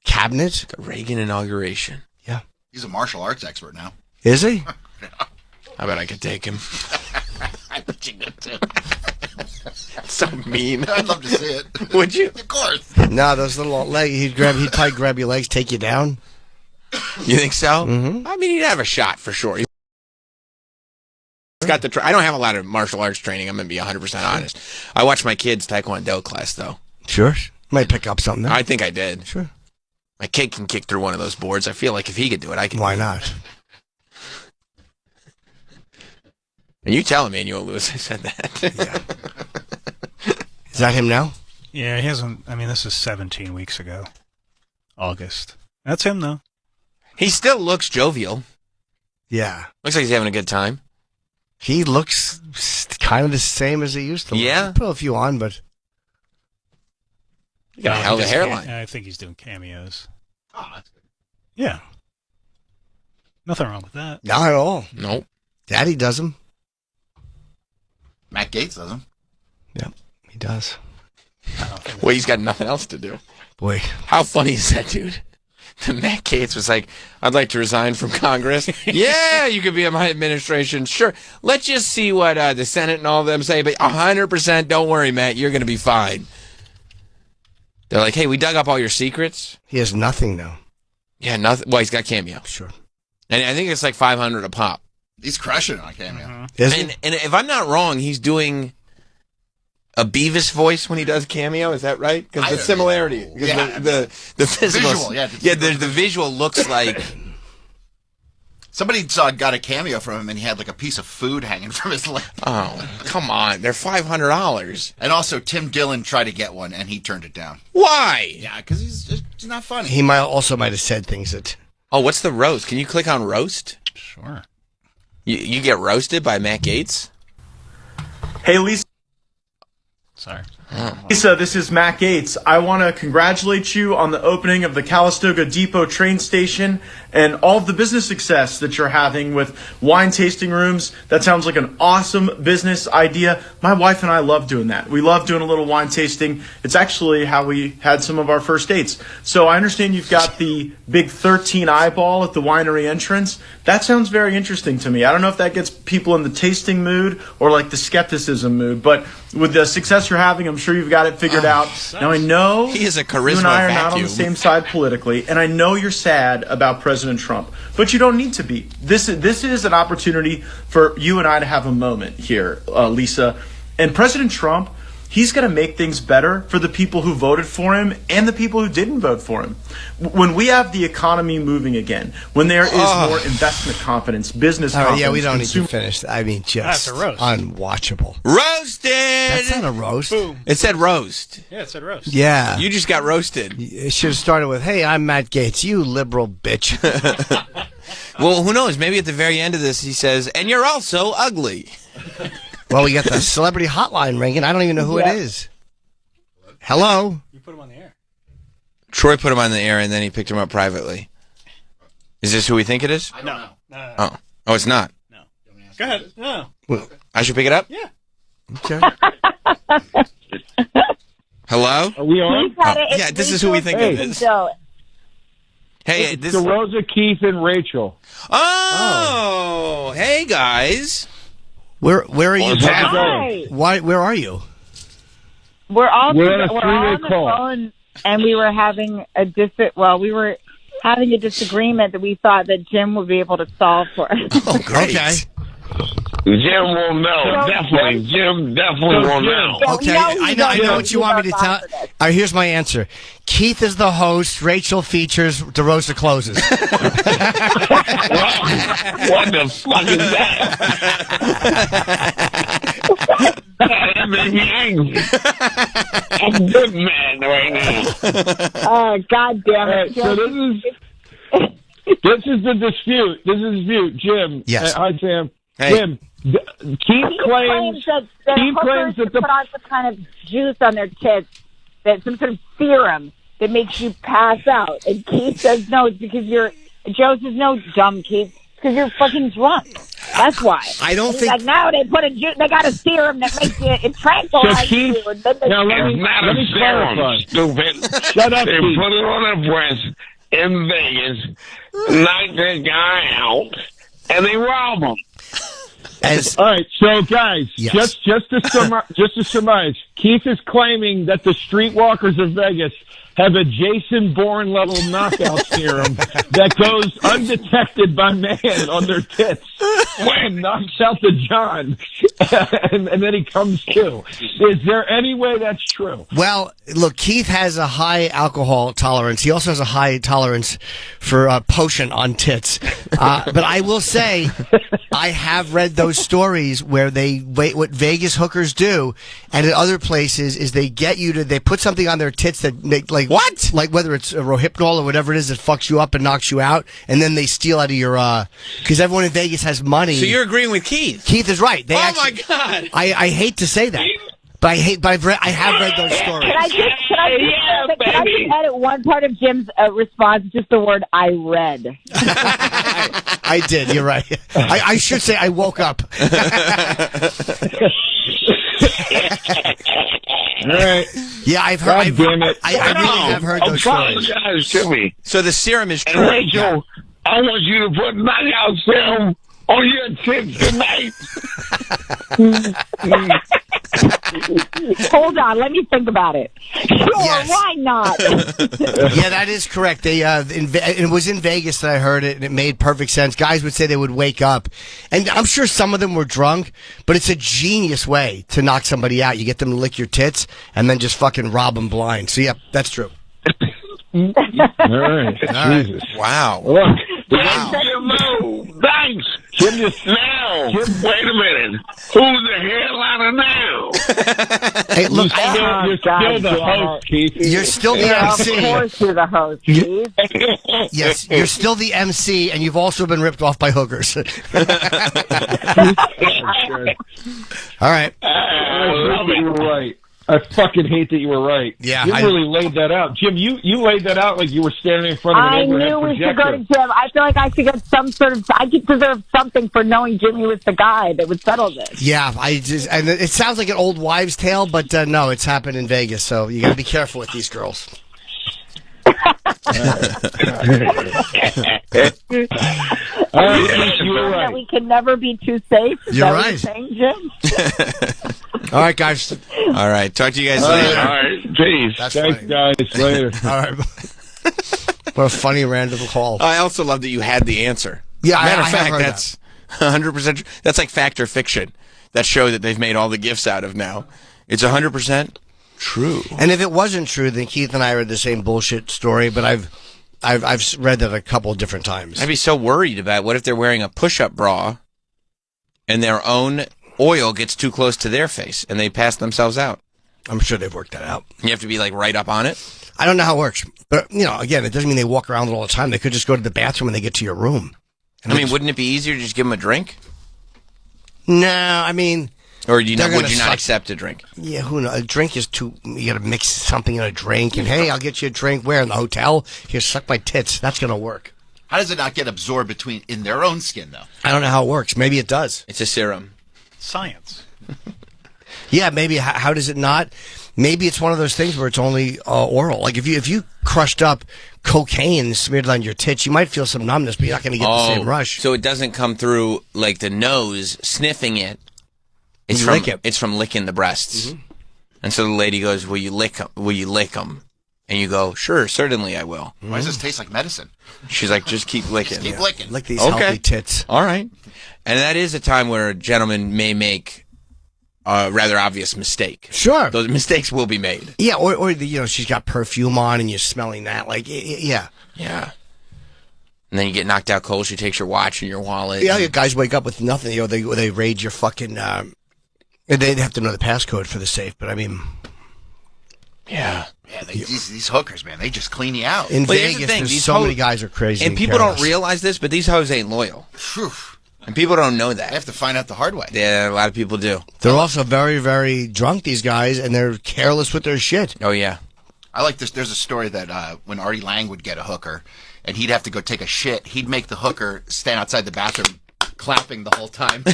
cabinet.
The Reagan inauguration.
Yeah.
He's a martial arts expert now.
Is he?
I bet I could take him. I bet you could too. So mean.
I'd love to see it.
Would you?
Of course.
No, those little legs. He'd probably grab your legs, take you down.
You think so?
Mm-hmm.
I mean, he'd have a shot for sure. He's got the. I don't have a lot of martial arts training. I'm gonna be 100% honest. I watched my kids' Taekwondo class though.
Sure. Might pick up something there.
I think I did.
Sure.
My kid can kick through one of those boards. I feel like if he could do it, I can.
Why not?
And you tell Emmanuel Lewis I said that.
Yeah. Is that him now?
Yeah, he hasn't. I mean, this is 17 weeks ago. August. That's him, though.
He still looks jovial.
Yeah.
Looks like he's having a good time.
He looks kind of the same as he used to look.
Yeah?
He put a few on, but...
You got a hell of a hairline.
I think he's doing cameos.
Oh, that's good.
Yeah. Nothing wrong with that.
Not at all.
Nope.
Daddy does them.
Matt Gaetz does him.
Yep, he does.
Well, he's got nothing else to do.
Boy.
How funny is that, dude? The Matt Gaetz was like, I'd like to resign from Congress. Yeah, you could be in my administration. Sure. Let's just see what the Senate and all of them say. But 100%, don't worry, Matt. You're going to be fine. They're like, hey, we dug up all your secrets.
He has nothing now.
Yeah, nothing. Well, he's got Cameo.
Sure.
And I think it's like $500 a pop.
He's crushing it on Cameo.
Mm-hmm.
And if I'm not wrong, he's doing a Beavis voice when he does Cameo. Is that right? Because the similarity, the physical,
visual, yeah,
the visual looks like.
Somebody got a cameo from him, and he had like a piece of food hanging from his leg.
Oh, come on! They're $500.
And also, Tim Dillon tried to get one, and he turned it down.
Why?
Yeah, because he's not funny.
He might have said things that...
Oh, what's the roast? Can you click on roast?
Sure.
You get roasted by Matt Gaetz?
Hey, Lisa.
Sorry.
Lisa, this is Matt Gaetz. I want to congratulate you on the opening of the Calistoga Depot train station and all of the business success that you're having with wine tasting rooms. That sounds like an awesome business idea. My wife and I love doing that. We love doing a little wine tasting. It's actually how we had some of our first dates. So I understand you've got the big 13 eyeball at the winery entrance. That sounds very interesting to me. I don't know if that gets people in the tasting mood or like the skepticism mood, but with the success you're having, I'm sure you've got it figured out. Now I know
he is a charisma
you and I are not on
vacuum.
the same side politically, and I know you're sad about President Trump, but you don't need to be. This is an opportunity for you and I to have a moment here, Lisa. And President Trump, he's going to make things better for the people who voted for him and the people who didn't vote for him. When we have the economy moving again, when there is more investment confidence, business confidence.
Yeah, we don't need to finish. I mean, just
That's a roast.
unwatchable.
Roasted!
That's not a roast.
Boom.
It said roast.
Yeah, it said roast.
Yeah.
You just got roasted.
It should have started with, hey, I'm Matt Gaetz, you liberal bitch.
Well, who knows? Maybe at the very end of this he says, and you're also ugly.
Well, we got the celebrity hotline ringing. I don't even know who it is. Hello?
You put him on the air.
Troy put him on the air, and then he picked him up privately. Is this who we think it is?
I don't know.
Oh. Oh, it's not.
Go ahead. No.
Well,
I should pick it up?
Yeah.
Okay.
Hello?
Are we on?
Oh, yeah, this is who we think it is. Hey,
It's
this
Rosa, Keith, and Rachel.
Oh, hey guys.
Where are you?
Hi.
Why? Where are you?
We're on a the three-way call. phone
and we were having a disagreement that we thought that Jim would be able to solve for us.
Oh, great.
Okay.
Jim will know. Definitely. Jim definitely will know.
Okay, I know what you want me to tell. All right, here's my answer. Keith is the host. Rachel features. DeRosa closes.
What the fuck is that? That made me angry. I'm a good man right now.
Oh, God damn it.
Right, so this is the dispute. This is the dispute. Jim.
Yes.
Hi, Sam.
Hey.
Jim. Keith claims
that
that
put on some kind of juice on their tits, that some sort of serum that makes you pass out. And Keith says no, it's because Joe says no, dumb Keith, it's because you're fucking drunk. That's why.
I don't think.
Like now they got a serum that makes you, it tranquilizes you. And then
now let me
serum, stupid.
Shut up,
They
Keith.
put it on her breast in Vegas, knock that guy out, and they rob him.
All right, so guys,
Yes.
just to surmise, Keith is claiming that the streetwalkers of Vegas have a Jason Bourne level knockout serum that goes undetected by man on their tits and knocks out the John, and then he comes to. Is there any way that's true?
Well, look, Keith has a high alcohol tolerance. He also has a high tolerance for potion on tits. But I will say, I have read those stories where what Vegas hookers do, and at other places, is they get you to, they put something on their tits that make, what? Like whether it's a Rohypnol or whatever it is that fucks you up and knocks you out, and then they steal out of your, because everyone in Vegas has money.
So you're agreeing with Keith?
Keith is right.
My God.
I hate to say that. But I have read those stories.
Can I just edit one part of Jim's response, just the word "I read"?
I did. You're right. I should say I woke up.
All right.
Yeah, I've heard.
Damn it.
I really have heard those stories.
Apologize to me.
So the serum is
And
true.
Rachel, I want you to put knockout serum on your tits tonight.
Hold on, let me think about it. Sure, why not?
Yeah, that is correct. They it was in Vegas that I heard it, and it made perfect sense. Guys would say they would wake up, and I'm sure some of them were drunk, but it's a genius way to knock somebody out. You get them to lick your tits, and then just fucking rob them blind. So, yeah, that's true.
All right. Jesus.
Wow.
Wow. Thanks. Jim just now. Wait a minute. Who's the headliner now?
Hey, look,
You're still the host, Keith.
You're still the
Yeah,
MC.
of course you're the host, Keith.
Yes, you're still the MC, and you've also been ripped off by hookers. All right.
You're right. I fucking hate that you were right.
Yeah,
you really laid that out, Jim. You laid that out like you were standing in front of an
I
overhead
knew we should
projector.
go to Jim. I feel like I should get some sort of. I could deserve something for knowing Jimmy was the guy that would settle this.
Yeah, and it sounds like an old wives' tale, but no, it's happened in Vegas, so you got to be careful with these girls.
That we can never be too safe. Is
You're
that what
right.
you're saying, Jim?
All right, guys.
All right. Talk to you guys
All
later.
right.
Peace.
That's
Thanks,
funny.
guys. Later.
All right. What a funny random call.
I also love that you had the answer.
Yeah,
Matter
I
of
have
fact,
heard
that's 100%. That's like Fact or Fiction, that show that they've made all the gifts out of now. It's 100% true.
And if it wasn't true, then Keith and I read the same bullshit story, but I've read that a couple of different times.
I'd be so worried about what if they're wearing a push-up bra and their own oil gets too close to their face and they pass themselves out.
I'm sure they've worked that out.
You have to be like right up on it.
I don't know how it works, but again, it doesn't mean they walk around it all the time. They could just go to the bathroom when they get to your room.
I mean, wouldn't it be easier to just give them a drink?
No, I mean,
or would you
they're
not
gonna suck.
accept a drink?
Yeah, who knows? A drink is too. You got to mix something in a drink, and hey, I'll get you a drink. Where, in the hotel? Here, suck my tits. That's gonna work.
How does it not get absorbed in their own skin, though?
I don't know how it works. Maybe it does.
It's a serum.
Science.
Yeah, maybe. How does it not? Maybe it's one of those things where it's only oral. Like if you crushed up cocaine and smeared it on your tits, you might feel some numbness, but you're not going to get the same rush.
So it doesn't come through like the nose, sniffing it. It's
You
from
lick it.
It's from licking the breasts.
Mm-hmm.
And so the lady goes, "Will you lick 'em? Will you lick 'em?" And you go, sure, certainly I will.
Why does this taste like medicine?
She's like, just keep licking.
Just keep licking.
Lick these healthy tits.
All right. And that is a time where a gentleman may make a rather obvious mistake.
Sure.
Those mistakes will be made.
Yeah, or she's got perfume on and you're smelling that. Like, yeah.
Yeah. And then you get knocked out cold. She takes your watch and your wallet.
Yeah, you guys wake up with nothing. They raid your fucking. They'd have to know the passcode for the safe, but I mean.
Yeah.
Yeah, these hookers, man, they just clean you out.
In Vegas, there's so many guys are crazy.
And people don't realize this, but these hoes ain't loyal. And people don't know that.
They have to find out the hard way.
Yeah, a lot of people do.
They're also very, very drunk, these guys, and they're careless with their shit.
Oh, yeah.
I like this. There's a story that when Artie Lang would get a hooker, and he'd have to go take a shit, he'd make the hooker stand outside the bathroom clapping the whole time.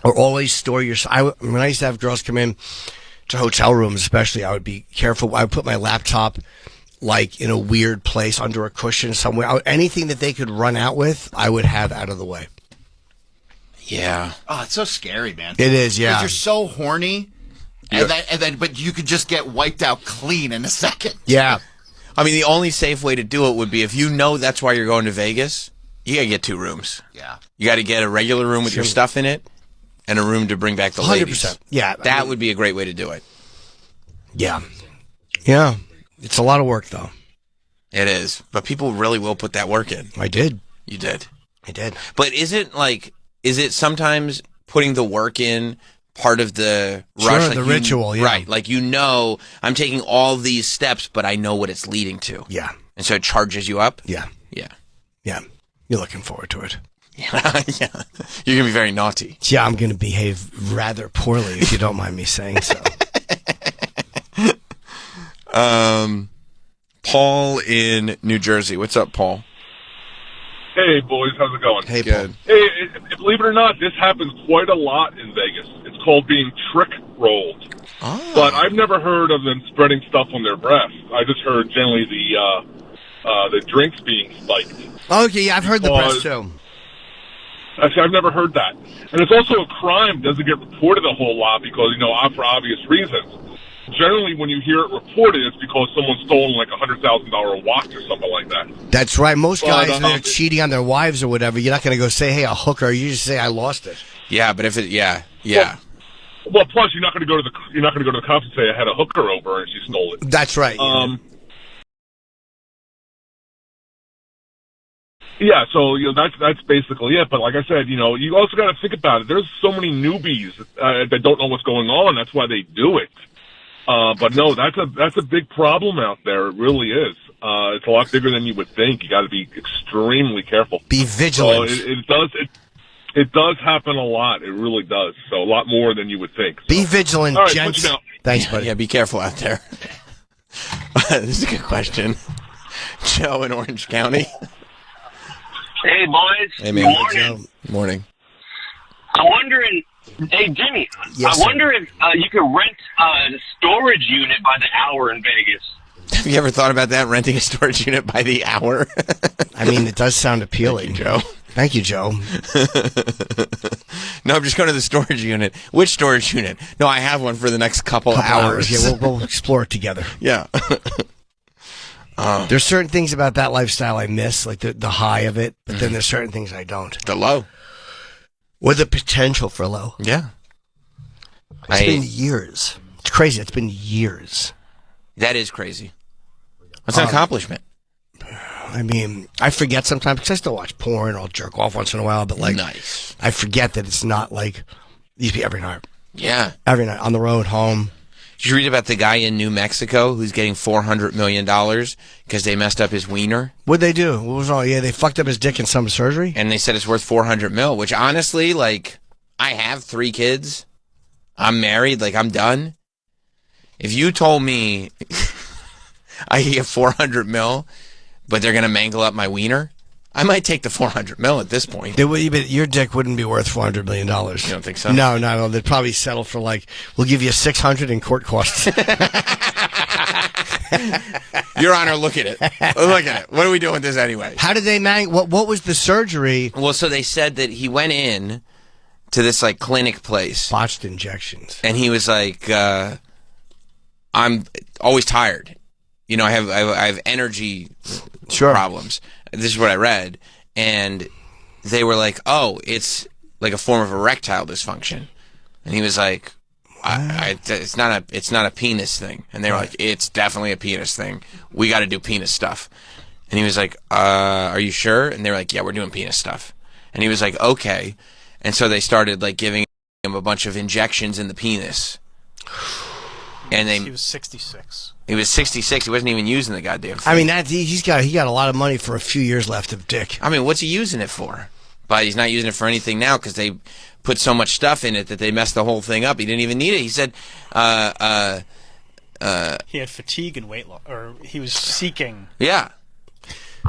Or always store your... when I used to have girls come in to hotel rooms, especially, I would be careful. I would put my laptop like in a weird place under a cushion somewhere. Anything that they could run out with, I would have out of the way.
Yeah.
Oh, it's so scary, man.
It is, yeah.
Because you're so horny, and then, but you could just get wiped out clean in a second.
Yeah.
I mean, the only safe way to do it would be if you know that's why you're going to Vegas, you got to get 2 rooms.
Yeah.
You got to get a regular room with your stuff in it and a room to bring back the
100%.
ladies.
Yeah.
That would be a great way to do it.
Yeah. Yeah. It's a lot of work, though.
It is. But people really will put that work in.
I did.
You did.
I did.
But is it sometimes putting the work in part of the rush?
Sure, the ritual, yeah.
Right. Like, I'm taking all these steps, but I know what it's leading to.
Yeah.
And so it charges you up?
Yeah.
Yeah.
Yeah. You're looking forward to it.
Yeah. Yeah. You're going to be very naughty.
Yeah, I'm going to behave rather poorly, if you don't mind me saying so.
Paul in New Jersey. What's up, Paul?
Hey, boys. How's it going?
Hey, good.
Hey, believe it or not, this happens quite a lot in Vegas. It's called being trick-rolled.
Oh.
But I've never heard of them spreading stuff on their breath. I just heard generally the drinks being spiked.
Okay, yeah, I've heard the breast, too.
Actually, I've never heard that. And it's also a crime. Doesn't get reported a whole lot because, for obvious reasons. Generally, when you hear it reported, it's because someone's stolen like $100,000 watch or something like that.
That's right. Most guys, when they're cheating on their wives or whatever, you're not going to go say, hey, a hooker. You just say, I lost it.
Yeah, but if it, yeah.
Well, plus you're not going to go to the cops and say I had a hooker over and she stole it.
That's right.
Yeah, so that's basically it. But like I said, you also got to think about it. There's so many newbies that don't know what's going on. That's why they do it. But no, that's a big problem out there. It really is. It's a lot bigger than you would think. You got to be extremely careful.
Be vigilant.
So it does happen a lot. It really does. So a lot more than you would think. So.
Be vigilant,
All right,
gents.
put you down.
Thanks, buddy.
Yeah, be careful out there. This is a good question. Joe in Orange County.
Hey, boys.
Hey, man.
Morning.
Morning.
I'm wondering, hey, Jimmy,
Yes,
I wonder if you could rent a storage unit by the hour in Vegas.
Have you ever thought about that, renting a storage unit by the hour?
I mean, it does sound appealing.
Thank you, Joe. No, I'm just going to the storage unit. Which storage unit? No, I have one for the next couple hours.
Yeah, we'll explore it together.
Yeah.
There's certain things about that lifestyle I miss, like the high of it, but then there's certain things I don't.
The low.
Or the potential for low.
Yeah.
It's been years. It's crazy. It's been years.
That is crazy. That's an accomplishment.
I mean, I forget sometimes because I still watch porn or I'll jerk off once in a while, but
nice.
I forget that it's not like it used to be every night.
Yeah.
Every night on the road home.
Did you read about the guy in New Mexico who's getting $400 million because they messed up his wiener?
What'd they do? What was all? Yeah, they fucked up his dick in some surgery?
And they said it's worth $400 million, which honestly, I have 3 kids. I'm married. I'm done. If you told me I could get $400 million, but they're going to mangle up my wiener, I might take the $400 million at this point.
Your dick wouldn't be worth $400 million. You
don't think so?
No. They'd probably settle for we'll give you $600 in court costs.
Your Honor, look at it. Look at it. What are we doing with this anyway?
How did they what was the surgery?
Well, so they said that he went in to this like clinic place.
Botched injections.
And he was like, I'm always tired. You know, I have energy problems. This is what I read. And they were like, oh, it's like a form of erectile dysfunction. And he was like, it's not a penis thing. And they were like, it's definitely a penis thing. We got to do penis stuff. And he was like, are you sure? And they were like, yeah, we're doing penis stuff. And he was like, okay. And so they started like giving him a bunch of injections in the penis. And
he was 66.
He was 66. He wasn't even using the goddamn thing.
I mean, he got a lot of money for a few years left of dick.
I mean, what's he using it for? But he's not using it for anything now because they put so much stuff in it that they messed the whole thing up. He didn't even need it. He said,
he had fatigue and weight loss, or he was seeking.
Yeah.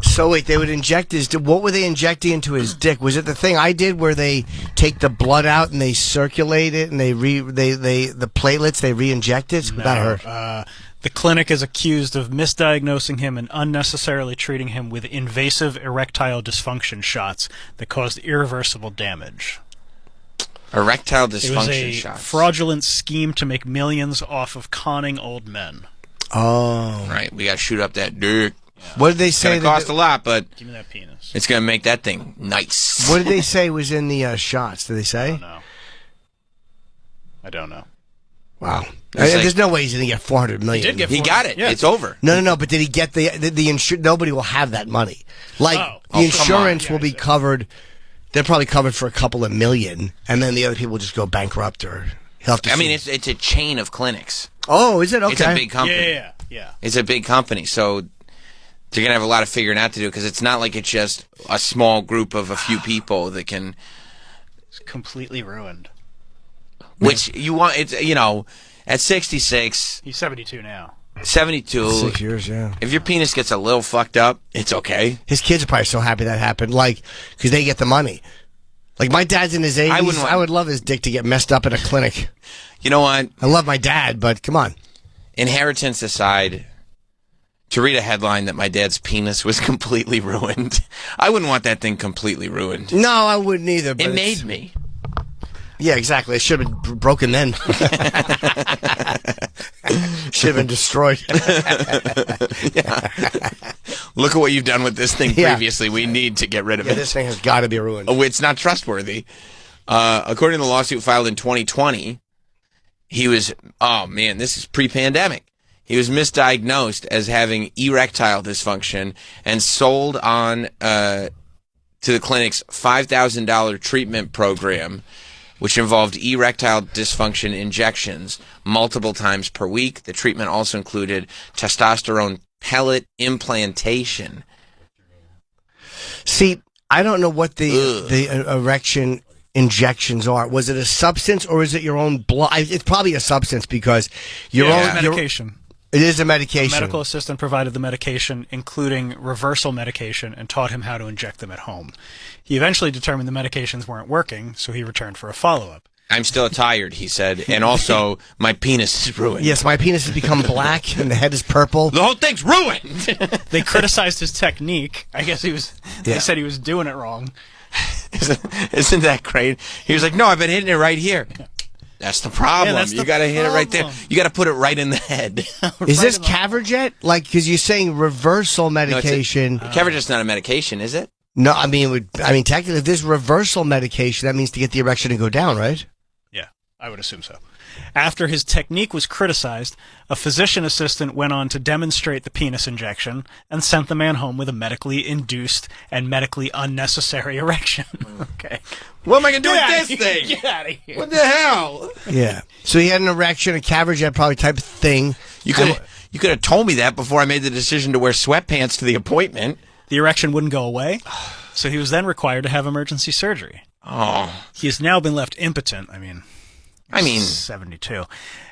So wait, they would inject what were they injecting into his dick? Was it the thing I did where they take the blood out and they circulate it and the platelets they re-inject it?
No,
That hurt.
The clinic is accused of misdiagnosing him and unnecessarily treating him with invasive erectile dysfunction shots that caused irreversible damage.
Erectile dysfunction
It was a
shots.
fraudulent scheme to make millions off of conning old men.
Oh.
Right, we got to shoot up that dick.
What did they say?
It's going to cost a lot, but
give me that penis.
It's going to make that thing nice.
What did they say was in the shots? Did they say?
I don't know.
Wow. There's no way he's going to get $400 million.
He did get
He got it.
Yeah.
It's over.
No. But did he get the nobody will have that money. Like the insurance will be covered. They're probably covered for a couple of million, and then the other people will just go bankrupt or he'll have to.
I mean, it's a chain of clinics.
Oh, is it? Okay.
It's a big company.
Yeah.
It's a big company, so they're gonna have a lot of figuring out to do because it's not like it's just a small group of a few people that can.
It's completely ruined.
Which you want? It's at 66.
He's 72 now.
72.
6 years, yeah.
If your penis gets a little fucked up, it's okay.
His kids are probably so happy that happened, like, because they get the money. Like, my dad's in his 80s. I would love his dick to get messed up in a clinic.
You know what?
I love my dad, but come on.
Inheritance aside, to read a headline that my dad's penis was completely ruined, I wouldn't want that thing completely ruined.
No, I wouldn't either. But
it made me.
Yeah, exactly. It should have been broken then. Should have been destroyed.
Yeah. Look at what you've done with this thing previously. We need to get rid of it.
This thing has got to be ruined.
Oh, it's not trustworthy. According to the lawsuit filed in 2020, he was, oh man, this is pre-pandemic. He was misdiagnosed as having erectile dysfunction and sold on to the clinic's $5,000 treatment program, which involved erectile dysfunction injections multiple times per week. The treatment also included testosterone pellet implantation.
See, I don't know what the erection injections are. Was it a substance or is it your own blood? It's probably a substance because your own
medication.
It is a medication.
The medical assistant provided the medication, including reversal medication, and taught him how to inject them at home. He eventually determined the medications weren't working, so he returned for a follow-up.
I'm still tired, he said, and also my penis is ruined.
Yes, my penis has become black and the head is purple.
The whole thing's ruined.
They criticized his technique. I guess they said he was doing it wrong.
Isn't that great? He was like, no, I've been hitting it right here. That's the problem.
Yeah, that's
you got to hit it right there. You got to put it right in the head.
Is this Caverjet? Like, because you're saying reversal medication.
No, Caverjet's not a medication, is it?
No, I mean, technically, if there's reversal medication, that means to get the erection to go down, right?
Yeah, I would assume so. After his technique was criticized, a physician assistant went on to demonstrate the penis injection and sent the man home with a medically induced and medically unnecessary erection. Okay.
What am I going to do with this thing?
Get out of here.
What the hell?
Yeah. So he had an erection, a Caverjet probably type of thing.
You could have told me that before I made the decision to wear sweatpants to the appointment.
The erection wouldn't go away, so he was then required to have emergency surgery.
Oh.
He has now been left impotent. I mean, 72,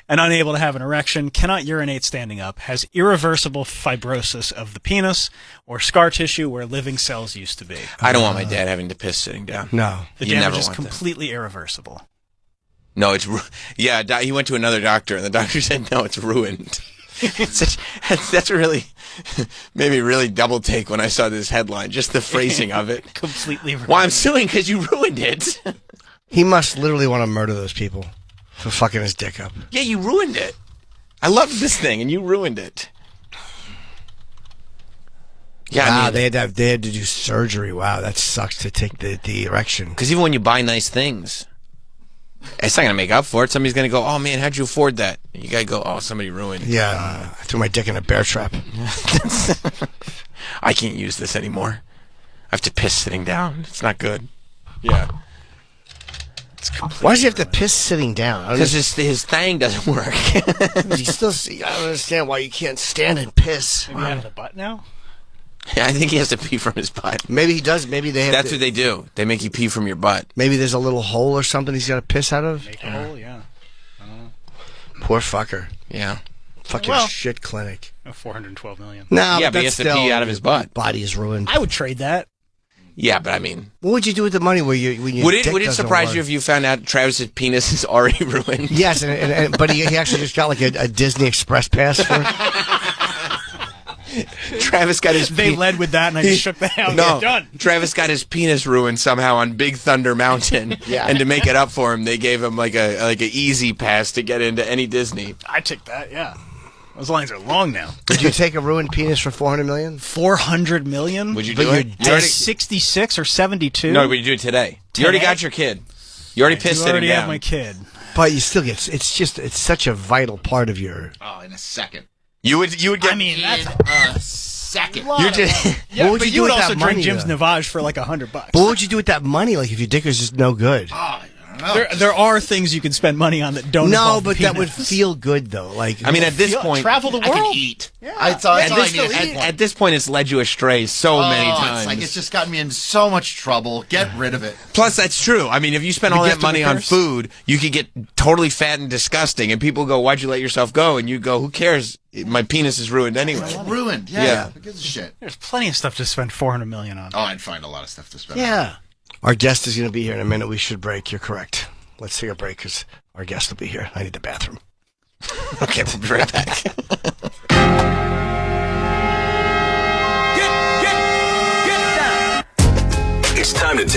and unable to have an erection, cannot urinate standing up, has irreversible fibrosis of the penis or scar tissue where living cells used to be.
I don't want my dad having to piss sitting down.
No.
The
You
damage
never
is
want
completely irreversible.
No, he went to another doctor, and the doctor said, no, it's ruined. That's really made me really double take when I saw this headline, just the phrasing of it.
Completely ruined.
Well, I'm suing because you ruined it.
He must literally want to murder those people for fucking his dick up.
Yeah, you ruined it. I loved this thing, and you ruined it. Yeah,
wow,
I mean,
they had to do surgery. Wow, that sucks to take the erection.
Because even when you buy nice things, it's not going to make up for it. Somebody's going to go, oh, man, how'd you afford that? You got to go, oh, somebody ruined it.
Yeah, I threw my dick in a bear trap.
I can't use this anymore. I have to piss sitting down. It's not good. Yeah.
Why does he have to piss sitting down?
Because his thing doesn't work.
I don't understand why you can't stand and piss.
Maybe out of the butt now?
Yeah, I think he has to pee from his butt.
Maybe he does. Maybe they have
That's what they do. They make you pee from your butt.
Maybe there's a little hole or something he's got to piss out of.
Make a hole, yeah.
Poor fucker.
Yeah.
Fucking shit clinic.
$412 million.
No,
yeah, but he has to pee out of his butt.
Body is ruined.
I would trade that.
Yeah, but I mean,
what would you do with the money? When you
would it surprise you if you found out Travis's penis is already ruined?
Yes, but he actually just got like a Disney Express pass for it.
Travis got his.
They led with that, and I just shook the house.
No,
Done.
Travis got his penis ruined somehow on Big Thunder Mountain, and to make it up for him, they gave him like a easy pass to get into any Disney.
I take that, yeah. Those lines are long now.
Would you take a ruined penis for $400 million?
$400 million?
Would you do it?
You're 66 or 72?
No, but you do it today. You already got your kid. You already pissed
sitting down.
You already
have my kid.
But you still get. It's such a vital part of your.
Oh, in a second.
You would get.
I mean, that's
a second.
You're just.
Yeah,
what would
but
you do
you would
with
also
that
drink
money,
Jim's
though?
Navage for like $100.
But what would you do with that money? Like if your dick was just no good.
There are things you can spend money on that don't.
No,
involve
but
the
that would
penis.
feel good though. Like
I mean, at this point,
travel the world.
I can eat.
Yeah.
At this point, it's led you astray so many times.
It's like it's just gotten me in so much trouble. Get rid of it.
Plus, that's true. I mean, if you spend all that money on
curse?
food, you could get totally fat and disgusting, and people go, "Why'd you let yourself go?" And you go, "Who cares? My penis is ruined anyway."
It's ruined. Yeah. Who gives a shit?
There's plenty of stuff to spend $400 million on.
Oh, I'd find a lot of stuff to spend.
Yeah. Our guest is going to be here in a minute. We should break. You're correct. Let's take a break because our guest will be here. I need the bathroom.
Okay, we'll be right back.
It's time to